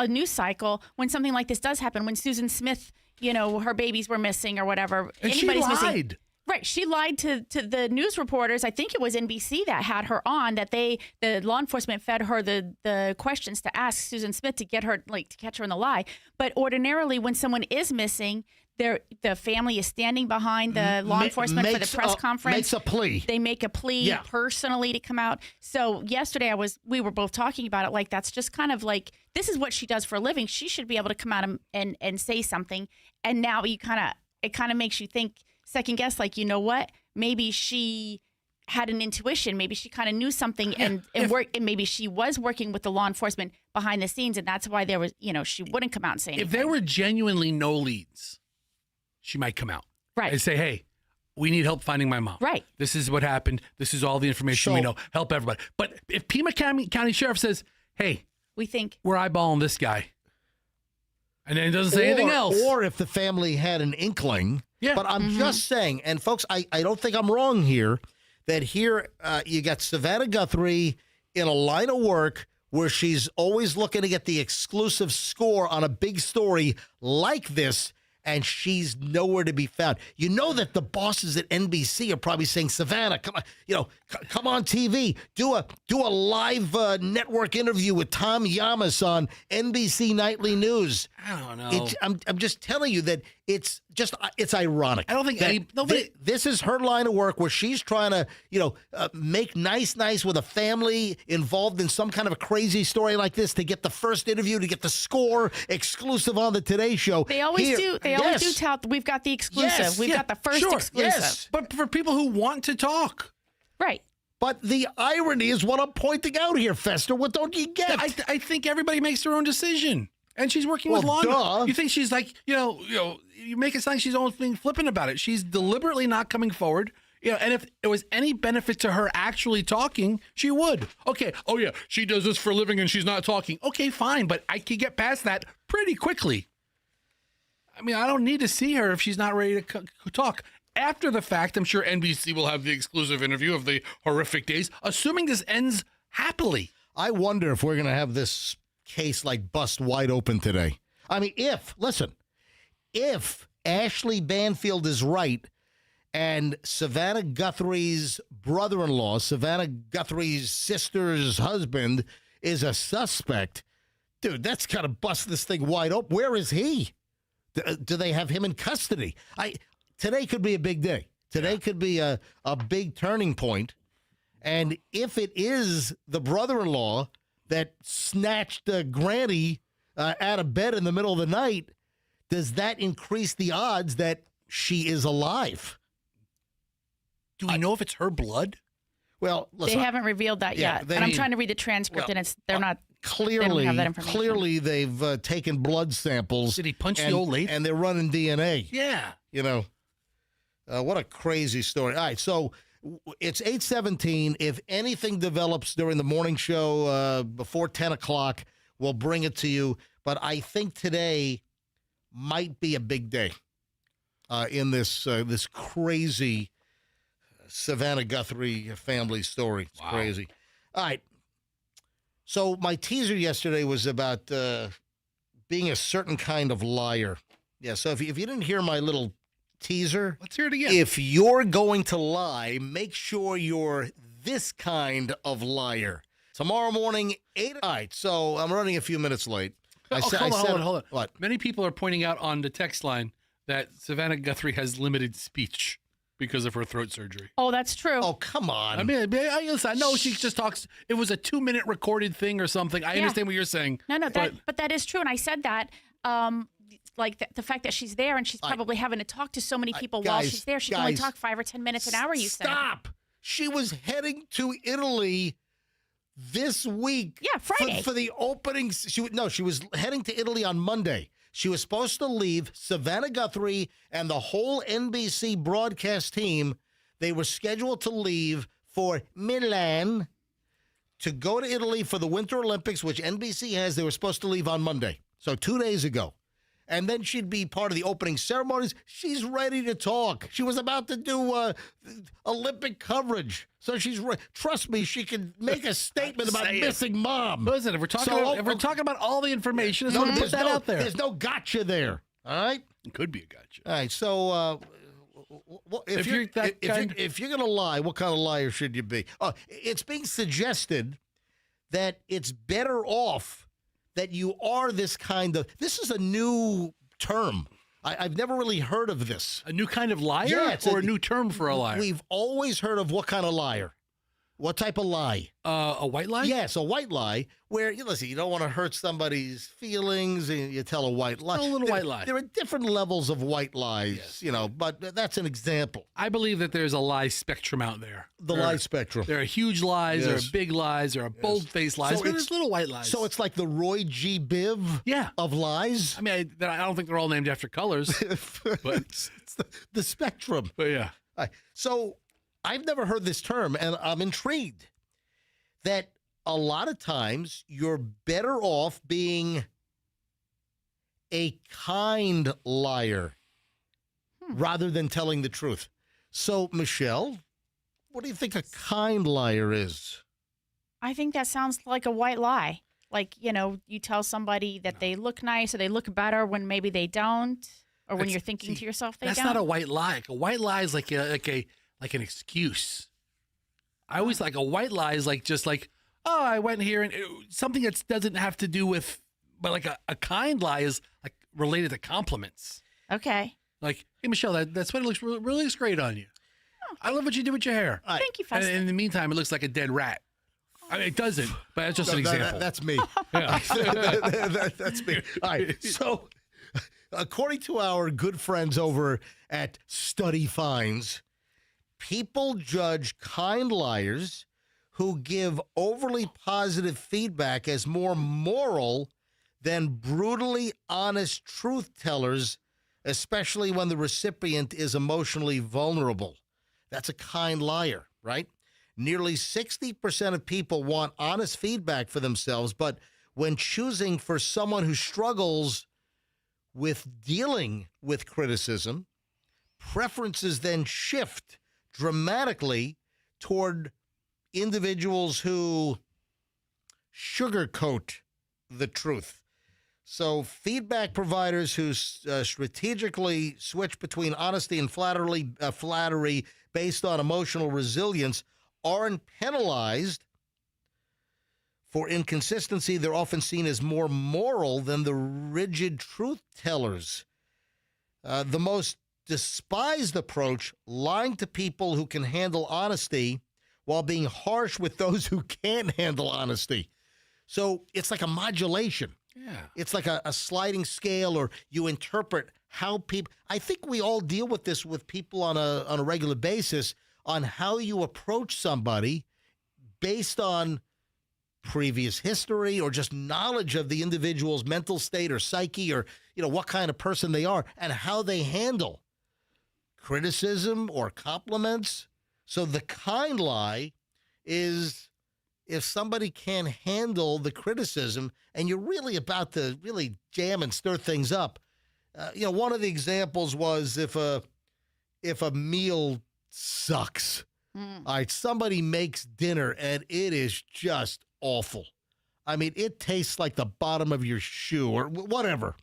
news cycle, when something like this does happen, when Susan Smith, her babies were missing or whatever, and anybody's she lied. Missing, right? She lied to the news reporters. I think it was NBC that had her on. That the law enforcement fed her the questions to ask Susan Smith to get her to catch her in the lie. But ordinarily, when someone is missing, the family is standing behind the law enforcement for the press conference. Makes a plea. They make a plea personally to come out. So yesterday we were both talking about it. Like, that's just kind of like, this is what she does for a living. She should be able to come out and say something. And now it kind of makes you think, second guess, like, you know what? Maybe she had an intuition. Maybe she kind of knew something and maybe she was working with the law enforcement behind the scenes. And that's why there was, she wouldn't come out and say anything. If there were genuinely no leads, she might come out. Right. And say, hey, we need help finding my mom. Right. This is what happened. This is all the information we know. Help everybody. But if Pima County Sheriff says, hey, we're eyeballing this guy, And then it doesn't say anything else. Or if the family had an inkling. Yeah. But I'm just saying, and folks, I don't think I'm wrong here, that here you got Savannah Guthrie in a line of work where she's always looking to get the exclusive score on a big story like this, and she's nowhere to be found. You know that the bosses at NBC are probably saying, Savannah, come on, come on TV, do a live network interview with Tom Yamas on NBC Nightly News. I don't know. I'm just telling you that it's ironic. I don't think nobody. This is her line of work where she's trying to, make nice with a family involved in some kind of a crazy story like this to get the first interview, to get the score exclusive on the Today Show. They always do. They always do tell. We've got the exclusive. We've got the first exclusive. Yes. But for people who want to talk, right. But the irony is what I'm pointing out here, Fester. What don't you get? I think everybody makes their own decision. And she's working with law. Duh. You think she's like, you make it sound like she's almost being flippant about it. She's deliberately not coming forward. And if it was any benefit to her actually talking, she would. Okay. Oh yeah, she does this for a living and she's not talking. Okay, fine, but I can get past that pretty quickly. I mean, I don't need to see her if she's not ready to talk. After the fact, I'm sure NBC will have the exclusive interview of the horrific days, assuming this ends happily. I wonder if we're going to have this case like bust wide open today. I mean, if Ashley Banfield is right and Savannah Guthrie's brother-in-law, Savannah Guthrie's sister's husband, is a suspect, dude, that's got to bust this thing wide open. Where is he? Do they have him in custody? Today could be a big day. Today could be a big turning point. And if it is the brother-in-law that snatched Granny out of bed in the middle of the night, does that increase the odds that she is alive? Do we know if it's her blood? Well, listen, they haven't revealed that yet. And I'm trying to read the transcript, and they're not. They don't have that information. Clearly, they've taken blood samples. Did he punch the old lady? And they're running DNA. Yeah. What a crazy story. All right, so it's 8:17. If anything develops during the morning show before 10 o'clock, we'll bring it to you. But I think today might be a big day in this crazy Savannah Guthrie family story. It's crazy. All right. So my teaser yesterday was about being a certain kind of liar. Yeah, so if you didn't hear my little teaser, let's hear it again. If you're going to lie, make sure you're this kind of liar. Tomorrow morning, 8. All right, so I'm running a few minutes late. Hold on. What? Many people are pointing out on the text line that Savannah Guthrie has limited speech because of her throat surgery. Oh, that's true. Oh, come on. I mean, I know she just talks. It was a 2-minute recorded thing or something. I understand what you're saying. No, but that is true. And I said that, the fact that she's there and she's probably having to talk to so many people while she's there. She can only talk 5 or 10 minutes an hour, you said. Stop. She was heading to Italy this week. Yeah, Friday. For the opening. She was heading to Italy on Monday. She was supposed to leave. Savannah Guthrie and the whole NBC broadcast team, they were scheduled to leave for Milan to go to Italy for the Winter Olympics, which NBC has. They were supposed to leave on Monday, so 2 days ago. And then she'd be part of the opening ceremonies. She's ready to talk. She was about to do Olympic coverage. So trust me, she can make a statement about missing mom. Listen, if we're talking about all the information, it's going to put that out there. There's no gotcha there. All right? It could be a gotcha. All right, so if you're going to lie, what kind of liar should you be? It's being suggested that it's better off that you are this is a new term. I've never really heard of this. A new kind of liar, or a new term for a liar? We've always heard of what kind of liar. What type of lie? A white lie? Yes, a white lie where, listen, you don't want to hurt somebody's feelings and you tell a white lie. A little white lie. There are different levels of white lies, but that's an example. I believe that there's a lie spectrum out there. Lie spectrum. There are huge lies, there are big lies, there are bold-faced lies, so but there's little white lies. So it's like the Roy G. Biv of lies? I mean, I don't think they're all named after colors. But it's the spectrum. But yeah. So I've never heard this term, and I'm intrigued that a lot of times you're better off being a kind liar rather than telling the truth. So, Michelle, what do you think a kind liar is? I think that sounds like a white lie. Like, you tell somebody that they look nice or they look better when maybe they don't, or when you're thinking to yourself they don't. That's not a white lie. A white lie is like an excuse. I always like a white lie is just like, oh, I went here and something that doesn't have to do with, but like a kind lie is like related to compliments. Okay. Like, hey, Michelle, that sweater really looks great on you. Oh. I love what you did with your hair. Thank you, Fester. And in the meantime, it looks like a dead rat. I mean, it doesn't, but that's just an example. That's me. That's me. All right. So, according to our good friends over at Study Finds, people judge kind liars who give overly positive feedback as more moral than brutally honest truth tellers, especially when the recipient is emotionally vulnerable. That's a kind liar, right? Nearly 60% of people want honest feedback for themselves, but when choosing for someone who struggles with dealing with criticism, preferences then shift dramatically toward individuals who sugarcoat the truth. So feedback providers who strategically switch between honesty and flattery based on emotional resilience aren't penalized for inconsistency. They're often seen as more moral than the rigid truth tellers. The most despised approach, lying to people who can handle honesty while being harsh with those who can't handle honesty. So it's like a modulation. Yeah. It's like a sliding scale, or you interpret how people, I think we all deal with this with people on a regular basis, on how you approach somebody based on previous history or just knowledge of the individual's mental state or psyche, or what kind of person they are and how they handle criticism or compliments. So the kind lie is if somebody can't handle the criticism and you're really about to really jam and stir things up. One of the examples was if a meal sucks. All right, somebody makes dinner and it is just awful. I mean, it tastes like the bottom of your shoe or whatever.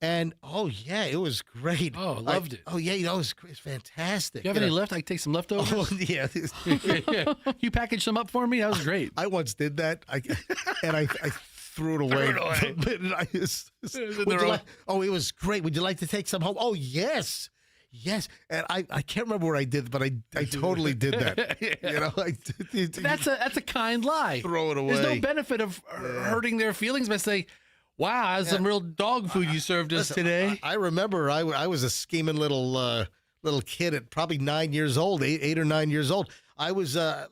And, oh, yeah, it was great. Oh, loved it. Oh, yeah, it's fantastic. Do you have any left? I can take some leftovers. Oh, yeah. Yeah. You packaged some up for me? That was great. I once did that, and I threw it away. It was great. Would you like to take some home? Oh, yes. Yes. And I can't remember where I did, but I totally did that. Yeah. That's a kind lie. Throw it away. There's no benefit of hurting their feelings by saying, wow, that's some real dog food you served us today. I remember I was a scheming little kid at probably 9 years old, 8 or 9 years old. I was the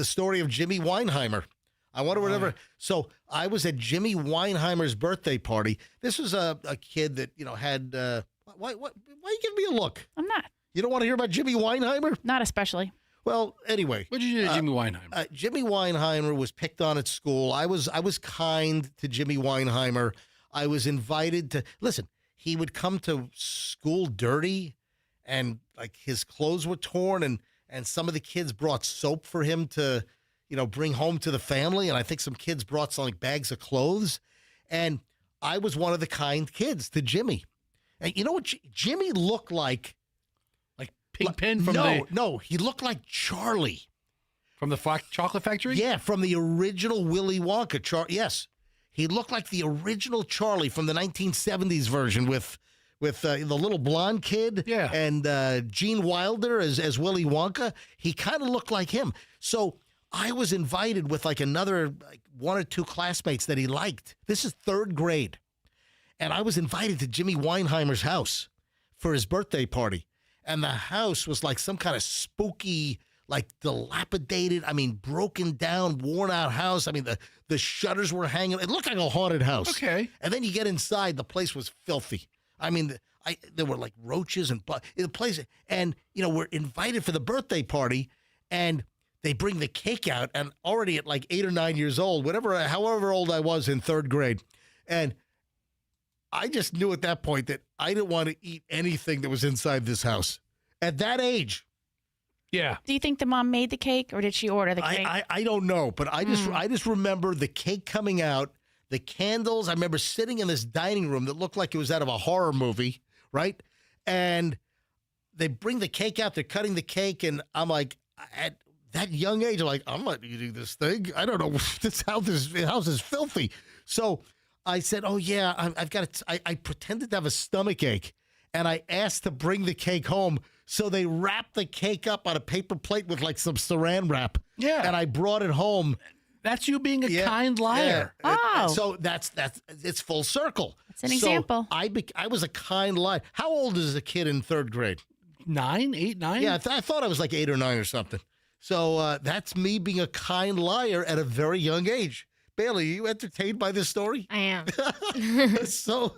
story of Jimmy Weinheimer. I wonder whatever. So I was at Jimmy Weinheimer's birthday party. This was a kid that had. Why you give me a look? I'm not. You don't want to hear about Jimmy Weinheimer? Not especially. Well, anyway. What did you do to Jimmy Weinheimer? Jimmy Weinheimer was picked on at school. I was kind to Jimmy Weinheimer. I was invited to listen. He would come to school dirty, and like his clothes were torn, and some of the kids brought soap for him to, bring home to the family. And I think some kids brought some bags of clothes, and I was one of the kind kids to Jimmy. And you know what? Jimmy looked like. Pigpen from No, he looked like Charlie. From the chocolate factory? Yeah, from the original Willy Wonka. Yes, he looked like the original Charlie from the 1970s version with the little blonde kid and Gene Wilder as Willy Wonka. He kind of looked like him. So I was invited with another one or two classmates that he liked. This is third grade. And I was invited to Jimmy Weinheimer's house for his birthday party. And the house was like some kind of spooky, dilapidated, broken down, worn out house. The shutters were hanging. It looked like a haunted house. Okay. And then you get inside, the place was filthy. There were roaches and the place. And, we're invited for the birthday party, and they bring the cake out, and already at 8 or 9 years old, however old I was in third grade. And I just knew at that point that I didn't want to eat anything that was inside this house at that age. Yeah. Do you think the mom made the cake, or did she order the cake? I don't know, but I just remember the cake coming out, the candles. I remember sitting in this dining room that looked like it was out of a horror movie, right? And they bring the cake out, they're cutting the cake, and I'm like, at that young age, I'm like, I'm not eating this thing. I don't know. This house is filthy. So I said, oh, yeah, I've got to. I pretended to have a stomach ache, and I asked to bring the cake home. So they wrapped the cake up on a paper plate with like some saran wrap. Yeah. And I brought it home. That's you being a kind liar. Yeah. Oh. So it's full circle. That's an example. I was a kind liar. How old is a kid in third grade? 8, 9? Yeah, I thought I was like 8 or 9 or something. So that's me being a kind liar at a very young age. Bailey, are you entertained by this story? I am. So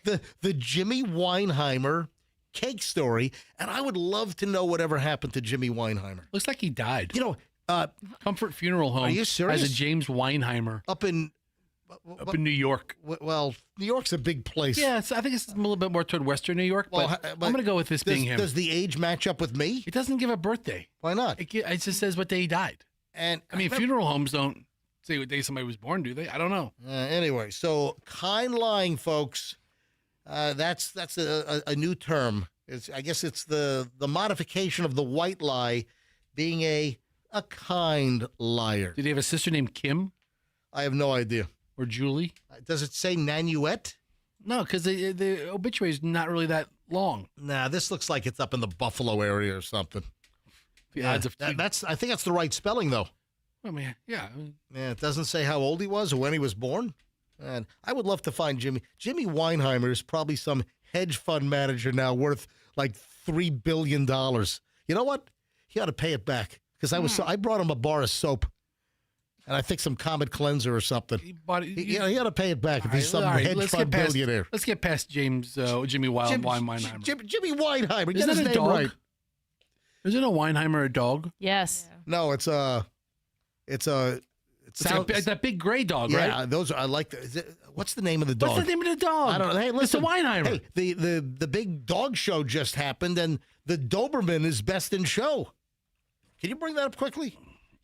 the Jimmy Weinheimer cake story, and I would love to know whatever happened to Jimmy Weinheimer. Looks like he died. You know, Comfort Funeral Home. Are you serious? Has a James Weinheimer up in New York. Well, New York's a big place. Yeah, I think it's a little bit more toward Western New York, but I'm going to go with this being him. Does the age match up with me? It doesn't give a birthday. Why not? It just says what day he died. And I mean, funeral homes don't say what day somebody was born, do they? I don't know. Anyway, so kind lying, folks. That's a new term. I guess it's the modification of the white lie, being a kind liar. Did he have a sister named Kim? I have no idea. Or Julie? Does it say Nanuet? No, because the obituary is not really that long. Nah, this looks like it's up in the Buffalo area or something. The odds of I think that's the right spelling, though. I mean, yeah. Yeah, it doesn't say how old he was or when he was born. And I would love to find Jimmy. Jimmy Weinheimer is probably some hedge fund manager now worth like $3 billion. You know what? He ought to pay it back because I brought him a bar of soap and I think some Comet cleanser or something. He ought to pay it back if he's some hedge fund billionaire. Let's get past Jimmy Weinheimer. Jimmy Weinheimer. Get his name right. Isn't a Weinheimer a dog? Yes. No, it's that big gray dog, right? Yeah, those are. I like. What's the name of the dog? What's the name of the dog? I don't know. Hey, listen, Mr. Weinheimer. Hey, the big dog show just happened, and the Doberman is best in show. Can you bring that up quickly?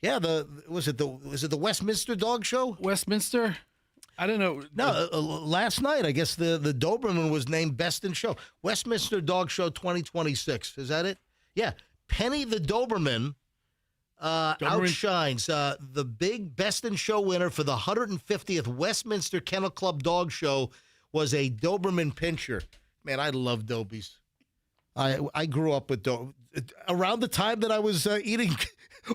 Yeah, was it the Westminster Dog Show? Westminster? I don't know. No, last night I guess the Doberman was named best in show. Westminster Dog Show 2026. Is that it? Yeah, Penny the Doberman. Outshines the big Best in Show winner for the 150th Westminster Kennel Club Dog Show was a Doberman Pinscher. Man, I love Dobies. I grew up with around the time that I was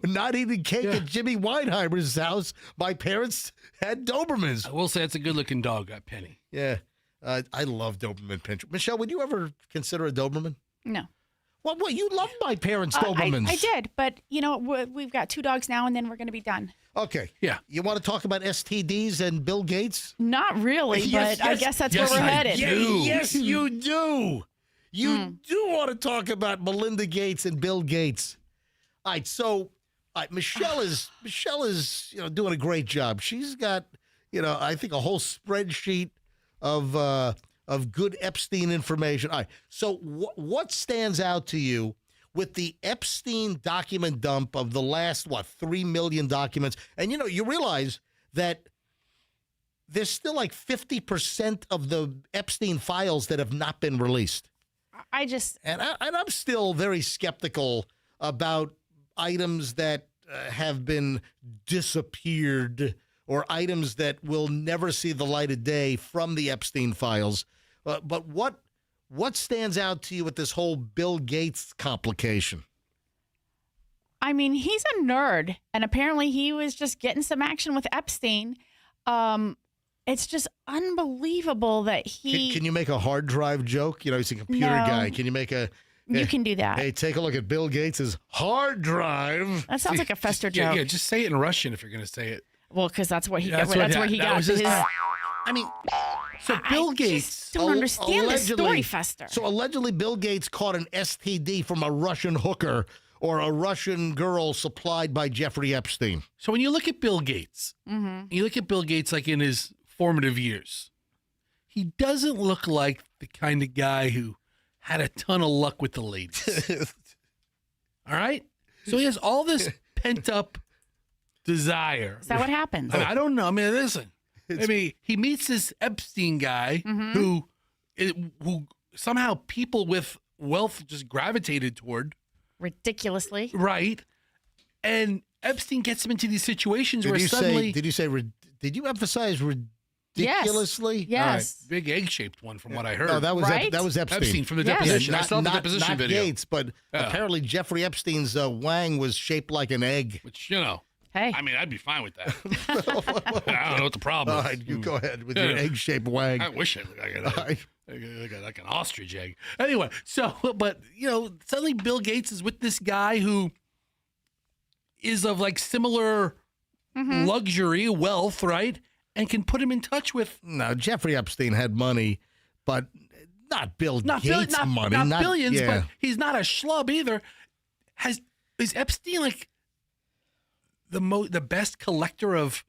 not eating cake at Jimmy Weinheimer's house. My parents had Dobermans. I will say it's a good-looking dog, Penny. Yeah, I love Doberman Pinscher. Michelle, would you ever consider a Doberman? No. Well, you love my parents' Dobermans. I did, but you know, we've got 2 dogs now, and then we're going to be done. Okay. Yeah. You want to talk about STDs and Bill Gates? Not really, but I guess that's where we're headed. Yes, you do. You do want to talk about Melinda Gates and Bill Gates. All right, so Michelle is doing a great job. She's got I think a whole spreadsheet of good Epstein information. All right. So what stands out to you with the Epstein document dump of the last, 3 million documents? And, you realize that there's still like 50% of the Epstein files that have not been released. And I'm still very skeptical about items that have been disappeared or items that will never see the light of day from the Epstein files. But what stands out to you with this whole Bill Gates complication? I mean, he's a nerd, and apparently he was just getting some action with Epstein. It's just unbelievable that he... Can you make a hard drive joke? He's a computer guy. Can you make a... You can do that. Hey, take a look at Bill Gates' hard drive. That sounds like a Fester joke. Yeah, just say it in Russian if you're going to say it. Well, because that's what he got. That's where he got his... I mean... So Bill Gates don't understand this story, Fester. So allegedly Bill Gates caught an STD from a Russian hooker or a Russian girl supplied by Jeffrey Epstein. So when you look at Bill Gates, you look at Bill Gates like in his formative years, he doesn't look like the kind of guy who had a ton of luck with the ladies. All right? So he has all this pent-up desire. Is that what happens? I don't know. I mean, listen. He meets this Epstein guy who somehow people with wealth just gravitated toward. Ridiculously. Right. And Epstein gets him into these situations where suddenly... Did you emphasize ridiculously? Yes. All right. Big egg-shaped one from what I heard. No, that was Right? that was Epstein. Epstein from the Yes. deposition. Yeah, I saw the deposition not video. Gates, but apparently Jeffrey Epstein's wang was shaped like an egg. Which, you know, Hey. I mean, I'd be fine with that. I don't know what the problem All is. right, you go ahead with your egg-shaped wang. I wish I looked like All right. like an ostrich egg. Anyway, but suddenly Bill Gates is with this guy who is of like similar luxury, wealth, right? And can put him in touch with. No, Jeffrey Epstein had money, but not Bill Gates money. Not billions, yeah. but he's not a schlub either. Is Epstein like the best collector of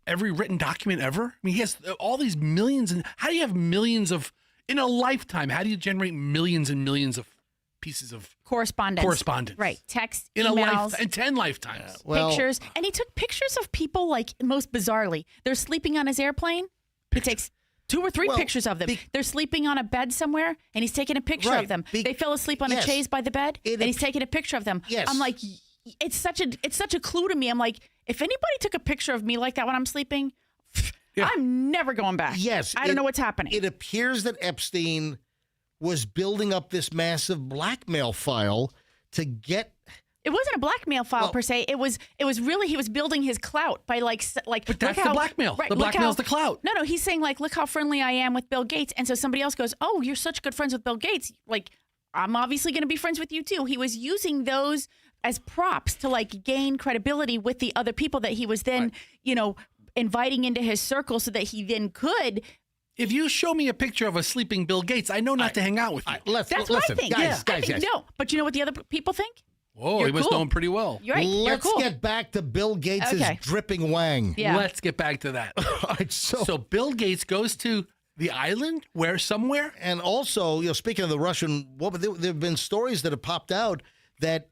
every written document ever? I mean, he has all these millions. And how do you have millions of in a lifetime? How do you generate millions and millions of pieces of correspondence? Right. Text, in emails, in 10 lifetimes. pictures. And he took pictures of people like most bizarrely. They're sleeping on his airplane. He takes 2 or 3 pictures of them. They're sleeping on a bed somewhere, and he's taking a picture of them. They fell asleep on a chaise by the bed, and he's taking a picture of them. Yes. I'm like, it's such a clue to me. I'm like, if anybody took a picture of me like that when I'm sleeping, I'm never going back. Yes. I don't know what's happening. It appears that Epstein was building up this massive blackmail file to get. It wasn't a blackmail file per se. It was really he was building his clout by like. But that's the blackmail. Right, the blackmail's the clout. No, he's saying like, look how friendly I am with Bill Gates, and so somebody else goes, oh, you're such good friends with Bill Gates. Like, I'm obviously going to be friends with you too. He was using those as props to like gain credibility with the other people that he was then, inviting into his circle so that he then could. If you show me a picture of a sleeping Bill Gates, I know not to hang out with you. That's what I think. Guys, no, but you know what the other people think? Whoa, You're he was cool. known pretty well. You're right. Let's You're cool. get back to Bill Gates' dripping wang. Yeah. Let's get back to that. All right, So Bill Gates goes to the island somewhere? And also, speaking of the Russian woman, there have been stories that have popped out that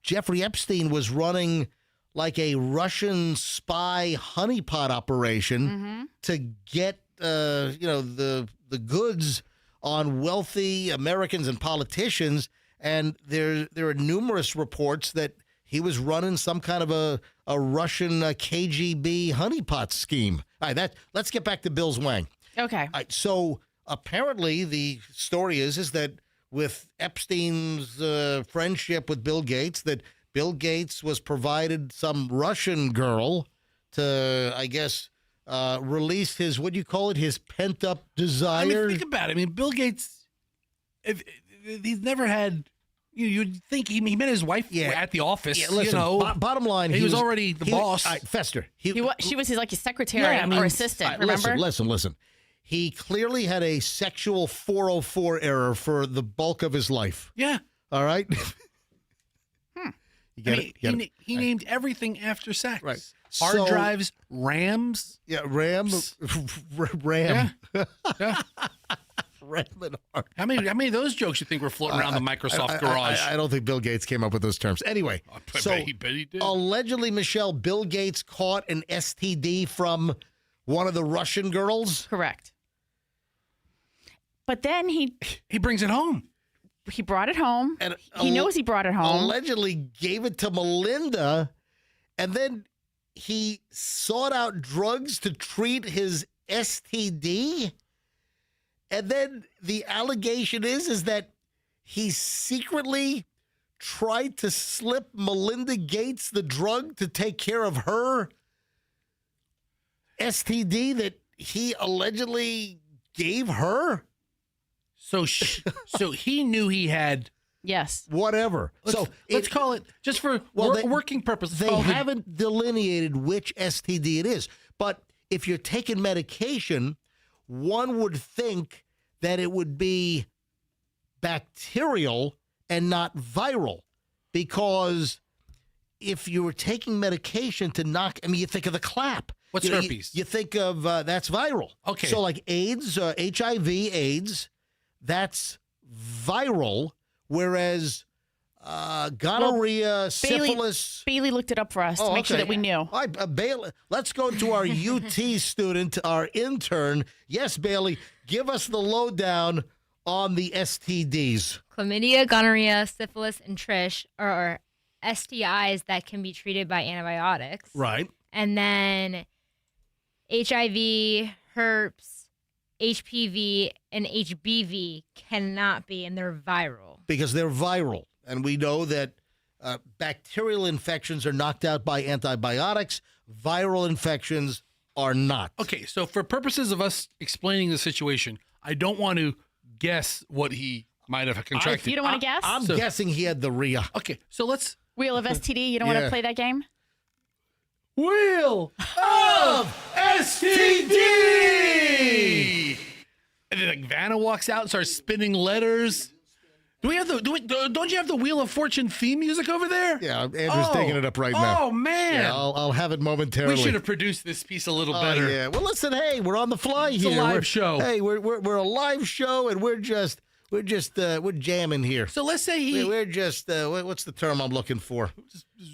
Jeffrey Epstein was running like a Russian spy honeypot operation to get the goods on wealthy Americans and politicians. And there are numerous reports that he was running some kind of a Russian KGB honeypot scheme. All right, let's get back to Bill's wang. Okay. All right, so apparently the story is that with Epstein's friendship with Bill Gates, that Bill Gates was provided some Russian girl to, I guess, release his, what do you call it, his pent-up desire. I mean, think about it. I mean, Bill Gates, he's never had, you'd think he met his wife at the office. Yeah, listen, bottom line, he was already the boss. Fester. She was his secretary or assistant, remember? Listen. He clearly had a sexual 404 error for the bulk of his life. Yeah. All right? You get it? He named everything after sex. Right. Hard drives, RAMs. Yeah, RAM. Yeah. RAM and hard. How many of those jokes you think were floating around the Microsoft garage? I don't think Bill Gates came up with those terms. Anyway, I bet he did. Allegedly, Michelle, Bill Gates caught an STD from one of the Russian girls. Correct. But then he brings it home. He brought it home. And he knows he brought it home. Allegedly gave it to Melinda, and then he sought out drugs to treat his STD. And then the allegation is that he secretly tried to slip Melinda Gates the drug to take care of her STD that he allegedly gave her. So he knew he had. Yes. Whatever. Let's call it, just for working purposes. They haven't delineated which STD it is. But if you're taking medication, one would think that it would be bacterial and not viral. Because if you were taking medication to knock, you think of the clap. What's herpes? You think of that's viral. Okay. So like AIDS, HIV, AIDS, that's viral, whereas gonorrhea, syphilis. Bailey looked it up for us to make sure that we knew. All right, Bailey, let's go to our UT student, our intern. Yes, Bailey, give us the lowdown on the STDs. Chlamydia, gonorrhea, syphilis, and trish are STIs that can be treated by antibiotics. Right. And then HIV, herpes, HPV, and HBV cannot be, and they're viral. Because they're viral. And we know that bacterial infections are knocked out by antibiotics. Viral infections are not. Okay, so for purposes of us explaining the situation, I don't want to guess what he might have contracted. You don't want to guess? I'm guessing he had the RIA. Okay, so let's... Wheel of STD. You don't want to play that game? Wheel of STD! And then like, Vanna walks out and starts spinning letters. Do we have don't you have the Wheel of Fortune theme music over there? Yeah, Andrew's taking it up right now. Oh, man. Yeah, I'll have it momentarily. We should have produced this piece a little better. Yeah. Well, listen, hey, we're on the fly here. It's a live show. Hey, we're a live show, and we're jamming here. So let's say we're just what's the term I'm looking for?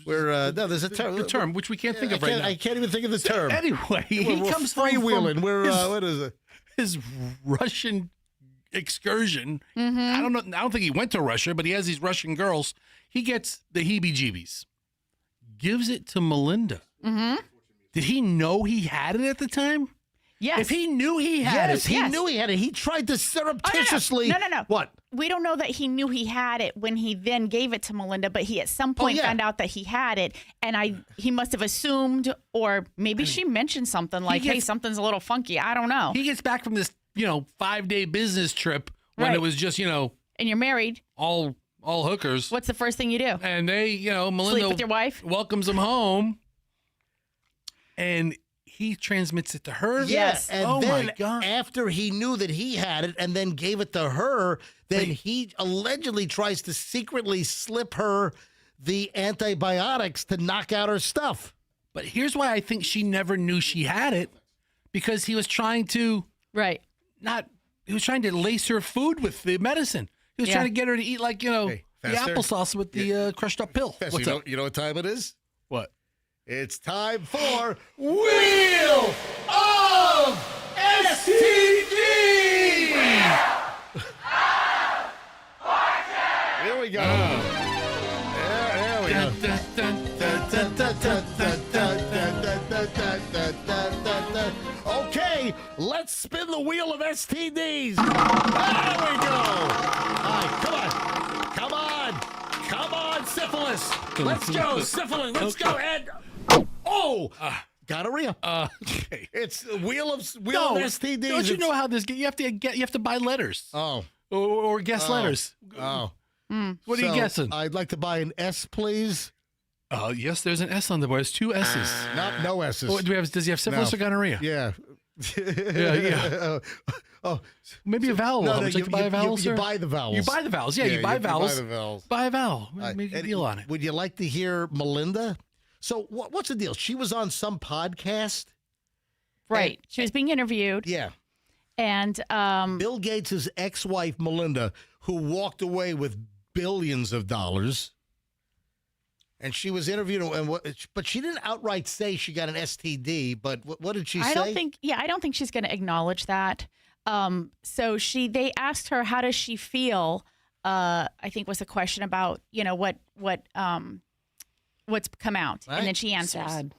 We're no, there's a term. The term which we can't think of right now. I can't even think of the term. Anyway, he comes freewheeling. We're what is it? His Russian excursion. Mm-hmm. I don't think he went to Russia, but he has these Russian girls. He gets the heebie-jeebies. Gives it to Melinda. Mm-hmm. Did he know he had it at the time? Yes. If he knew he had it. He knew he had it. He tried to surreptitiously. No. What? We don't know that he knew he had it when he then gave it to Melinda, but he at some point found out that he had it, and he must have assumed, or maybe she mentioned something like, hey, something's a little funky. I don't know. He gets back from this, 5-day business trip when it was just, and you're married. all hookers. What's the first thing you do? And they, Melinda sleep with your wife? Welcomes him home, and he transmits it to her. Yes. And then my God. after he knew that he had it and then gave it to her, then he allegedly tries to secretly slip her the antibiotics to knock out her stuff. But here's why I think she never knew she had it, because he was trying to he was trying to lace her food with the medicine. He was trying to get her to eat like, the applesauce with the crushed up pill. Fester, What's up? You know what time it is? What? It's time for Wheel of STD! Here we go. There we go. Okay, let's spin the wheel of STDs. There we go. All right, come on. Come on, syphilis. Let's go, syphilis. Let's go, Ed. Oh, gonorrhea. Okay. It's the wheel of STDs. Don't you know how this? You have to buy letters. Oh, or guess letters. Oh, what are you guessing? I'd like to buy an S, please. Yes, there's an S on the board. There's two S's. No S's. Oh, does he have syphilis or gonorrhea? Yeah. Yeah. Maybe a vowel. Would you like to buy a vowel, sir? You buy the vowels. You buy the vowels. Yeah, you buy vowels. Buy the vowels. Buy a vowel. Make a deal on it. Would you like to hear Melinda? So what's the deal? She was on some podcast. Right. She was being interviewed. Yeah. And Bill Gates' ex-wife, Melinda, who walked away with billions of dollars. And she was interviewed, but she didn't outright say she got an STD. But what did she say? I don't think she's going to acknowledge that. So they asked her, how does she feel? I think was a question about, what's come out. Right. And then she answers. Sad.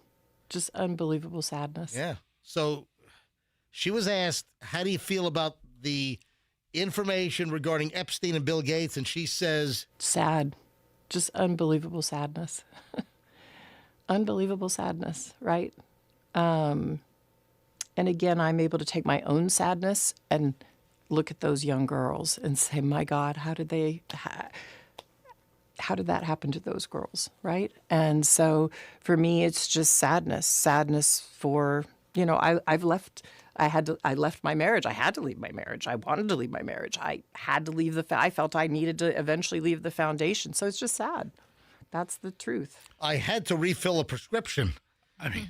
Just unbelievable sadness. Yeah. So she was asked, how do you feel about the information regarding Epstein and Bill Gates? And she says, sad. Just unbelievable sadness. Unbelievable sadness, right? And again, I'm able to take my own sadness and look at those young girls and say, my God, how did that happen to those girls, right? And so for me, it's just sadness for, I left my marriage. I had to leave my marriage. I wanted to leave my marriage. I had to leave I felt I needed to eventually leave the foundation. So it's just sad. That's the truth. I had to refill a prescription. I mean,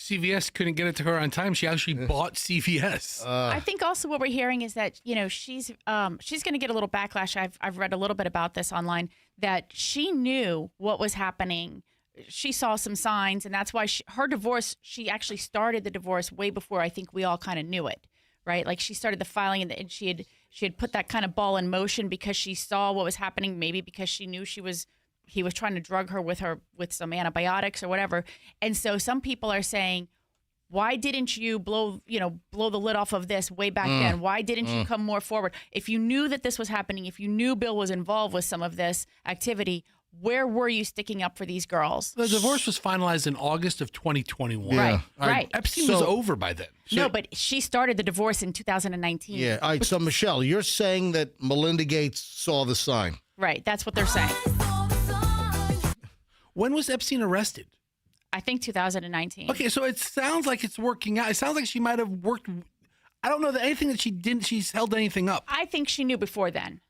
CVS couldn't get it to her on time. She actually bought CVS. I think also what we're hearing is that she's going to get a little backlash. I've read a little bit about this online, that she knew what was happening. She saw some signs, and that's why her divorce. She actually started the divorce way before I think we all kind of knew it, right? Like she started the filing, and she had put that kind of ball in motion because she saw what was happening. Maybe because she knew he was trying to drug her with some antibiotics or whatever. And so some people are saying, why didn't you blow the lid off of this way back then? Why didn't you come more forward? If you knew that this was happening, if you knew Bill was involved with some of this activity, where were you sticking up for these girls? The divorce was finalized in August of 2021. Yeah. Right. Epstein was over by then. No, but she started the divorce in 2019. Yeah. All right. So, Michelle, you're saying that Melinda Gates saw the sign. Right. That's what they're saying. When was Epstein arrested? I think 2019. Okay, so it sounds like it's working out. It sounds like she might have worked. I don't know that anything that she didn't. She's held anything up. I think she knew before then,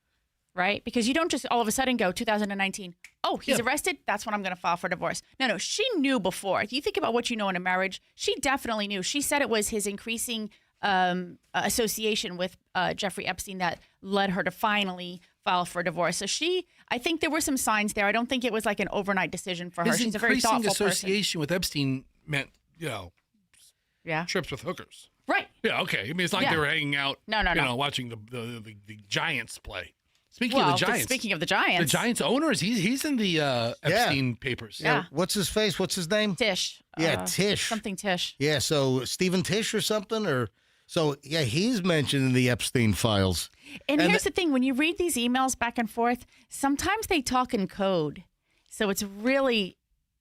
right? Because you don't just all of a sudden go 2019. Oh, he's arrested. That's when I'm going to file for divorce. No, she knew before. If you think about what you know in a marriage, she definitely knew. She said it was his increasing association with Jeffrey Epstein that led her to finally file for divorce. So I think there were some signs there. I don't think it was like an overnight decision for her. She's a very thoughtful person. His association with Epstein meant, trips with hookers. Right. Yeah, okay. I mean, it's not like they were hanging out, watching the Giants play. Speaking of the Giants, the Giants owner, he's in the Epstein papers. Yeah. What's his face? What's his name? Tish. Yeah, Tish. Something Tish. Yeah, so Stephen Tish or something? So, he's mentioned in the Epstein files. And here's the thing. When you read these emails back and forth, sometimes they talk in code. So it's really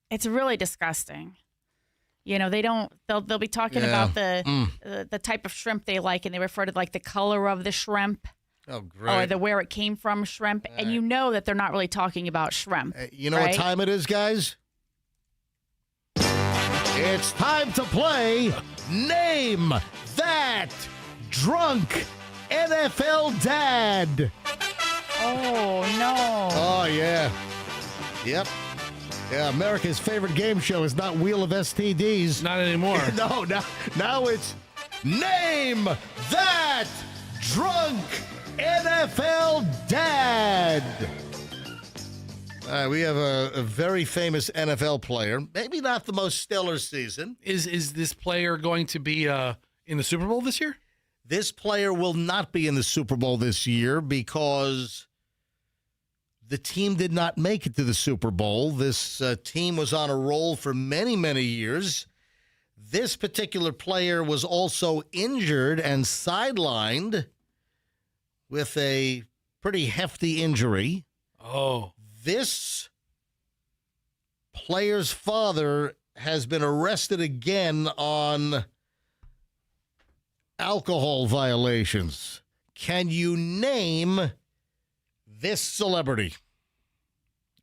disgusting. They'll be talking about the type of shrimp they like, and they refer to like the color of the shrimp. Oh, great. Or the where it came from shrimp. And you know that they're not really talking about shrimp. You know what time it is, guys? It's time to play Name That Drunk NFL Dad. Oh, no. Oh, yeah. Yep. Yeah, America's favorite game show is not Wheel of STDs. Not anymore. No, now it's Name That Drunk NFL Dad. We have a very famous NFL player. Maybe not the most stellar season. Is this player going to be in the Super Bowl this year? This player will not be in the Super Bowl this year because the team did not make it to the Super Bowl. This team was on a roll for many, many years. This particular player was also injured and sidelined with a pretty hefty injury. Oh. This player's father has been arrested again on alcohol violations. Can you name this celebrity?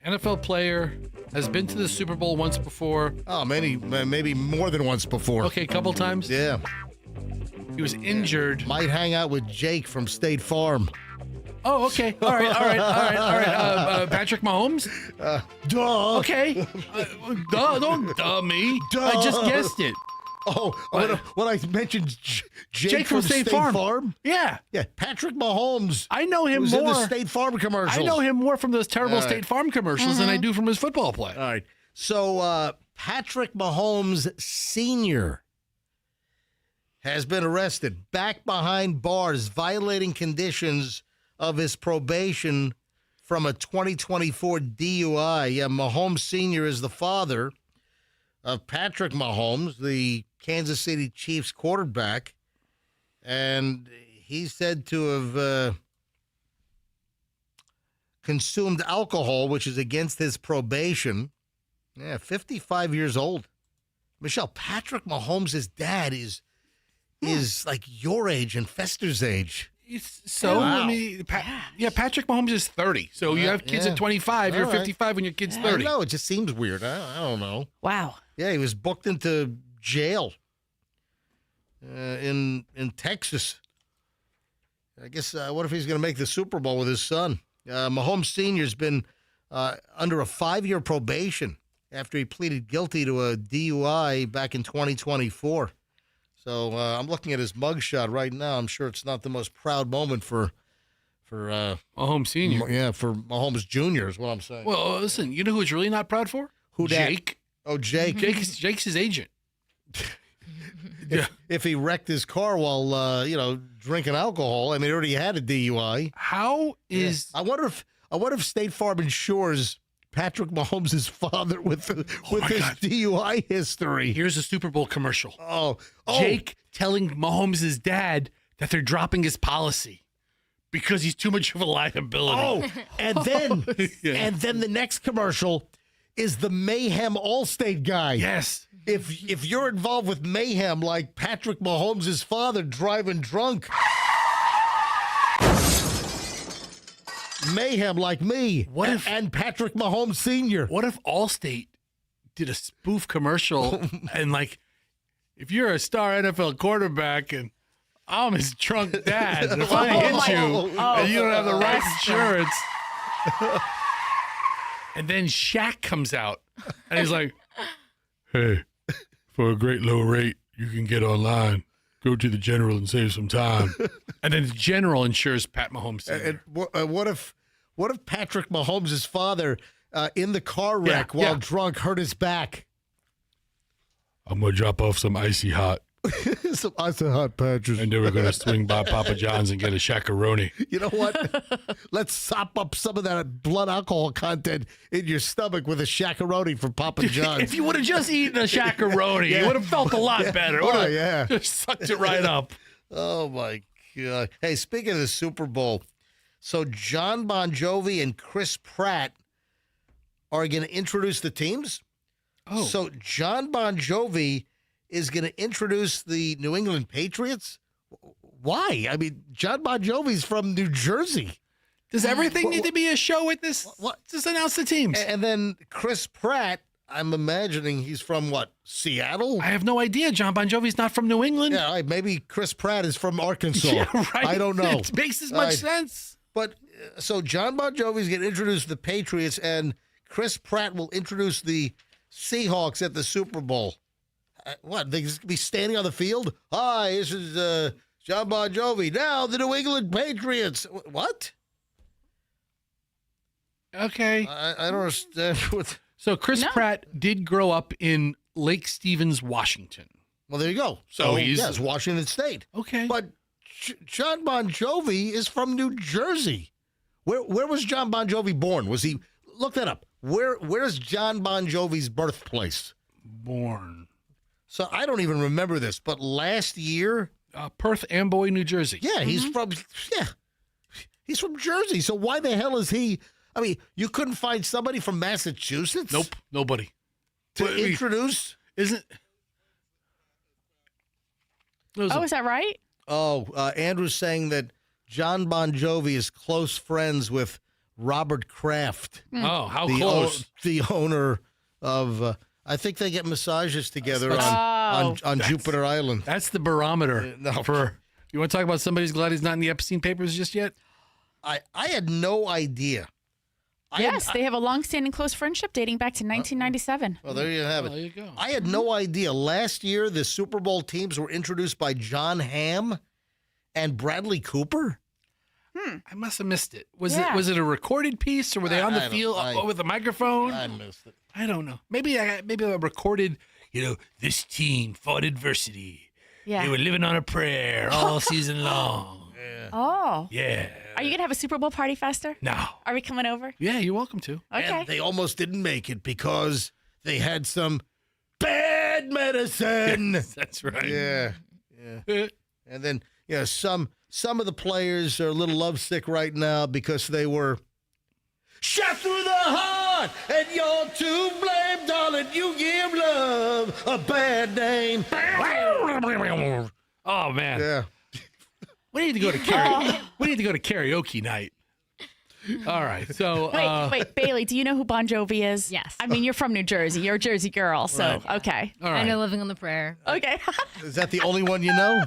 NFL player has been to the Super Bowl once before. Oh, maybe more than once before. Okay, a couple times? Yeah. He was injured. Might hang out with Jake from State Farm. Oh, okay. All right. Patrick Mahomes? Duh. Okay. Don't duh me. Duh. I just guessed it. Oh, when I mentioned Jake from State Farm. Yeah. Yeah, Patrick Mahomes. I know him more. more. In the State Farm commercials. I know him more from those terrible State Farm commercials than I do from his football play. All right. So Patrick Mahomes Sr. has been arrested, back behind bars, violating conditions of his probation from a 2024 DUI. Yeah, Mahomes Sr. is the father of Patrick Mahomes, the Kansas City Chiefs quarterback, and he's said to have consumed alcohol, which is against his probation. Yeah, 55 years old. Michelle, Patrick Mahomes' dad is like your age and Fester's age. Wow. I mean, Patrick Mahomes is 30. So you have kids at 25. You're 55 when your kid's 30. I know. It just seems weird. I don't know. Wow. Yeah, he was booked into jail in Texas. I guess, what if he's going to make the Super Bowl with his son? Mahomes Sr. has been under a 5-year probation after he pleaded guilty to a DUI back in 2024. So I'm looking at his mugshot right now. I'm sure it's not the most proud moment for Mahomes Sr. Yeah, for Mahomes Jr. is what I'm saying. Well, listen, you know who he's really not proud for? Who dat? Jake. Oh, Jake. Jake's his agent. If he wrecked his car while drinking alcohol, I mean, he already had a DUI. How is? I wonder if State Farm insures Patrick Mahomes' father with his DUI history. Here's a Super Bowl commercial. Oh, Jake telling Mahomes' dad that they're dropping his policy because he's too much of a liability. Oh, and then the next commercial is the Mayhem Allstate guy. Yes. If you're involved with mayhem like Patrick Mahomes' father driving drunk, mayhem like me. What if and Patrick Mahomes Sr. What if Allstate did a spoof commercial and like, if you're a star NFL quarterback and I'm his drunk dad, and if I hit you and you don't have the right insurance, and then Shaq comes out and he's like, "Hey, for a great low rate, you can get online. Go to the General and save some time." And then the General insures Pat Mahomes Sr. And what if Patrick Mahomes' father in the car wreck while drunk hurt his back? I'm going to drop off some icy hot. Some icy hot, Patrick. And then we're going to swing by Papa John's and get a Shaq-a-roni. You know what? Let's sop up some of that blood alcohol content in your stomach with a Shaq-a-roni from Papa John's. If you would have just eaten a Shaq-a-roni, you would have felt a lot better. Just sucked it right up. Oh, my God. Hey, speaking of the Super Bowl, so John Bon Jovi and Chris Pratt are going to introduce the teams? Oh. So John Bon Jovi is going to introduce the New England Patriots? Why? I mean, John Bon Jovi's from New Jersey. Does everything need to be a show with this? What? Just announce the teams. And then Chris Pratt, I'm imagining he's from what, Seattle? I have no idea. John Bon Jovi's not from New England. Yeah, maybe Chris Pratt is from Arkansas. Yeah, right. I don't know. It makes as much sense. But so John Bon Jovi's going to introduce the Patriots, and Chris Pratt will introduce the Seahawks at the Super Bowl. What, they just be standing on the field? Hi, this is John Bon Jovi. Now the New England Patriots. What? Okay. I don't understand what. So Chris Pratt did grow up in Lake Stevens, Washington. Well, there you go. So he's yes, Washington State. Okay. But John Bon Jovi is from New Jersey. Where was John Bon Jovi born? Was he? Look that up. Where's John Bon Jovi's birthplace? Born. So I don't even remember this, but last year, Perth Amboy, New Jersey. Yeah, he's from Jersey. So why the hell is he? I mean, you couldn't find somebody from Massachusetts? Nope, nobody. To introduce? Isn't? Oh, is that right? Oh, Andrew's saying that John Bon Jovi is close friends with Robert Kraft. Oh, how close? The owner of. I think they get massages together on Jupiter Island. That's the barometer. For you want to talk about somebody who's glad he's not in the Epstein papers just yet? I had no idea. Yes, they have a long-standing close friendship dating back to 1997. Well, there you have it. There you go. I had no idea. Last year, the Super Bowl teams were introduced by John Hamm and Bradley Cooper. I must have missed it. Was it a recorded piece, or were they on the field with a microphone? I missed it. I don't know. Maybe I recorded. This team fought adversity. Yeah. They were living on a prayer all season long. Yeah. Oh. Yeah. Are you going to have a Super Bowl party, Fester? No. Are we coming over? Yeah, you're welcome to. Okay. And they almost didn't make it because they had some bad medicine. Yes, that's right. Yeah. And then, some of the players are a little lovesick right now because they were shot through the heart, and you're to blame, darling. You give love a bad name. Oh man. Yeah. We need to go to karaoke. We need to go to karaoke night. All right. So wait, Bailey, do you know who Bon Jovi is? Yes. I mean, you're from New Jersey. You're a Jersey girl, so okay. All right. I know Living on the Prayer. Okay. Is that the only one you know?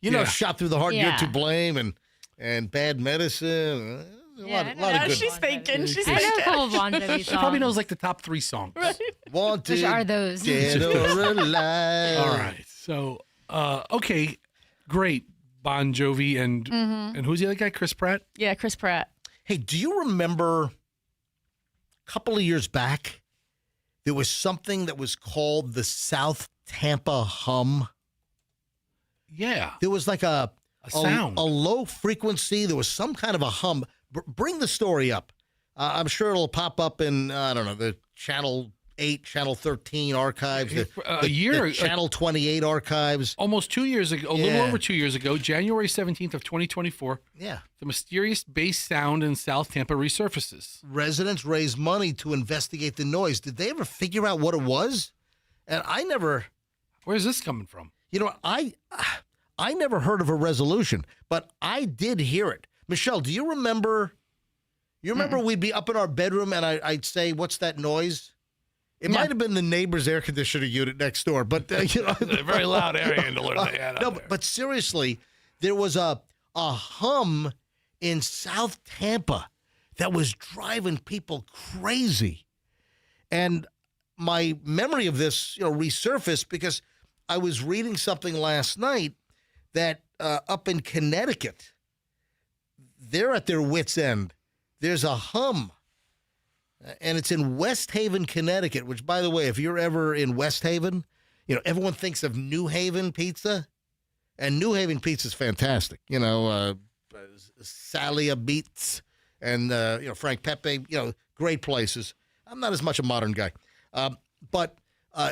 You know, Yeah. shot through the heart, Yeah. you're to blame, and bad medicine. Yeah, lot of good. She's thinking. She's I know a thinking. couple of Bon Jovi She probably songs. knows like the top 3 songs. Wanted, Which are those? dead or alive. All right. So, okay, great. Bon Jovi and who's the other guy? Chris Pratt? Yeah, Chris Pratt. Hey, do you remember a couple of years back, there was something that was called the South Tampa hum? Yeah. There was like a sound. a low frequency. There was some kind of a hum. Bring the story up. I'm sure it'll pop up in, I don't know, the Channel 8, Channel 13 archives, the Channel 28 archives. Almost 2 years ago, a little over 2 years ago, January 17th of 2024. Yeah. The mysterious bass sound in South Tampa resurfaces. Residents raised money to investigate the noise. Did they ever figure out what it was? And I never. Where's this coming from? You know, I never heard of a resolution, but I did hear it. Michelle, do you remember? You remember we'd be up in our bedroom and I'd say, "What's that noise?" It might have been the neighbor's air conditioner unit next door, but you know, a very loud air handler they had. No, but seriously, there was a hum in South Tampa that was driving people crazy, and my memory of this, resurfaced because I was reading something last night that up in Connecticut, they're at their wits' end. There's a hum. And it's in West Haven, Connecticut, which, by the way, if you're ever in West Haven, everyone thinks of New Haven pizza. And New Haven pizza is fantastic. Salia Beats and, Frank Pepe, great places. I'm not as much a modern guy. But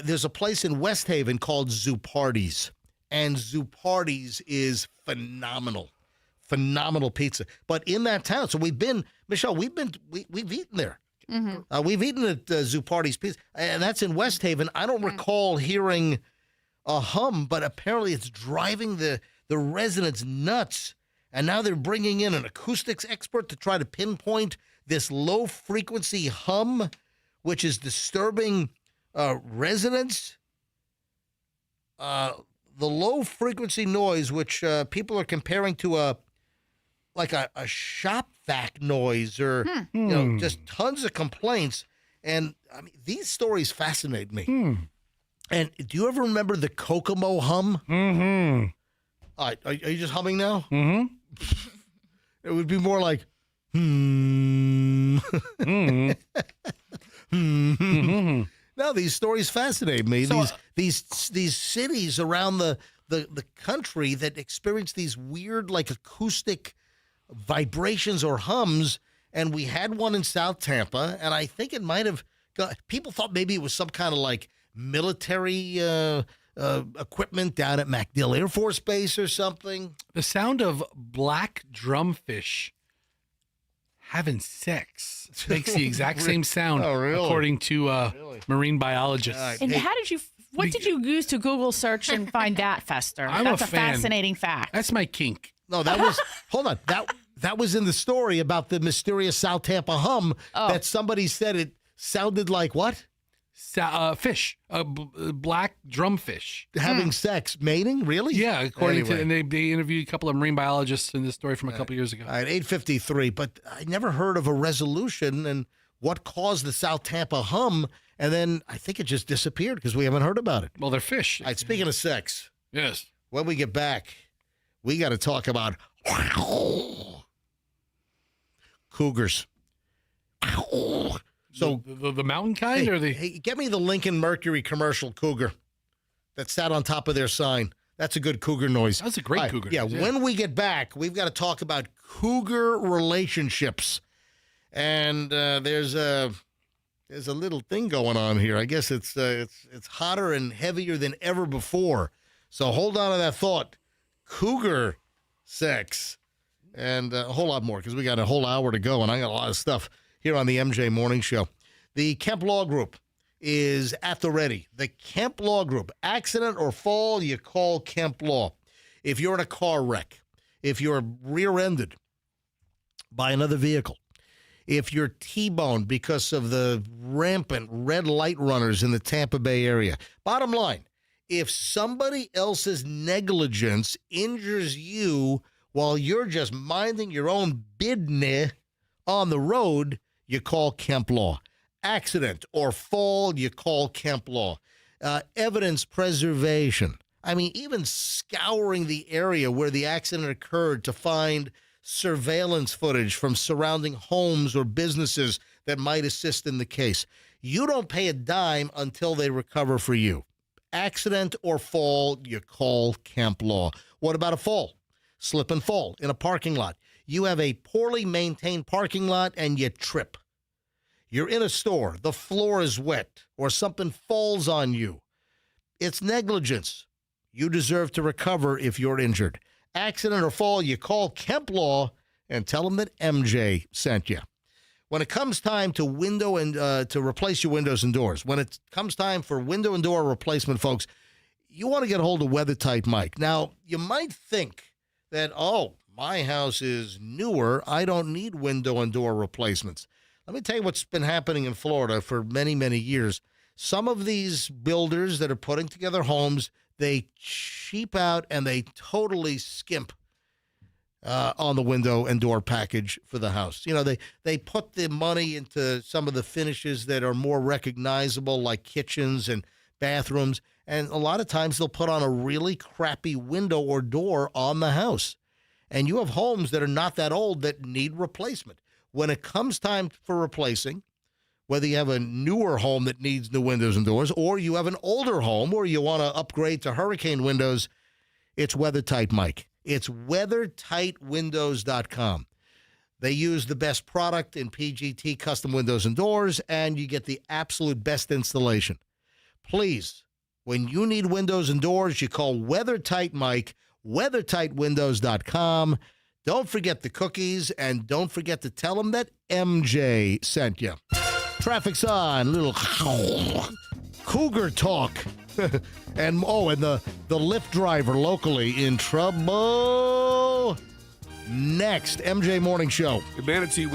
there's a place in West Haven called Zupardi's. And Zupardi's is phenomenal. Phenomenal pizza. But in that town, so we've been, Michelle, we've eaten there. We've eaten at Zupardi's Pizza, and that's in West Haven. I don't recall hearing a hum, but apparently it's driving the residents nuts. And now they're bringing in an acoustics expert to try to pinpoint this low-frequency hum, which is disturbing residents. The low-frequency noise, which people are comparing to a shop vac noise or, just tons of complaints. And I mean, these stories fascinate me. And do you ever remember the Kokomo hum? Mm-hmm. All right, are you just humming now? Mm-hmm. It would be more like, No, these stories fascinate me. So, these cities around the country that experience these weird, like, acoustic vibrations or hums, and we had one in South Tampa, and I think it might have people thought maybe it was some kind of like military equipment down at MacDill Air Force Base or something. The sound of black drumfish having sex makes the exact same sound, according to marine biologists. And what did you use to Google search and find that, Fester? That's a fascinating fact. That's my kink. No, that was hold on. That was in the story about the mysterious South Tampa hum that somebody said it sounded like what? Fish, black drumfish having sex, mating, really? Yeah, according to, and they interviewed a couple of marine biologists in this story from a couple years ago. All right, 8:53, but I never heard of a resolution and what caused the South Tampa hum, and then I think it just disappeared because we haven't heard about it. Well, they're fish. All right, speaking of sex, yes. When we get back, we got to talk about cougars. So the mountain kind, or the? Hey, get me the Lincoln Mercury commercial cougar that sat on top of their sign. That's a good cougar noise. That's a great cougar. Yeah, noise, when we get back, we've got to talk about cougar relationships, and there's a little thing going on here. I guess it's hotter and heavier than ever before. So hold on to that thought. Cougar sex, and a whole lot more because we got a whole hour to go, and I got a lot of stuff here on the MJ Morning Show. The Kemp Law Group is at the ready. The Kemp Law Group. Accident or fall, you call Kemp Law. If you're in a car wreck, if you're rear-ended by another vehicle, if you're T-boned because of the rampant red light runners in the Tampa Bay area. Bottom line, if somebody else's negligence injures you while you're just minding your own business On the road, you call Kemp Law. Accident or fall, you call Kemp Law. Evidence preservation. I mean, even scouring the area where the accident occurred to find surveillance footage from surrounding homes or businesses that might assist in the case. You don't pay a dime until they recover for you. Accident or fall, you call Kemp Law. What about a fall? Slip and fall in a parking lot. You have a poorly maintained parking lot and you trip. You're in a store, the floor is wet, or something falls on you. It's negligence. You deserve to recover if you're injured. Accident or fall, you call Kemp Law and tell them that MJ sent you. When it comes time to to replace your windows and doors, when it comes time for window and door replacement, folks, you want to get a hold of WeatherTight Mike. Now, you might think that, oh, my house is newer. I don't need window and door replacements. Let me tell you what's been happening in Florida for many, many years. Some of these builders that are putting together homes, they cheap out and they totally skimp on the window and door package for the house. You know, they put the money into some of the finishes that are more recognizable, like kitchens and bathrooms, and a lot of times they'll put on a really crappy window or door on the house. And you have homes that are not that old that need replacement. When it comes time for replacing, whether you have a newer home that needs new windows and doors, or you have an older home or you want to upgrade to hurricane windows, it's WeatherTight Mike. It's WeatherTightWindows.com. They use the best product in PGT custom windows and doors, and you get the absolute best installation. Please, when you need windows and doors, you call WeatherTight Mike, WeatherTightWindows.com. Don't forget the cookies, and don't forget to tell them that MJ sent you. Traffic's on. Little cougar talk. and the Lyft driver locally in trouble. Next, MJ Morning Show. Humanity.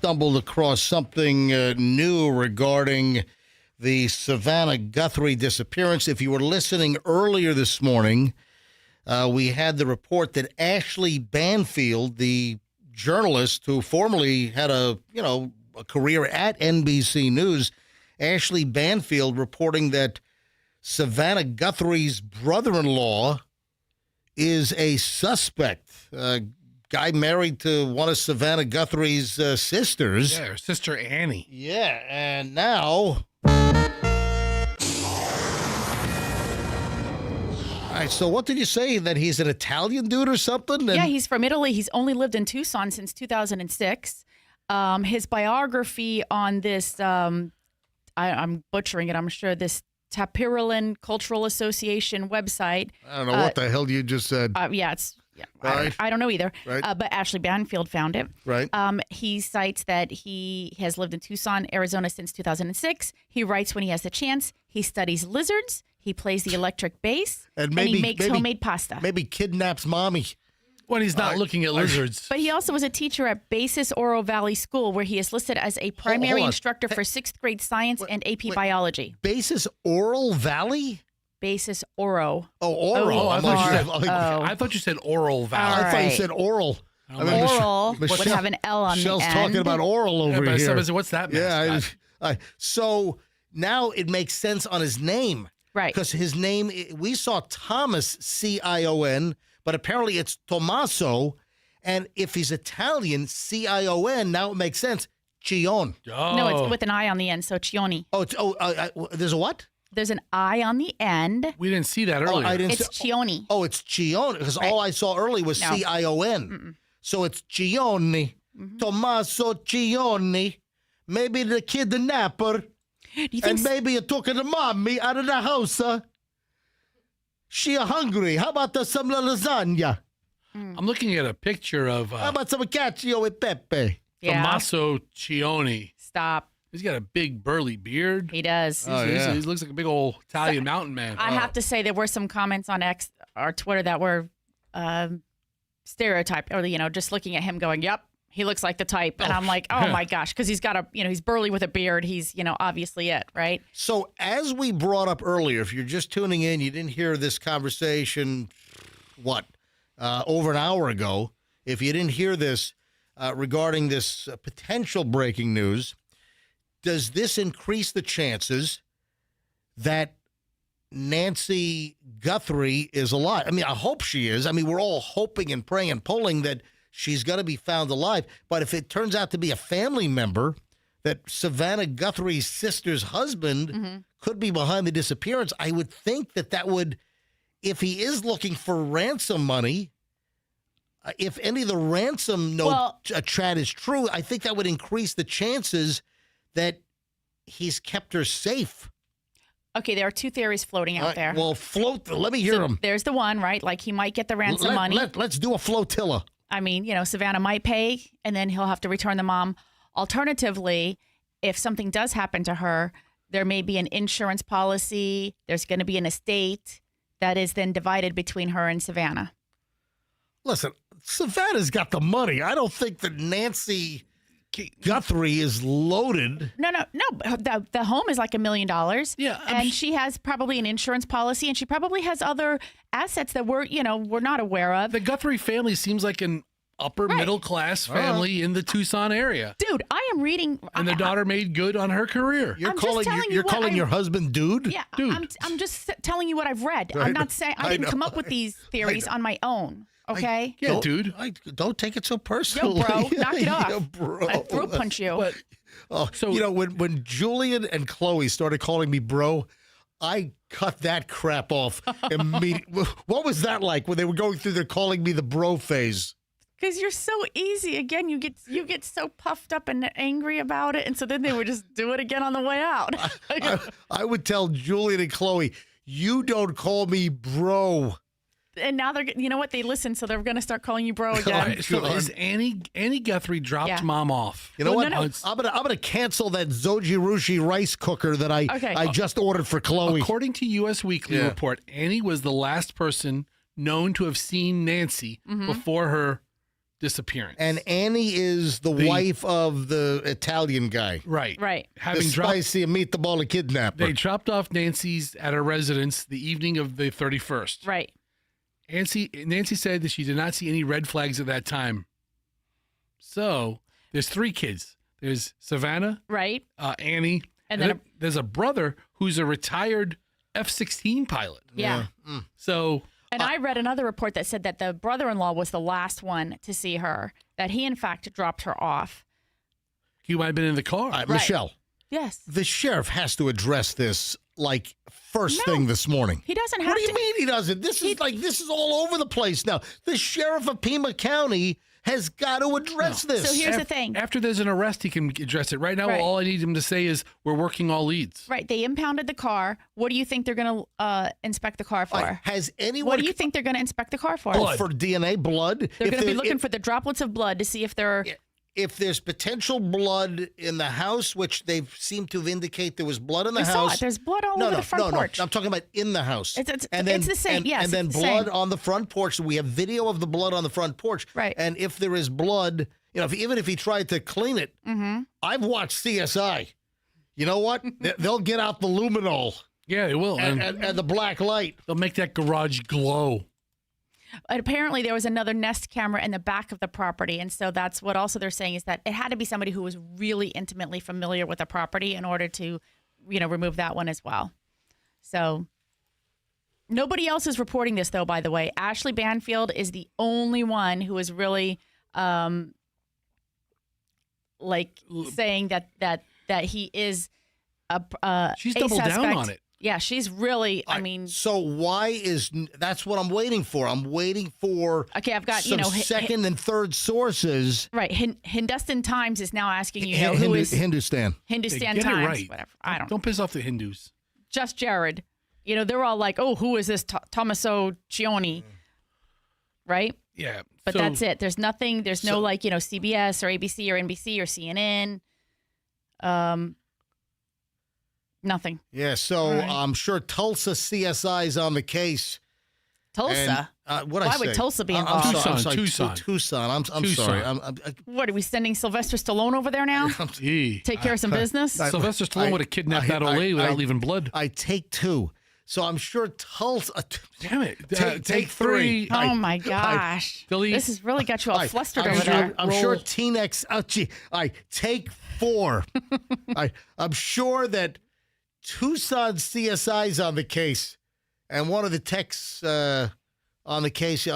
stumbled across something new regarding the Savannah Guthrie disappearance. If you were listening earlier this morning, we had the report that Ashley Banfield, the journalist who formerly had a career at NBC News, Ashley Banfield reporting that Savannah Guthrie's brother-in-law is a suspect. Guy married to one of Savannah Guthrie's sisters. Yeah, her sister Annie. Yeah, and now... All right, so what did you say? That he's an Italian dude or something? Yeah, he's from Italy. He's only lived in Tucson since 2006. His biography on this, I'm butchering it, I'm sure, this Tapirilan Cultural Association website. I don't know what the hell you just said. Right. I don't know either. Right. But Ashley Banfield found it. Right. He cites that he has lived in Tucson, Arizona since 2006. He writes when he has the chance. He studies lizards. He plays the electric bass. And he makes homemade pasta. Maybe kidnaps mommy. When he's not looking at lizards. But he also was a teacher at Basis Oro Valley School, where he is listed as a primary instructor for 6th grade science and AP biology. Basis Oral Valley? Basis Oro. Oh, Oral. Oh, I thought you said Oral Valley. I thought you said oral. Oral would have an L on Michelle's the end. talking about oral over here. What's that? So now it makes sense on his name. Right. Because his name, we saw Thomas, C-I-O-N, but apparently it's Tommaso. And if he's Italian, C-I-O-N, now it makes sense. Cion. Oh. No, it's with an I on the end, so Cioni. There's a what? There's an I on the end. We didn't see that earlier. It's Cioni. Oh, it's Cioni, because all I saw earlier was C-I-O-N. So it's Cioni. Tommaso Cioni. Maybe the kidnapper. And maybe you took the mommy out of the house, huh? She hungry. How about some lasagna? I'm looking at a picture of... How about some cacio e pepe? Tommaso Cioni. Stop. He's got a big burly beard. He does. He looks like a big old Italian mountain man. I have to say there were some comments on X or Twitter that were stereotyped, or just looking at him going, "Yep, he looks like the type." And I'm like, "Oh my gosh," because he's got he's burly with a beard. He's obviously it, right? So as we brought up earlier, if you're just tuning in, you didn't hear this conversation, over an hour ago. If you didn't hear this regarding this potential breaking news. Does this increase the chances that Nancy Guthrie is alive? I mean, I hope she is. I mean, we're all hoping and praying and pulling that she's going to be found alive. But if it turns out to be a family member, that Savannah Guthrie's sister's husband could be behind the disappearance, I would think that would, if he is looking for ransom money, if any of the ransom chat is true, I think that would increase the chances that he's kept her safe. Okay, there are two theories floating out there. Well, let me hear them. There's the one, right? Like he might get the ransom money. Let's do a flotilla. I mean, Savannah might pay, and then he'll have to return the mom. Alternatively, if something does happen to her, there may be an insurance policy. There's going to be an estate that is then divided between her and Savannah. Listen, Savannah's got the money. I don't think that Nancy Guthrie is loaded. No. The home is like $1 million. Yeah, and she has probably an insurance policy, and she probably has other assets that we're not aware of. The Guthrie family seems like an upper middle class family in the Tucson area. Dude, I am reading. And the daughter made good on her career. You're calling your husband dude? Yeah, dude. I'm just telling you what I've read. Right. I'm not saying I didn't come up with these theories on my own. Okay. Dude. Don't take it so personally. Yo, bro, knock it off. Yeah, bro. I throat punch you. When Julian and Chloe started calling me bro, I cut that crap off immediately. What was that like when they were going through their calling me the bro phase? Because you're so easy. Again, you get so puffed up and angry about it, and so then they would just do it again on the way out. I would tell Julian and Chloe, you don't call me bro. And now they listen, so they're going to start calling you bro again. So is Annie Guthrie dropped mom off? You know what? No. I'm gonna cancel that Zojirushi rice cooker that I just ordered for Chloe. According to U.S. Weekly report, Annie was the last person known to have seen Nancy before her disappearance. And Annie is the wife of the Italian guy. Right. Right. Having the spicy meatball kidnapper. They dropped off Nancy's at her residence the evening of the 31st. Right. Nancy said that she did not see any red flags at that time. So there's 3 kids. There's Savannah, right, Annie, and then there's a brother who's a retired F-16 pilot. Yeah. So. And I read another report that said that the brother-in-law was the last one to see her, that he, in fact, dropped her off. He might have been in the car. Right. Michelle. Yes. The sheriff has to address this like first thing this morning. He doesn't have What do to. you mean he doesn't? This is all over the place now. The sheriff of Pima County has got to address this. So here's the thing. After there's an arrest, he can address it. Right now, Right. all I need him to say is, we're working all leads. Right. They impounded the car. What do you think they're going to inspect the car for? Has anyone... What do you think they're going to inspect the car for? For DNA, blood? They're going to be looking for the droplets of blood to see if they're... If there's potential blood in the house, which they seem to indicate there was blood in the We house. saw it. There's blood all over the front porch. No, I'm talking about in the house. It's the same, yes, And then it's the blood same. on the front porch. We have video of the blood on the front porch. Right. And if there is blood, even if he tried to clean it, I've watched CSI. You know what? They'll get out the luminol. Yeah, they will. And the black light. They'll make that garage glow. And apparently there was another Nest camera in the back of the property. And so that's what also they're saying, is that it had to be somebody who was really intimately familiar with the property in order to, remove that one as well. So nobody else is reporting this, though, by the way. Ashley Banfield is the only one who is really saying that he is She's a doubled down suspect. on it. Yeah, she's really, So why that's what I'm waiting for. I'm waiting for I've got, some second and third sources. Right. Hindustan Times is now asking you, who is Hindustan. Hindustan Get it Times, right. whatever. I don't. Don't piss off the Hindus. Just Jared. They're all like, oh, who is this Tommaso Cioni? Right? Yeah. But that's it. There's nothing. There's no CBS or ABC or NBC or CNN. Nothing. Yeah, so I'm sure Tulsa CSI is on the case. Tulsa? And, Why would Tulsa be involved? Tucson. I'm sorry. What, are we sending Sylvester Stallone over there now? Take care of some business? Sylvester Stallone would have kidnapped that old lady without leaving blood. I take 2. So I'm sure Tulsa... Damn it. Take 3. Oh, my gosh. This has really got you all flustered over there. I'm sure T-Nex... I take 4. I'm sure that Tucson CSI's on the case, and one of the techs on the case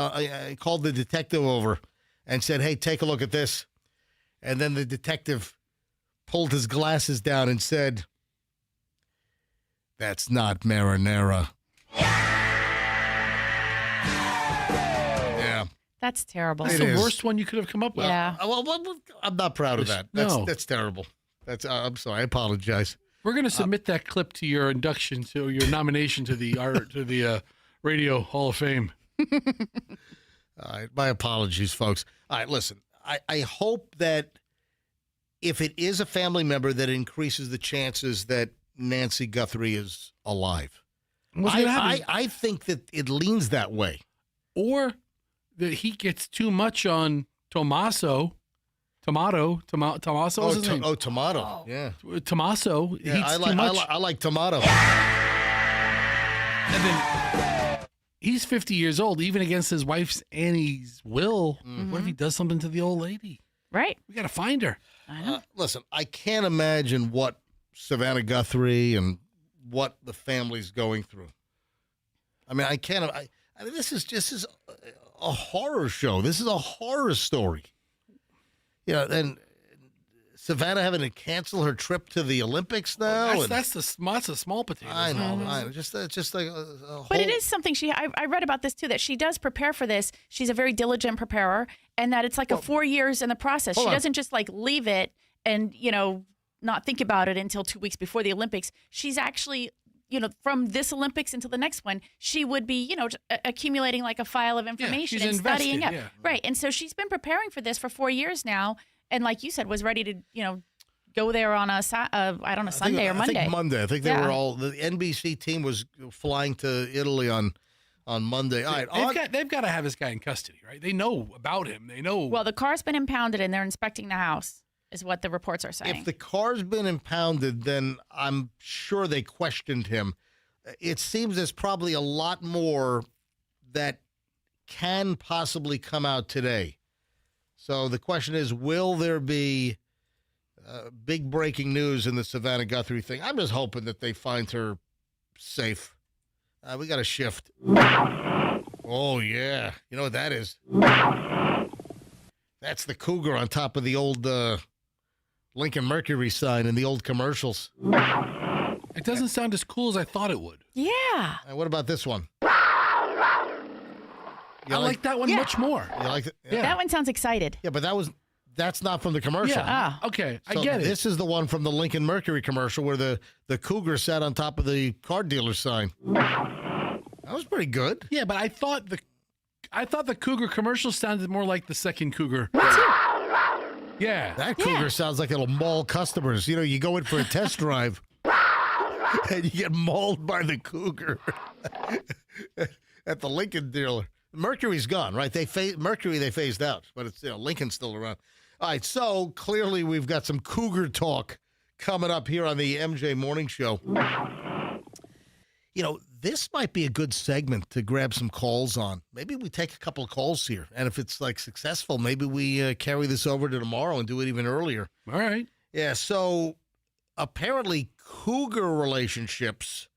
called the detective over and said, hey, take a look at this. And then the detective pulled his glasses down and said, that's not marinara. Yeah. That's terrible. That's the worst one you could have come up with. Yeah. Well, I'm not proud of that. That's terrible. I'm sorry. I apologize. We're going to submit that clip to your induction, to your nomination to the Radio Hall of Fame. All right, my apologies, folks. All right, listen, I hope that if it is a family member, that increases the chances that Nancy Guthrie is alive. I think that it leans that way. Or that he gets too much on Tommaso. Tomato. What's his name? Tomato. Yeah. Tommaso. Yeah, I like tomato. And then he's 50 years old, even against his wife's Annie's will. What if he does something to the old lady? Right. We got to find her. I know. Listen, I can't imagine what Savannah Guthrie and what the family's going through. I mean, I can't. I mean, this is a horror show. This is a horror story. And Savannah having to cancel her trip to the Olympics now. That's a small potato. I know. Just like a whole... But it is something I read about this too, that she does prepare for this. She's a very diligent preparer, and that it's like 4 years in the process. She doesn't just leave it and, not think about it until 2 weeks before the Olympics. She's actually, from this Olympics until the next one, she would be, accumulating a file of information and studying up. Yeah. Right. And so she's been preparing for this for 4 years now. And like you said, was ready to, go there on a Sunday or Monday. I think Monday. I think they were all, the NBC team was flying to Italy on on Monday. All right, they've got to have this guy in custody, right? They know about him. They know. Well, the car's been impounded and they're inspecting the house, is what the reports are saying. if the car's been impounded, then I'm sure they questioned him. It seems there's probably a lot more that can possibly come out today. So the question is, will there be big breaking news in the Savannah Guthrie thing? I'm just hoping that they find her safe. We got a shift. Oh, yeah. You know what that is? That's the cougar on top of the old Lincoln Mercury sign in the old commercials. It doesn't sound as cool as I thought it would. Yeah. And what about this one? I like that one much more. You like it? Yeah. That one sounds excited. Yeah, but that's not from the commercial. Yeah. Okay, I So get it. This is the one from the Lincoln Mercury commercial where the cougar sat on top of the car dealer sign. That was pretty good. Yeah, but I thought the cougar commercial sounded more like the second cougar. Yeah. That cougar sounds like it'll maul customers. You know, you go in for a test drive and you get mauled by the cougar at the Lincoln dealer. Mercury's gone, right? Mercury they phased out, but it's Lincoln's still around. All right, so clearly we've got some cougar talk coming up here on the MJ Morning Show. You know, this might be a good segment to grab some calls on. Maybe we take a couple of calls here, and if it's like successful, maybe we carry this over to tomorrow and do it even earlier. All right. Yeah, so apparently cougar relationships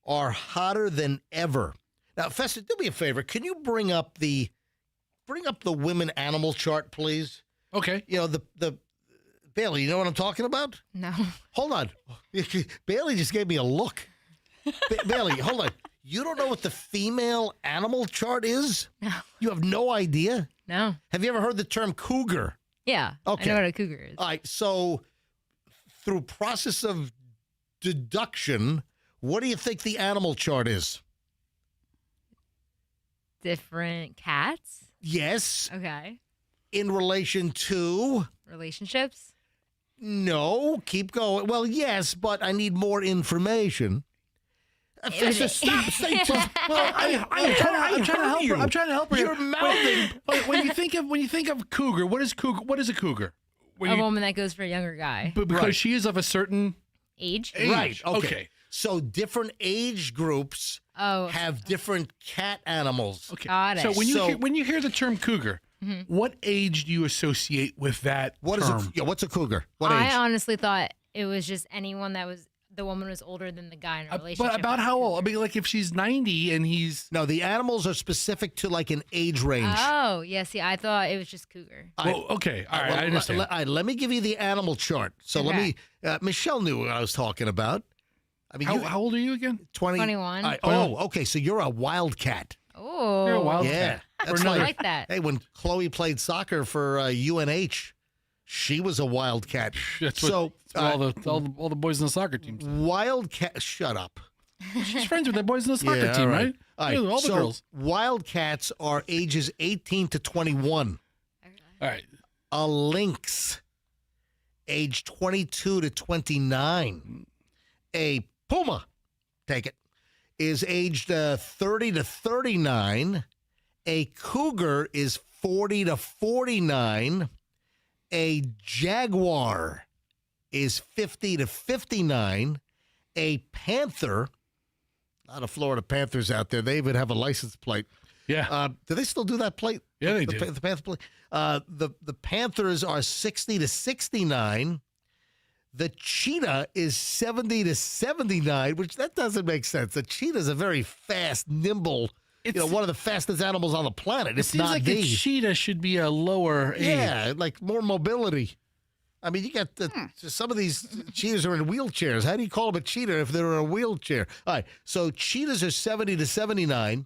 are hotter than ever. Now, Festa, do me a favor. Can you bring up the women animal chart, please? Okay. You know, the Bailey, you know what I'm talking about? No. Hold on. Bailey just gave me a look. Bailey, hold on. You don't know what the female animal chart is? No. You have no idea? No. Have you ever heard the term cougar? Yeah. Okay. I know what a cougar is. All right. So through process of deduction, what do you think the animal chart is? Different cats? Yes. Okay. In relation to? Relationships? No. Keep going. Well, yes, but I need more information. Festa, stop. Well, I'm trying to help her. I'm trying to help her. You're mouthing. When you think of cougar, what is cougar? What is a cougar? A woman that goes for a younger guy. But because she is of a certain age. Right. Okay. So different age groups have different cat animals. Okay. Got it. So when you hear the term cougar, what age do you associate with that term? What's a cougar? What age? I honestly thought it was just anyone that was the woman was older than the guy in a relationship. But about how old? I mean, like if she's 90 and he's no, the animals are specific to like an age range. Oh, yeah. See, I thought it was just cougar. Well, okay. All right, I understand. All right, let me give you the animal chart. So let me. Michelle knew what I was talking about. I mean, how old are you again? 21. Okay. So you're a wildcat. Oh, you're a wildcat. Yeah, that's I like that. Hey, when Chloe played soccer for UNH, she was a wildcat. That's what all the boys in the soccer teams. Wildcat. Shut up. She's friends with the boys in the soccer team, right? All right. Yeah, all the girls. Wildcats are ages 18 to 21. All right. A lynx, age 22 to 29. A puma, take it, is aged 30 to 39. A cougar is 40 to 49. A jaguar is 50 to 59. A panther, a lot of Florida Panthers out there, they even have a license plate. Yeah. Do they still do that plate? Yeah, they do. The Panther plate. The Panthers are 60 to 69. The cheetah is 70 to 79, which that doesn't make sense. The cheetah is a very fast, nimble, one of the fastest animals on the planet. It seems like the cheetah should be a lower age. Yeah, like more mobility. I mean, you got some of these cheetahs are in wheelchairs. How do you call them a cheetah if they're in a wheelchair? All right, so cheetahs are 70 to 79.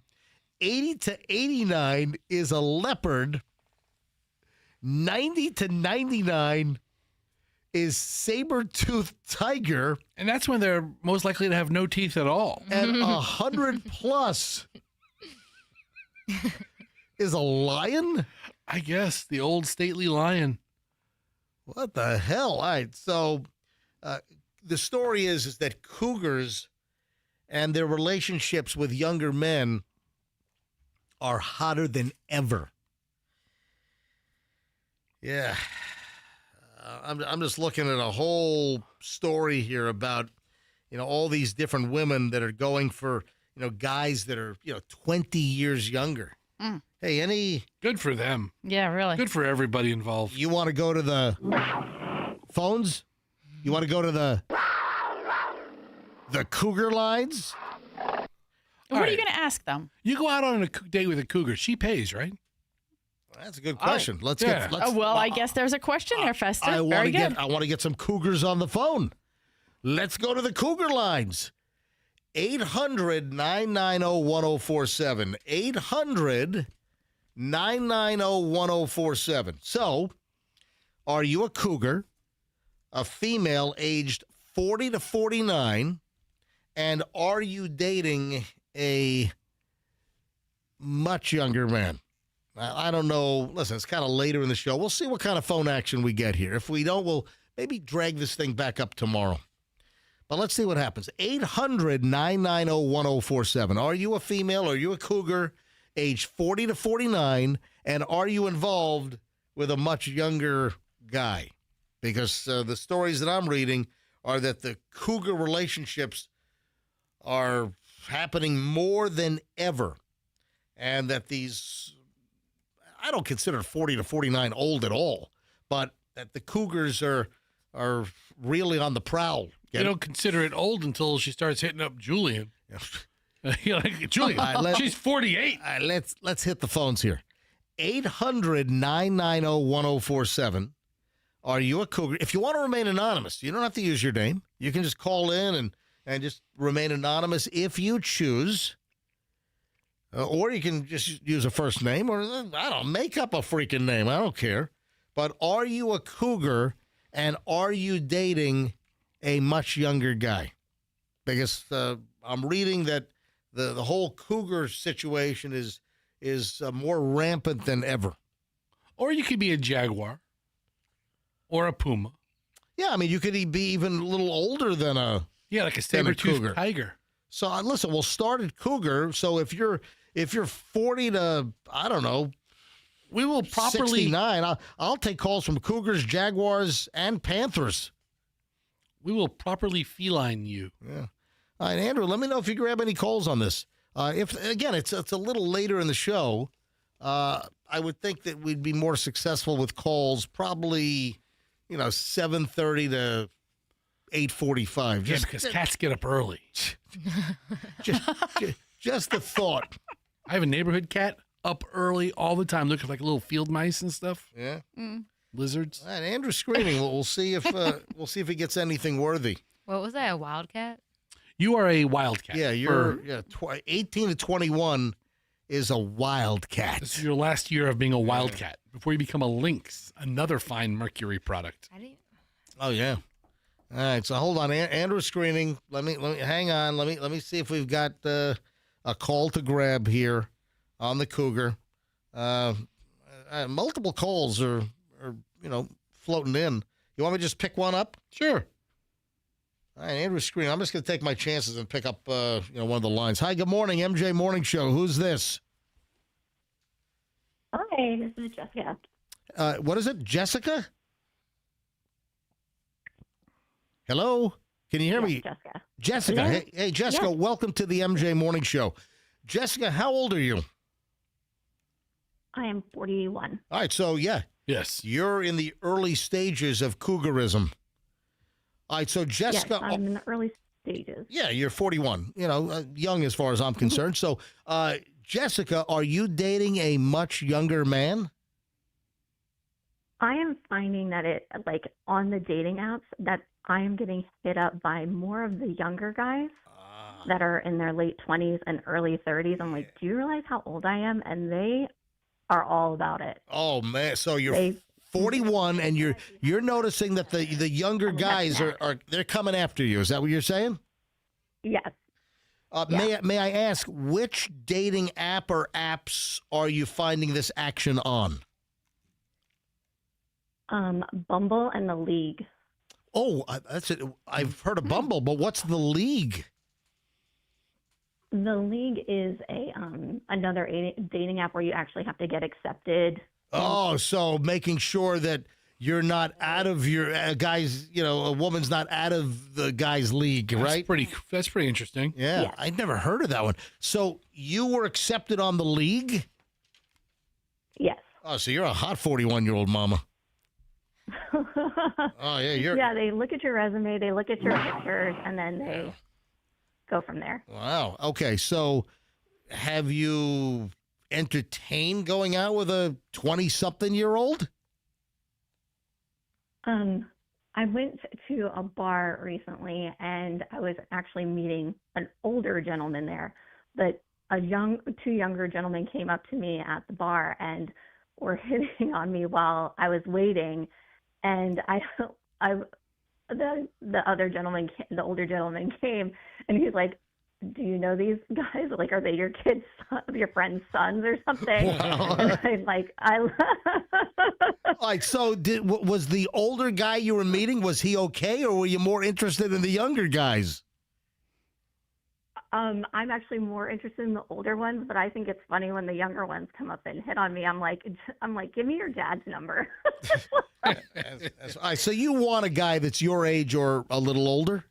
80 to 89 is a leopard. 90 to 99 is saber-toothed tiger. And that's when they're most likely to have no teeth at all. And 100 plus is a lion? I guess, the old stately lion. What the hell? All right, so the story is that cougars and their relationships with younger men are hotter than ever. Yeah. I'm just looking at a whole story here about, all these different women that are going for, guys that are, 20 years younger. Mm. Hey, any... Good for them. Yeah, really. Good for everybody involved. You want to go to the phones? You want to go to the cougar lines? What are you going to ask them? You go out on a date with a cougar. She pays, right? That's a good question. Let's get. I guess there's a question there, Fester. I Very good. want to get some cougars on the phone. Let's go to the cougar lines. 800-990-1047. 800-990-1047. So, are you a cougar, a female aged 40 to 49, and are you dating a much younger man? I don't know. Listen, it's kind of later in the show. We'll see what kind of phone action we get here. If we don't, we'll maybe drag this thing back up tomorrow. But let's see what happens. 800-990-1047. Are you a female? Are you a cougar, age 40 to 49? And are you involved with a much younger guy? Because the stories that I'm reading are that the cougar relationships are happening more than ever. And that these, I don't consider 40 to 49 old at all, but that the cougars are really on the prowl. You don't consider it old until she starts hitting up Julian. You're like, Julian, she's 48. Let's hit the phones here. 800-990-1047. Are you a cougar? If you want to remain anonymous, you don't have to use your name. You can just call in and just remain anonymous if you choose. Or you can just use a first name, or I don't make up a freaking name. I don't care. But are you a cougar, and are you dating a much younger guy? Because I'm reading that the whole cougar situation is more rampant than ever. Or you could be a jaguar or a puma. Yeah, I mean, you could be even a little older than a like a saber-toothed tiger. So listen, we'll start at cougar. So if you're 40 to, I don't know, we will properly 69. I'll take calls from cougars, jaguars, and panthers. We will properly feline you. Yeah. All right, Andrew, let me know if you grab any calls on this. If again, it's a little later in the show. I would think that we'd be more successful with calls, probably, 7:30 to 8:45. Yeah, because cats get up early. just a thought. I have a neighborhood cat up early all the time, looking like little field mice and stuff. Yeah. Lizards. All right, Andrew's screaming. We'll see if he gets anything worthy. What was that? A wildcat? You are a wildcat. Yeah, you're 18 to 21 is a wildcat. This is your last year of being a wildcat before you become a lynx, another fine Mercury product. Oh yeah. All right, so hold on. Andrew's screening. Let me hang on. Let me see if we've got a call to grab here on the cougar. Multiple calls are floating in. You want me to just pick one up? Sure. All right, Andrew's screening. I'm just going to take my chances and pick up one of the lines. Hi, good morning, MJ Morning Show. Who's this? Hi, this is Jessica. What is it, Jessica? Hello? Can you hear me? Jessica. Jessica. Hello? Hey, Jessica, welcome to the MJ Morning Show. Jessica, how old are you? I am 41. All right, so yes, you're in the early stages of cougarism. All right, so Jessica. Yes, I'm in the early stages. Yeah, you're 41. Young as far as I'm concerned. So, Jessica, are you dating a much younger man? I am finding that on the dating apps that I am getting hit up by more of the younger guys that are in their late 20s and early 30s. I'm like, do you realize how old I am? And they are all about it. Oh man, so you're 41 and you're noticing that the younger guys are they're coming after you. Is that what you're saying? Yes. May I ask, which dating app or apps are you finding this action on? Bumble and the League. Oh, that's it. I've heard of Bumble, but what's the League? The League is another dating app where you actually have to get accepted. Oh, so making sure that you're not out of your guy's, a woman's not out of the guy's league, right? That's pretty interesting. Yeah, Yes. I'd never heard of that one. So you were accepted on the League? Yes. Oh, so you're a hot 41-year-old mama. Oh, yeah, Yeah, they look at your resume, they look at your pictures, and then they go from there. Wow. Okay, so have you entertained going out with a 20-something-year-old? I went to a bar recently, and I was actually meeting an older gentleman there, but two younger gentlemen came up to me at the bar and were hitting on me while I was waiting, and the older gentleman came, and he's like, "Do you know these guys? Like, are they your kids, your friend's sons or something?" Wow. And I'm like, All right, so was the older guy you were meeting, was he okay, or were you more interested in the younger guys? I'm actually more interested in the older ones, but I think it's funny when the younger ones come up and hit on me. I'm like, give me your dad's number. All right, so you want a guy that's your age or a little older?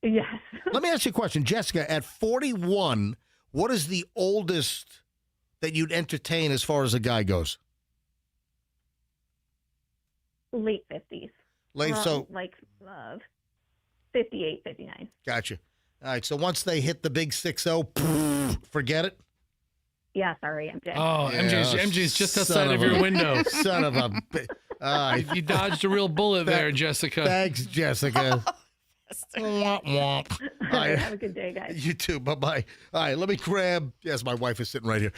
Yes. Let me ask you a question. Jessica, at 41, what is the oldest that you'd entertain as far as a guy goes? Late 50s. So 58, 59. Gotcha. All right, so once they hit the big 6-0, forget it. Yeah, sorry, MJ. Oh, Yeah, MJ's just outside son of your window. Son of a... You dodged a real bullet there, Jessica. Thanks, Jessica. Womp, womp. All right, have a good day, guys. You too. Bye-bye. All right, let me grab... Yes, my wife is sitting right here.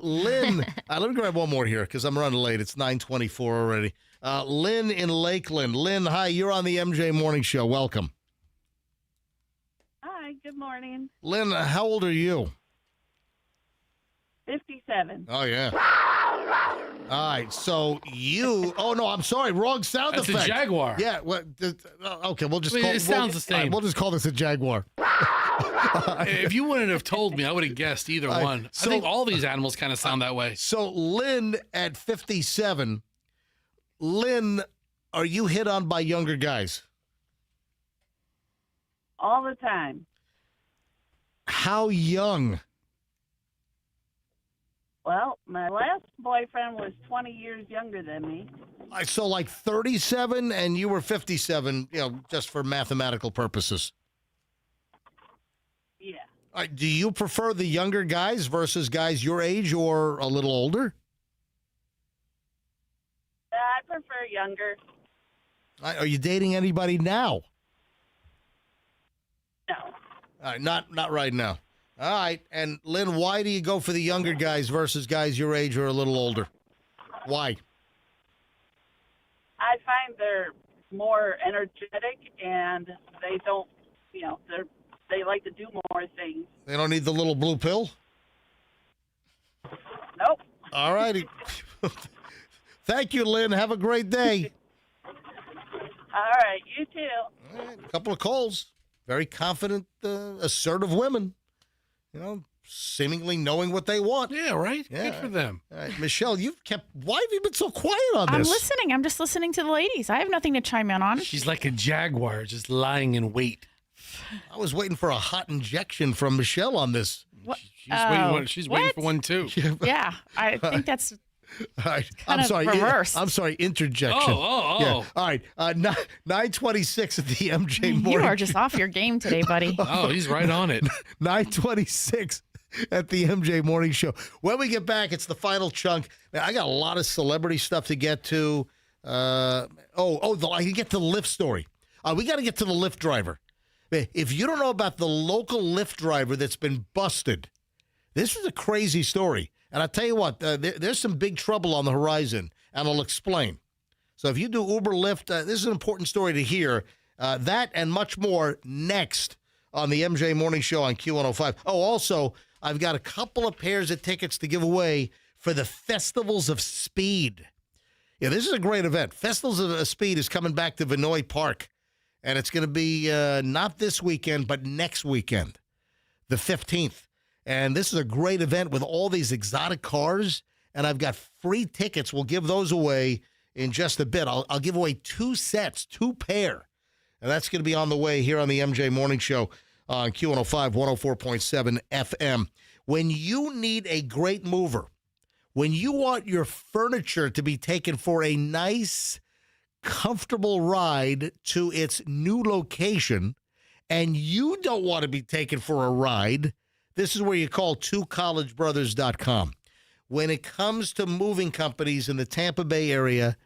Lynn, let me grab one more here because I'm running late. It's 9:24 already. Lynn in Lakeland. Lynn, hi, you're on the MJ Morning Show. Welcome. Hi, good morning. Lynn, how old are you? 57. Oh, yeah. All right, so you... Oh, no, I'm sorry. Wrong sound That's effect. a Jaguar. Yeah, well, okay, we'll just I mean, call it sounds the same. We'll just call this a Jaguar. If you wouldn't have told me, I would have guessed either one. so- I think all these animals kind of sound that way. So, Lynn at 57, Lynn, are you hit on by younger guys? All the time. How young? Well, my last boyfriend was 20 years younger than me. So like 37 and you were 57, just for mathematical purposes. Yeah. All right, do you prefer the younger guys versus guys your age or a little older? I prefer younger. Are you dating anybody now? No. All right, not right now. All right, and Lynn, why do you go for the younger guys versus guys your age or a little older? Why? I find they're more energetic and they don't, they like to do more things. They don't need the little blue pill? Nope. All righty. Thank you, Lynn. Have a great day. All right, you too. All right, a couple of calls. Very confident, assertive women. Seemingly knowing what they want. Yeah, right? Yeah. Good for them. All right, Michelle, why have you been so quiet on this? I'm listening. I'm just listening to the ladies. I have nothing to chime in on. She's like a jaguar, just lying in wait. I was waiting for a hot injection from Michelle on this. What? She's waiting for one, too. Yeah, I think that's All right. kind of reversed. I'm sorry, interjection. Oh. Yeah. All right. 9:26 at the MJ Morning. You are just off your game today, buddy. Oh, he's right on it. 9:26 at the MJ Morning Show. When we get back, it's the final chunk. Man, I got a lot of celebrity stuff to get to. I can get to the Lyft story. We got to get to the Lyft driver. If you don't know about the local Lyft driver that's been busted, this is a crazy story. And I'll tell you what, there's some big trouble on the horizon, and I'll explain. So if you do Uber, Lyft, this is an important story to hear. That and much more next on the MJ Morning Show on Q105. Oh, also, I've got a couple of pairs of tickets to give away for the Festivals of Speed. Yeah, this is a great event. Festivals of Speed is coming back to Vinoy Park, and it's going to be not this weekend, but next weekend. the 15th. And this is a great event with all these exotic cars. And I've got free tickets. We'll give those away in just a bit. I'll give away 2 sets, 2 pair. And that's going to be on the way here on the MJ Morning Show on Q105, 104.7 FM. When you need a great mover, when you want your furniture to be taken for a nice, comfortable ride to its new location, and you don't want to be taken for a ride, this is where you call twocollegebrothers.com. When it comes to moving companies in the Tampa Bay area,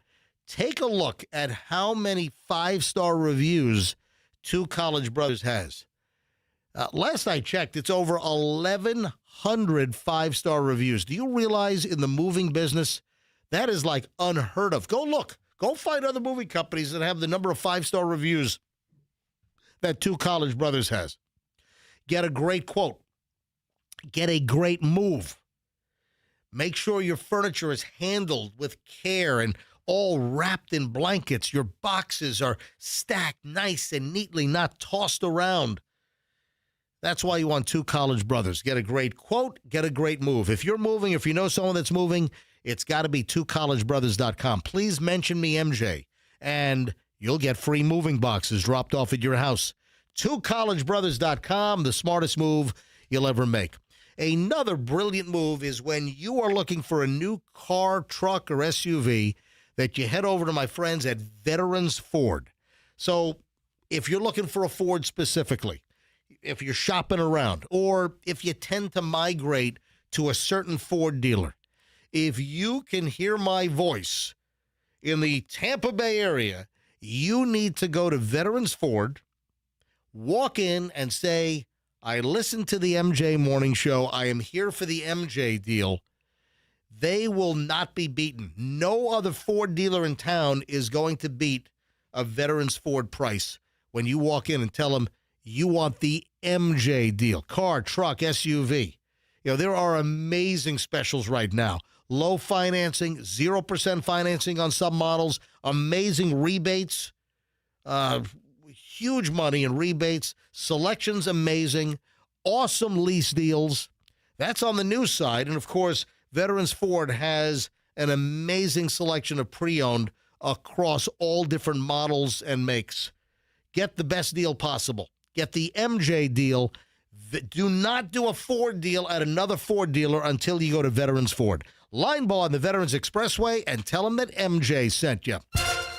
take a look at how many 5-star reviews Two College Brothers has. Last I checked, it's over 1,100 5-star reviews. Do you realize in the moving business, that is like unheard of? Go look. Go find other moving companies that have the number of 5-star reviews that Two College Brothers has. Get a great quote. Get a great move. Make sure your furniture is handled with care and all wrapped in blankets. Your boxes are stacked nice and neatly, not tossed around. That's why you want Two College Brothers. Get a great quote, get a great move. If you're moving, if you know someone that's moving, it's got to be twocollegebrothers.com. Please mention me, MJ, and you'll get free moving boxes dropped off at your house. twocollegebrothers.com, the smartest move you'll ever make. Another brilliant move is when you are looking for a new car, truck, or SUV that you head over to my friends at Veterans Ford. So if you're looking for a Ford specifically, if you're shopping around, or if you tend to migrate to a certain Ford dealer, if you can hear my voice in the Tampa Bay area, you need to go to Veterans Ford, walk in and say, I listened to the MJ Morning Show. I am here for the MJ deal. They will not be beaten. No other Ford dealer in town is going to beat a Veterans Ford price when you walk in and tell them you want the MJ deal. Car, truck, SUV. You know, there are amazing specials right now. Low financing, 0% financing on some models, amazing rebates, huge money in rebates, selection's amazing, awesome lease deals. That's on the new side. And, of course, Veterans Ford has an amazing selection of pre-owned across all different models and makes. Get the best deal possible. Get the MJ deal. Do not do a Ford deal at another Ford dealer until you go to Veterans Ford. Line ball on the Veterans Expressway and tell them that MJ sent you.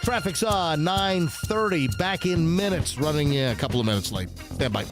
Traffic's on 9:30. Back in minutes. Running a couple of minutes late. Stand by.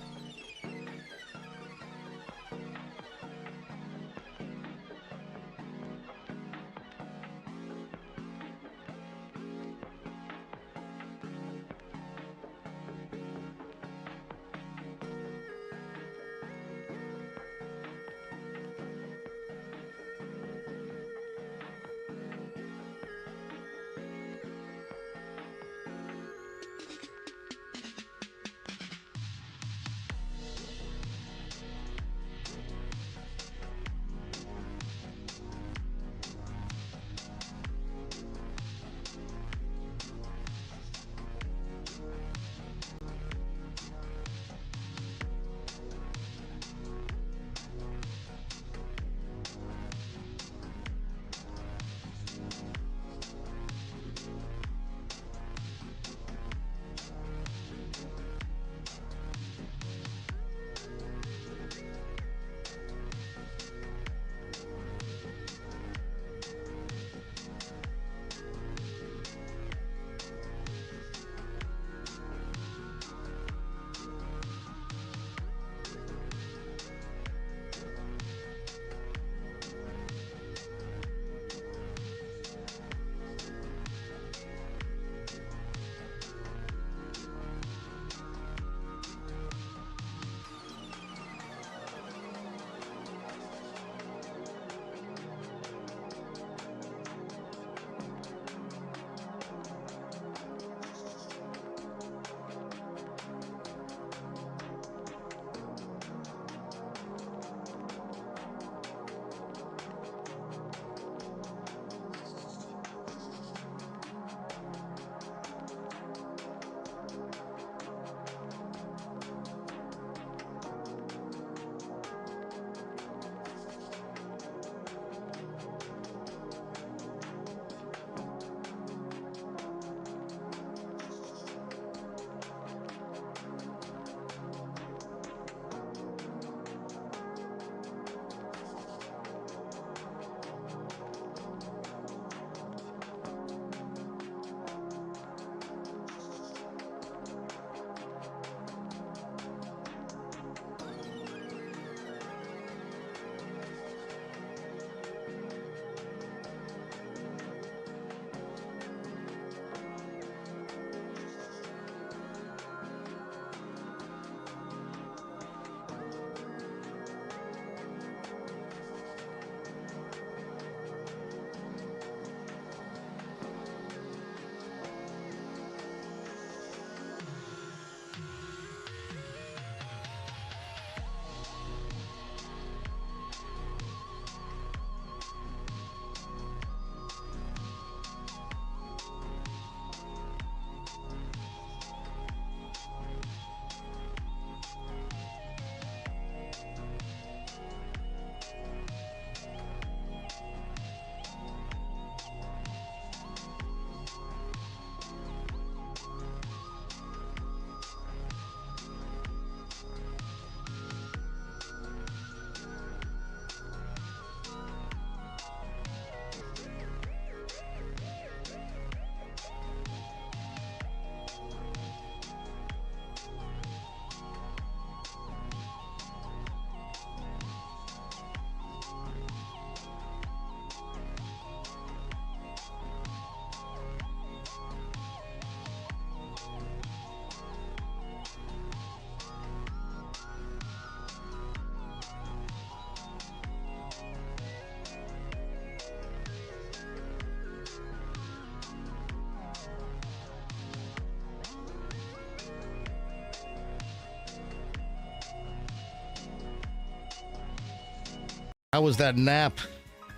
How was that nap?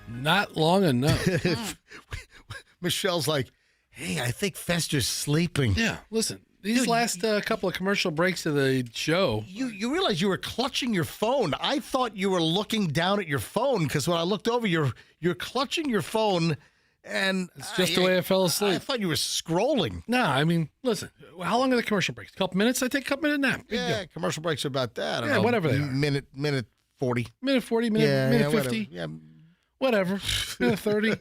Not long enough. Michelle's like, hey, I think Fester's sleeping. Yeah, listen. These last couple of commercial breaks of the show. You realize you were clutching your phone. I thought you were looking down at your phone because when I looked over, you're clutching your phone, and it's just the way I fell asleep. I thought you were scrolling. No, I mean, listen. How long are the commercial breaks? A couple minutes? I take a couple minute nap. Big deal. Commercial breaks are about that. I don't Yeah, know, whatever they are. Minute 40. Minute 40, minute 50. Yeah. Whatever. Minute 30.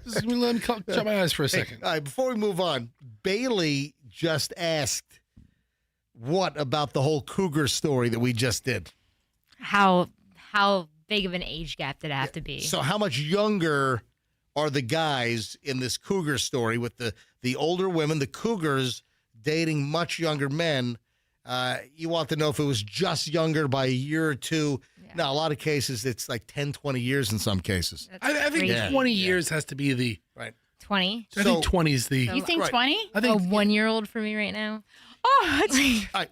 Just let me shut my eyes for a second. All right, before we move on, Bailey just asked, what about the whole cougar story that we just did? How big of an age gap did it have to be? So how much younger are the guys in this cougar story with the older women, the cougars dating much younger men? You want to know if it was just younger by a year or two. Yeah. Now, a lot of cases, it's like 10, 20 years in some cases. I think 20 years has to be the... Right. 20? I think 20 is the... You think 20? I think a 1-year-old for me right now. Oh, that's,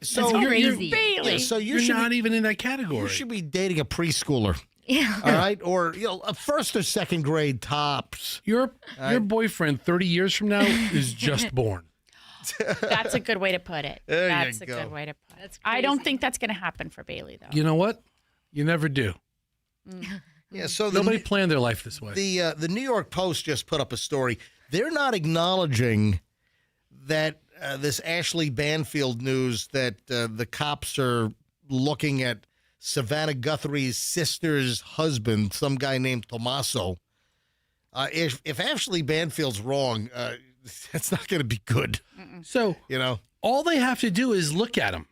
so that's crazy. Bailey. Yeah, so you're not even in that category. You should be dating a preschooler. Yeah. All right? Or a first or second grade tops. Your boyfriend 30 years from now is just born. That's a good way to put it. There That's you a go. good way to put it. I don't think that's going to happen for Bailey, though. You know what? You never do. Yeah, so nobody planned their life this way. The New York Post just put up a story. They're not acknowledging that this Ashley Banfield news that the cops are looking at Savannah Guthrie's sister's husband, some guy named Tommaso. If Ashley Banfield's wrong, it's not going to be good. So, all they have to do is look at him.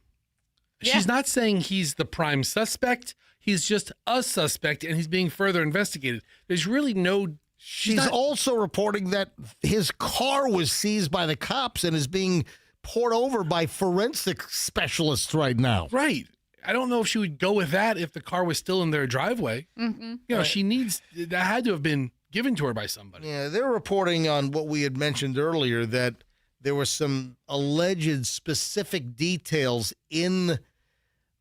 Yeah. She's not saying he's the prime suspect. He's just a suspect, and he's being further investigated. There's really no... She's also reporting that his car was seized by the cops and is being poured over by forensic specialists right now. Right. I don't know if she would go with that if the car was still in their driveway. Mm-hmm. She needs... That had to have been given to her by somebody. Yeah, they're reporting on what we had mentioned earlier, that there were some alleged specific details in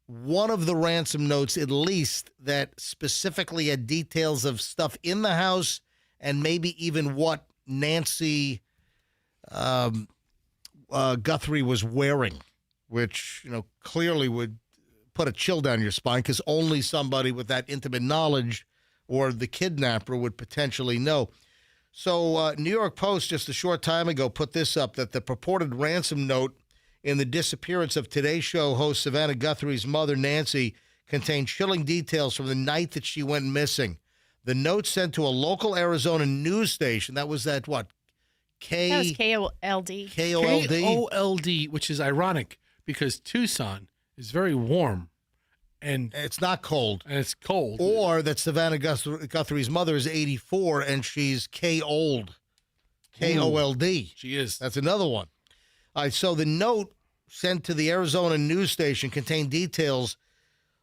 one of the ransom notes, at least, that specifically had details of stuff in the house and maybe even what Nancy Guthrie was wearing, which, clearly would put a chill down your spine because only somebody with that intimate knowledge or the kidnapper would potentially know. So New York Post just a short time ago put this up, that the purported ransom note in the disappearance of Today Show host Savannah Guthrie's mother, Nancy, contained chilling details from the night that she went missing. The note sent to a local Arizona news station, that was at what? That was KOLD. KOLD, which is ironic because Tucson is very warm. And it's not cold. And it's cold. Or that Savannah Guthrie's mother is 84 and she's K-old. K-O-L-D. She is. That's another one. All right, so the note sent to the Arizona news station contained details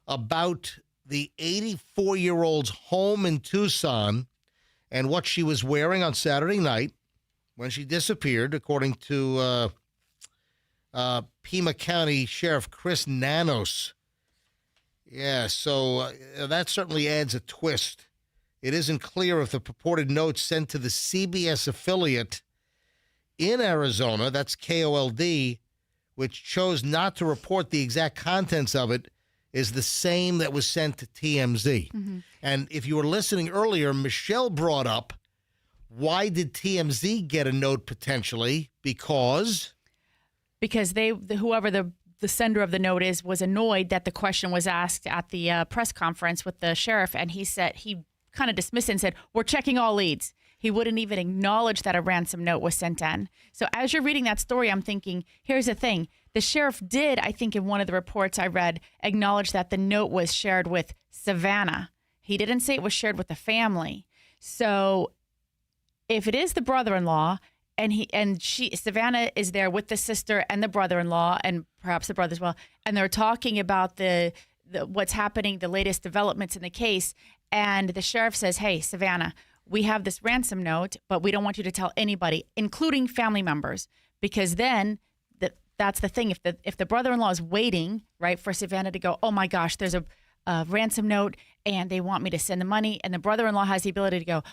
about the 84-year-old's home in Tucson and what she was wearing on Saturday night when she disappeared, according to Pima County Sheriff Chris Nanos. Yeah, so that certainly adds a twist. It isn't clear if the purported note sent to the CBS affiliate in Arizona, that's KOLD, which chose not to report the exact contents of it, is the same that was sent to TMZ. Mm-hmm. And if you were listening earlier, Michelle brought up, why did TMZ get a note potentially? Because whoever the sender of the note was annoyed that the question was asked at the press conference with the sheriff, and he kind of dismissed it and said, we're checking all leads. He wouldn't even acknowledge that a ransom note was sent in. So as you're reading that story, I'm thinking, here's the thing. The sheriff did, I think in one of the reports I read, acknowledge that the note was shared with Savannah. He didn't say it was shared with the family. So if it is the brother-in-law, Savannah is there with the sister and the brother-in-law and perhaps the brother as well, and they're talking about the what's happening, the latest developments in the case, and the sheriff says, hey, Savannah, we have this ransom note, but we don't want you to tell anybody, including family members, because then that's the thing. If the brother-in-law is waiting, right, for Savannah to go, oh my gosh, there's a ransom note, and they want me to send the money. And the brother-in-law has the ability to go,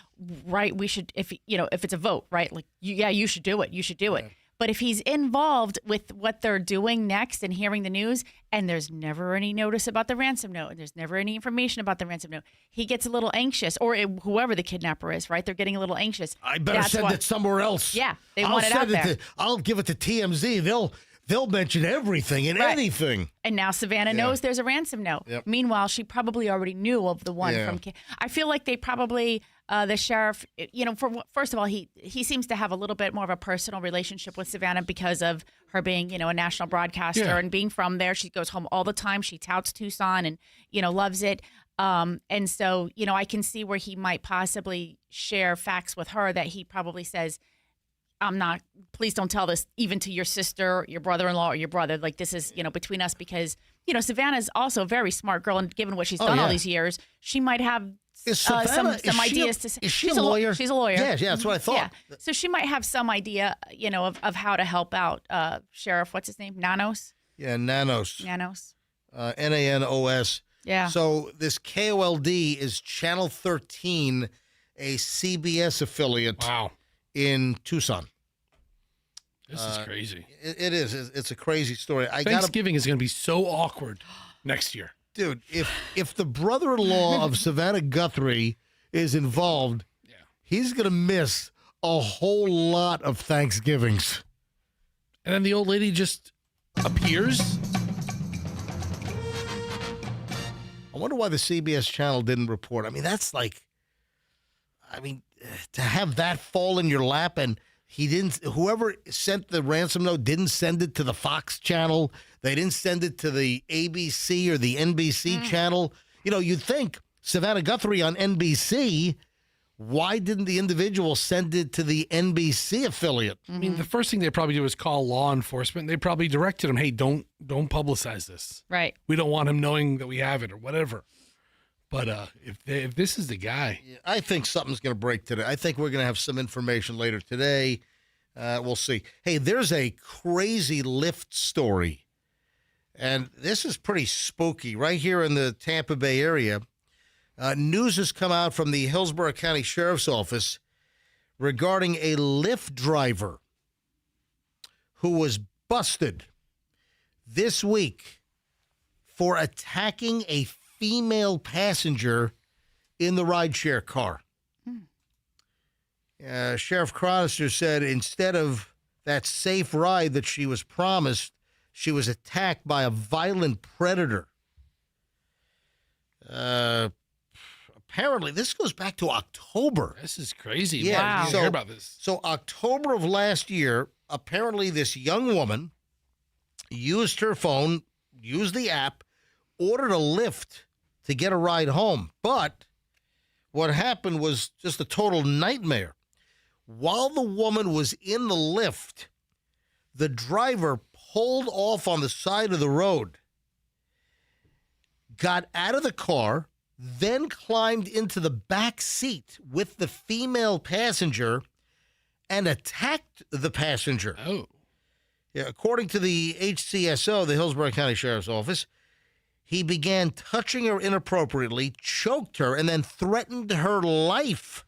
right, we should, if it's a vote, right? Like, you should do it. You should do it. But if he's involved with what they're doing next and hearing the news, and there's never any notice about the ransom note, and there's never any information about the ransom note, he gets a little anxious, or whoever the kidnapper is, right? They're getting a little anxious. I better send it somewhere else. Yeah, they want it out there. I'll give it to TMZ. They'll mention everything and anything. And now Savannah knows there's a ransom note. Yep. Meanwhile, she probably already knew of the one from. I feel like they probably. The sheriff, first of all, he seems to have a little bit more of a personal relationship with Savannah because of her being, a national broadcaster and being from there. She goes home all the time. She touts Tucson and, loves it. And so, I can see where he might possibly share facts with her that he probably says, please don't tell this even to your sister, your brother-in-law, or your brother. Like, this is, between us, because, Savannah's also a very smart girl. And given what she's done all these years, she might have some ideas to say. Is she a lawyer? She's a lawyer. Yeah, that's what I thought. Yeah. So she might have some idea, of how to help out Sheriff, what's his name? Nanos? Yeah, Nanos. Nanos. Nanos. Yeah. So this KOLD is Channel 13, a CBS affiliate in Tucson. This is crazy. It is. It's a crazy story. Thanksgiving is going to be so awkward next year. Dude, if the brother-in-law of Savannah Guthrie is involved, he's going to miss a whole lot of Thanksgivings. And then the old lady just appears. I wonder why the CBS channel didn't report. I mean, that's like, to have that fall in your lap, and whoever sent the ransom note didn't send it to the Fox channel. They didn't send it to the ABC or the NBC channel. You'd think Savannah Guthrie on NBC, why didn't the individual send it to the NBC affiliate? I mean, the first thing they probably do is call law enforcement. They probably directed him, hey, don't publicize this. Right. We don't want him knowing that we have it or whatever. But if this is the guy. I think something's going to break today. I think we're going to have some information later today. We'll see. Hey, there's a crazy Lyft story. And this is pretty spooky. Right here in the Tampa Bay area, news has come out from the Hillsborough County Sheriff's Office regarding a Lyft driver who was busted this week for attacking a female passenger in the rideshare car. Sheriff Cronister said instead of that safe ride that she was promised, she was attacked by a violent predator. Apparently, this goes back to October. This is crazy. Yeah, wow. I didn't hear about this. So October of last year, apparently this young woman used her phone, used the app, ordered a Lyft to get a ride home. But what happened was just a total nightmare. While the woman was in the Lyft, the driver pulled off on the side of the road, got out of the car, then climbed into the back seat with the female passenger and attacked the passenger. Oh. Yeah, according to the HCSO, the Hillsborough County Sheriff's Office, he began touching her inappropriately, choked her, and then threatened her life.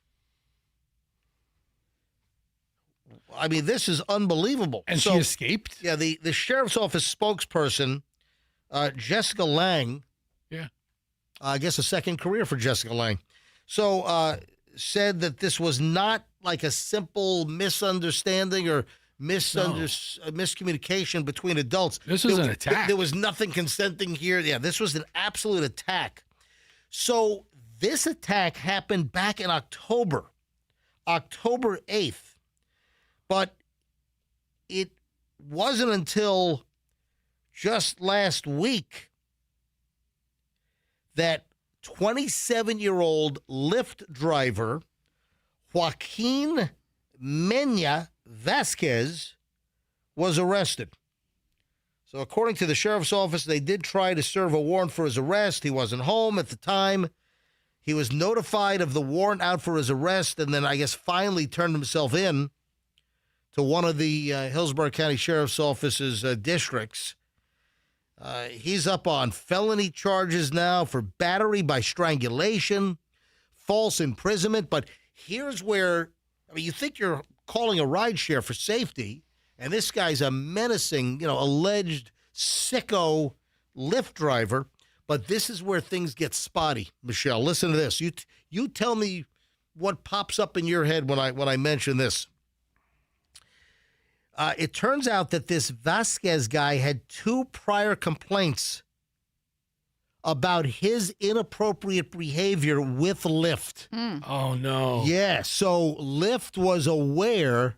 I mean, this is unbelievable. And she escaped? Yeah, the Sheriff's Office spokesperson, Jessica Lang, I guess a second career for Jessica Lang, said that this was not like a simple misunderstanding or miscommunication between adults. This was an attack. There was nothing consenting here. Yeah, this was an absolute attack. So this attack happened back in October 8th. But it wasn't until just last week that 27-year-old Lyft driver Joaquin Mena Vasquez was arrested. So according to the sheriff's office, they did try to serve a warrant for his arrest. He wasn't home at the time. He was notified of the warrant out for his arrest and then I guess finally turned himself in to one of the Hillsborough County Sheriff's Office's districts. He's up on felony charges now for battery by strangulation, false imprisonment. But here's where, you think you're calling a rideshare for safety, and this guy's a menacing, alleged sicko Lyft driver. But this is where things get spotty, Michelle. Listen to this. You tell me what pops up in your head when I mention this. It turns out that this Vasquez guy had 2 prior complaints about his inappropriate behavior with Lyft. Oh, no. Yeah, so Lyft was aware.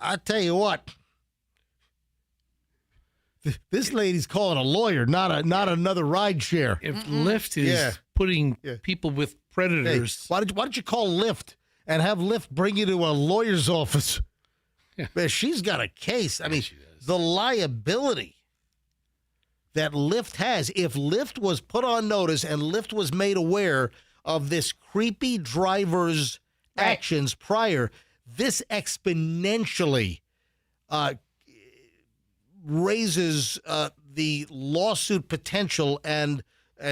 I tell you what, this lady's calling a lawyer, not another ride share. If Lyft is putting people with predators. Hey, why don't you call Lyft and have Lyft bring you to a lawyer's office? Yeah. Man, she's got a case. I mean, the liability that Lyft has, if Lyft was put on notice and Lyft was made aware of this creepy driver's actions prior, this exponentially raises the lawsuit potential and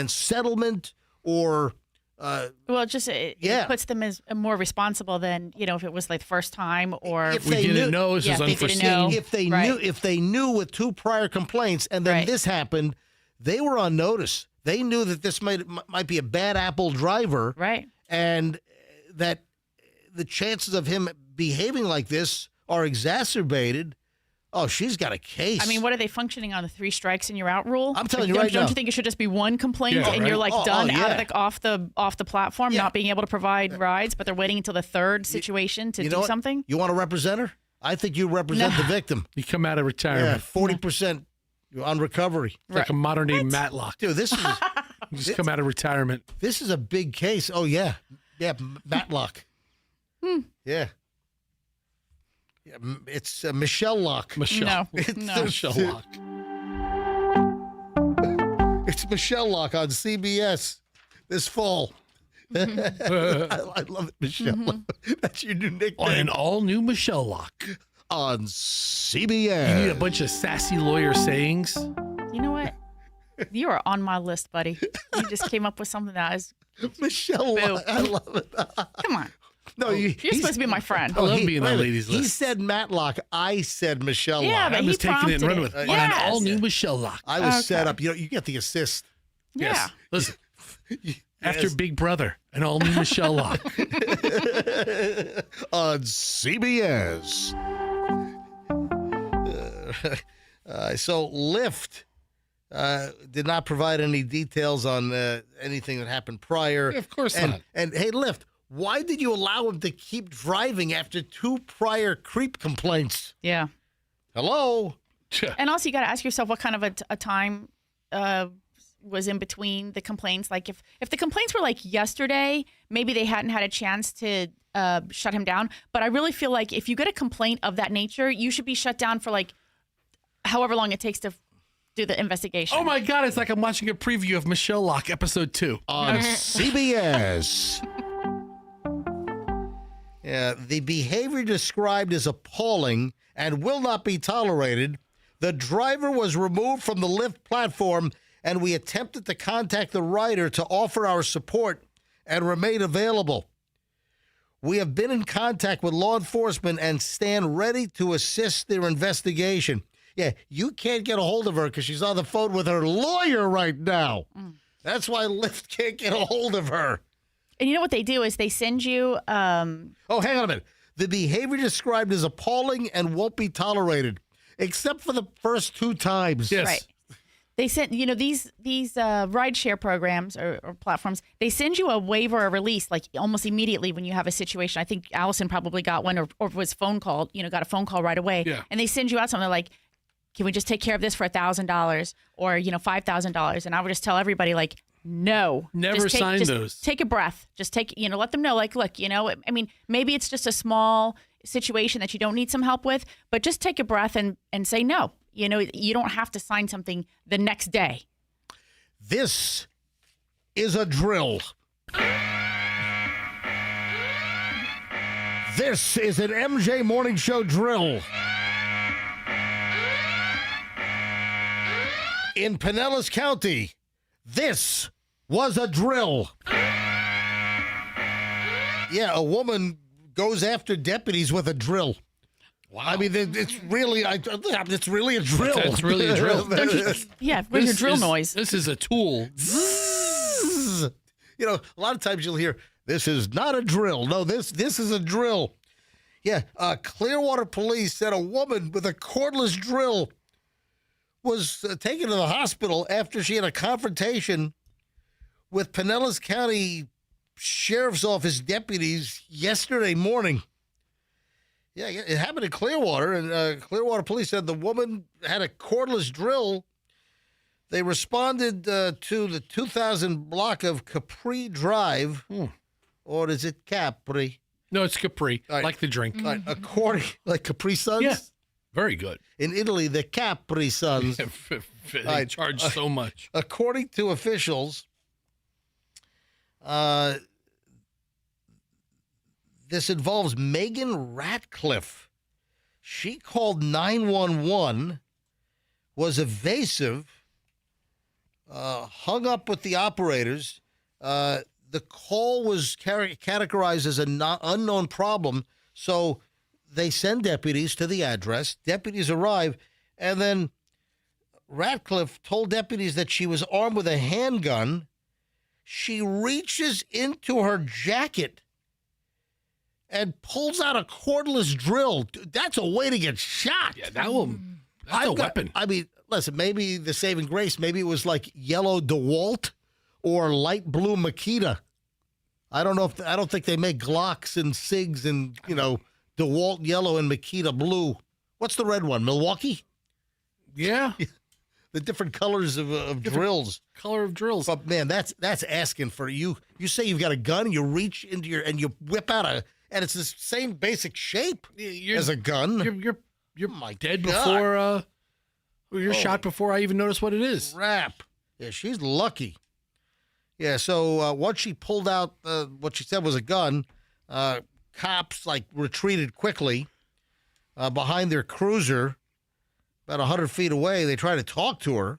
settlement or it puts them as more responsible than if it was like the first time or if they didn't know this was unforeseen. If they knew with 2 prior complaints and then this happened, they were on notice. They knew that this might be a bad apple driver, right? And that the chances of him behaving like this are exacerbated. Oh, she's got a case. I mean, what are they functioning on, the 3 strikes and you're out rule? I'm telling you right now. Don't you think it should just be 1 complaint and you're like done out of off the platform, not being able to provide rides, but they're waiting until the 3rd situation to do something? You want to represent her? I think you represent the victim. You come out of retirement. 40% on recovery. It's like a modern day Matlock. Dude, this is you just come out of retirement. This is a big case. Oh yeah, Matlock. Yeah. Yeah, it's Michelle Lock. Michelle. No. Michelle Lock. It's Michelle Lock on CBS this fall. I love it, Michelle. That's your new nickname. On an all-new Michelle Lock. On CBS. You need a bunch of sassy lawyer sayings. You know what? You are on my list, buddy. You just came up with something that is... Michelle Lock. I love it. Come on. No, you're supposed to be my friend. I love being on ladies' list. He said Matlock. I said Michelle Lock. Yeah, but I was taking it and running with it. on an all-new Michelle Lock. I was set up. You get the assist. Yeah. Listen, after Big Brother, an all-new Michelle Lock. On CBS. So Lyft did not provide any details on anything that happened prior. Yeah, of course not. And hey, Lyft, why did you allow him to keep driving after 2 prior creep complaints? Yeah. Hello? And also, you got to ask yourself what kind of a time was in between the complaints. Like, if the complaints were like yesterday, maybe they hadn't had a chance to shut him down. But I really feel like if you get a complaint of that nature, you should be shut down for like however long it takes to do the investigation. Oh my God, it's like I'm watching a preview of Michelle Lock, episode 2. On CBS. Yeah, the behavior described is appalling and will not be tolerated. The driver was removed from the Lyft platform, and we attempted to contact the rider to offer our support and remain available. We have been in contact with law enforcement and stand ready to assist their investigation. Yeah, you can't get a hold of her because she's on the phone with her lawyer right now. That's why Lyft can't get a hold of her. And you know what they do is they send you... Oh, hang on a minute. The behavior described is appalling and won't be tolerated, except for the first 2 times. Yes. Right. They send, these rideshare programs or platforms, they send you a waiver or release like almost immediately when you have a situation. I think Allison probably got one or was phone called, got a phone call right away. Yeah. And they send you out something like, can we just take care of this for $1,000 or, $5,000? And I would just tell everybody like, no. Never sign those. Take a breath. Just let them know like, look, I mean, maybe it's just a small situation that you don't need some help with, but just take a breath and say no. You don't have to sign something the next day. This is a drill. This is an MJ Morning Show drill. In Pinellas County, this was a drill. Yeah, a woman goes after deputies with a drill. Wow. I mean, it's really a drill. It's really a drill. Yeah, where's your drill noise? This is a tool. You know, a lot of times you'll hear, this is not a drill. No, this is a drill. Yeah, Clearwater police said a woman with a cordless drill was taken to the hospital after she had a confrontation with Pinellas County Sheriff's Office deputies yesterday morning. Yeah, it happened in Clearwater, and Clearwater police said the woman had a cordless drill. They responded to the 2000 block of Capri Drive, or is it Capri? No, it's Capri, like the drink. According, like Capri Suns? Yeah, very good. In Italy, the Capri Suns. They charge so much. According to officials, this involves Megan Ratcliffe. She called 911, was evasive, hung up with the operators. The call was categorized as an unknown problem, so they send deputies to the address. Deputies arrive, and then Ratcliffe told deputies that she was armed with a handgun. She reaches into her jacket and pulls out a cordless drill. That's a way to get shot. Yeah, that's a weapon. I mean, listen, maybe the saving grace, maybe it was like yellow DeWalt or light blue Makita. I don't think they make Glocks and SIGs and, DeWalt yellow and Makita blue. What's the red one? Milwaukee? Yeah. The different colors of drills. Color of drills. But man, that's asking for you. You say you've got a gun, you reach into and you whip out and it's the same basic shape as a gun. You're dead before you're shot before I even notice what it is. Crap. Yeah, she's lucky. Yeah, so once she pulled out what she said was a gun, cops retreated quickly behind their cruiser. About 100 feet away, they tried to talk to her.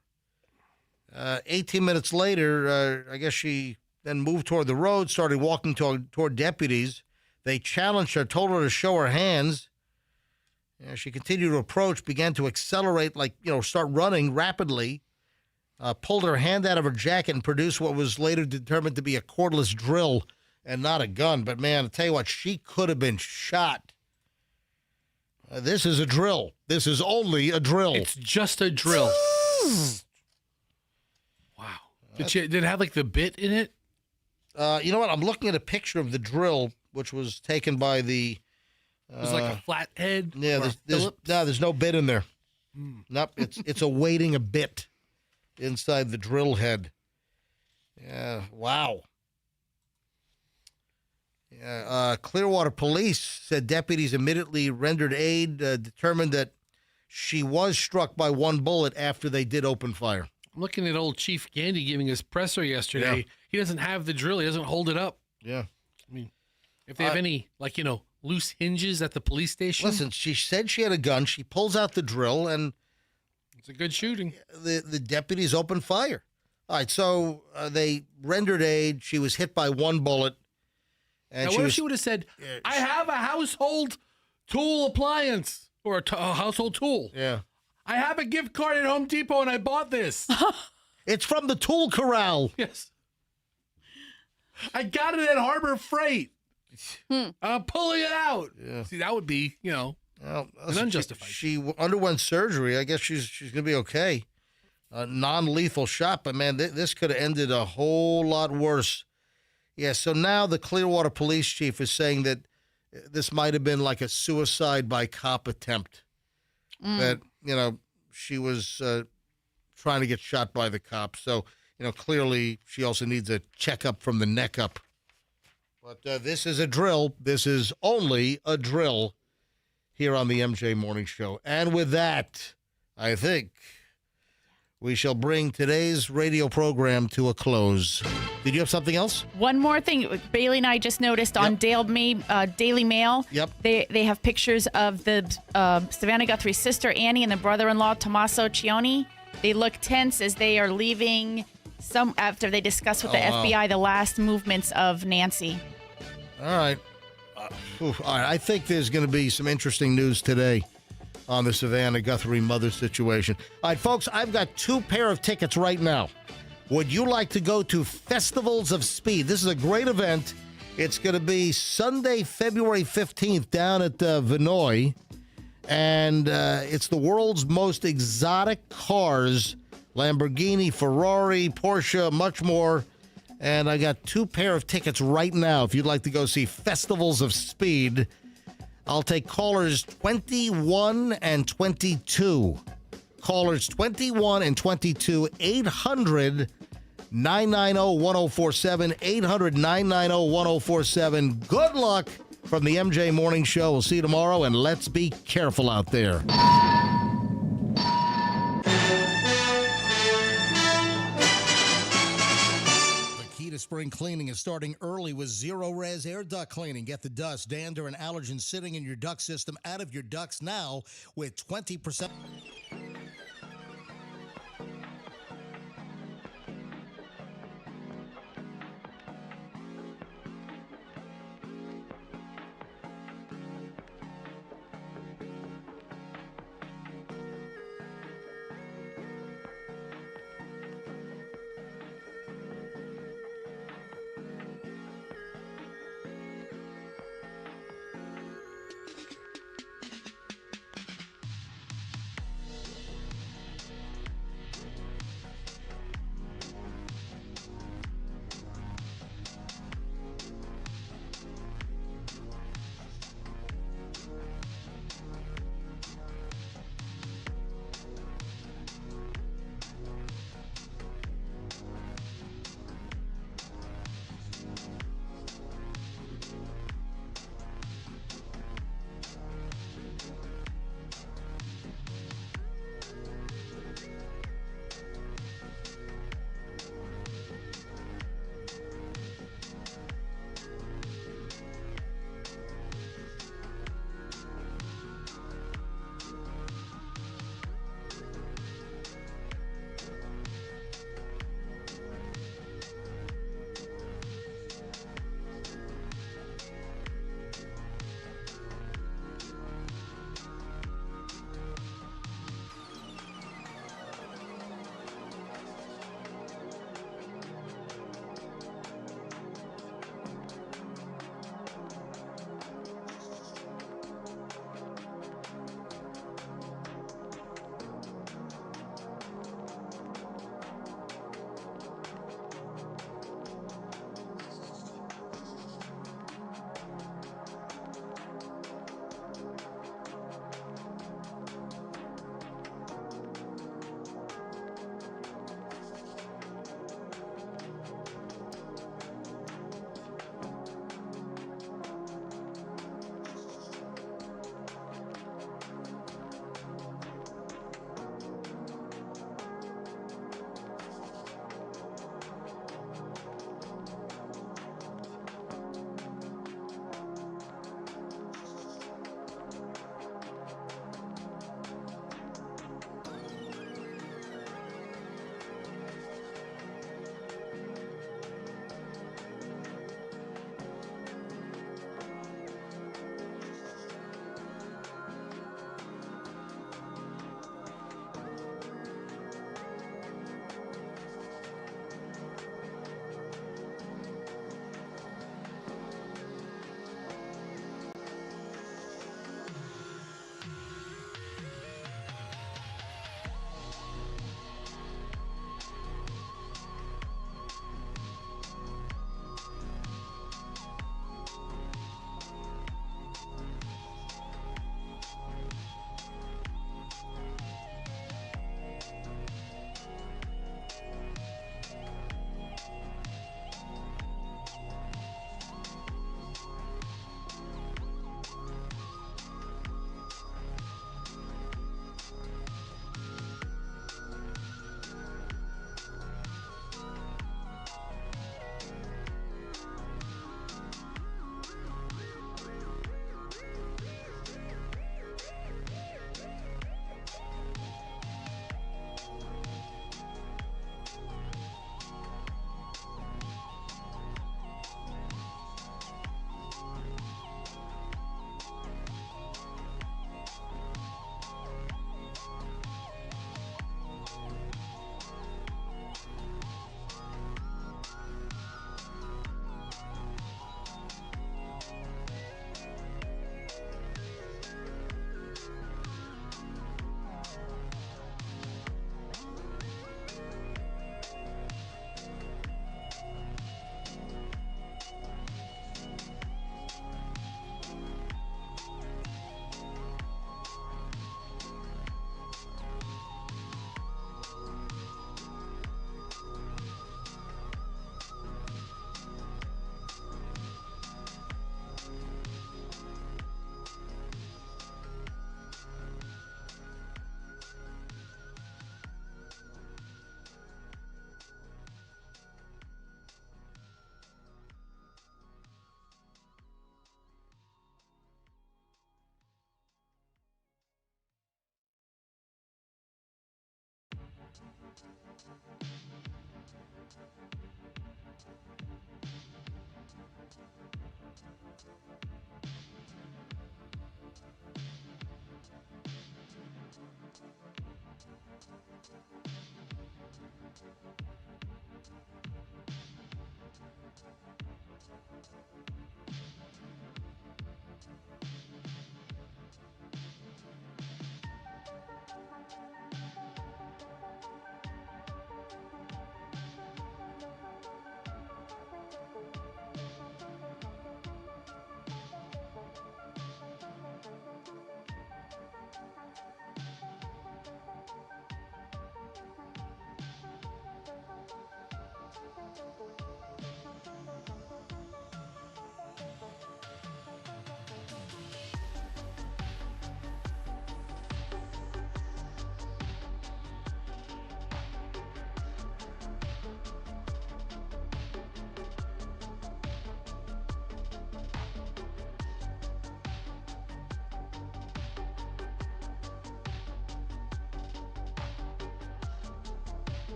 18 minutes later, I guess she then moved toward the road, started walking toward deputies. They challenged her, told her to show her hands. She continued to approach, began to accelerate, start running rapidly, pulled her hand out of her jacket and produced what was later determined to be a cordless drill and not a gun. But, man, I tell you what, she could have been shot. This is a drill. This is only a drill. It's just a drill. Wow. Did it have the bit in it? You know what? I'm looking at a picture of the drill, which was taken by the. It was like a flat head. Yeah, there's no bit in there. Nope, it's awaiting a bit inside the drill head. Yeah. Wow. Clearwater police said deputies immediately rendered aid, determined that she was struck by one bullet after they did open fire. I'm looking at old Chief Gandy giving his presser yesterday. Yeah. He doesn't have the drill. He doesn't hold it up. Yeah. I mean, if they have any, loose hinges at the police station. Listen, she said she had a gun. She pulls out the drill, and it's a good shooting. The deputies opened fire. All right, so they rendered aid. She was hit by one bullet. And now, what if she would have said, I have a household tool appliance or a household tool? Yeah. I have a gift card at Home Depot and I bought this. It's from the tool corral. Yes. I got it at Harbor Freight. I'm pulling it out. Yeah. See, that would be, an unjustified. She underwent surgery. I guess she's going to be okay. Non-lethal shot, but man, this could have ended a whole lot worse. Yeah, so now the Clearwater police chief is saying that this might have been like a suicide by cop attempt. That, she was trying to get shot by the cops. So, clearly she also needs a checkup from the neck up. But this is a drill. This is only a drill here on the MJ Morning Show. And with that, I think we shall bring today's radio program to a close. Did you have something else? One more thing. Bailey and I just noticed on Daily Mail. Yep. They have pictures of the Savannah Guthrie's sister, Annie, and the brother-in-law, Tommaso Cioni. They look tense as they are leaving after they discuss with the FBI the last movements of Nancy. All right. All right. I think there's going to be some interesting news today on the Savannah Guthrie mother situation. All right, folks, I've got 2 pair of tickets right now. Would you like to go to Festivals of Speed? This is a great event. It's going to be Sunday, February 15th down at Vinoy. And it's the world's most exotic cars, Lamborghini, Ferrari, Porsche, much more. And I got 2 pair of tickets right now if you'd like to go see Festivals of Speed. I'll take callers 21 and 22. Callers 21 and 22, 800-990-1047, 800-990-1047. Good luck from the MJ Morning Show. We'll see you tomorrow, and let's be careful out there. Spring cleaning is starting early with Zero Res Air Duct Cleaning. Get the dust, dander, and allergens sitting in your duct system out of your ducts now with 20%.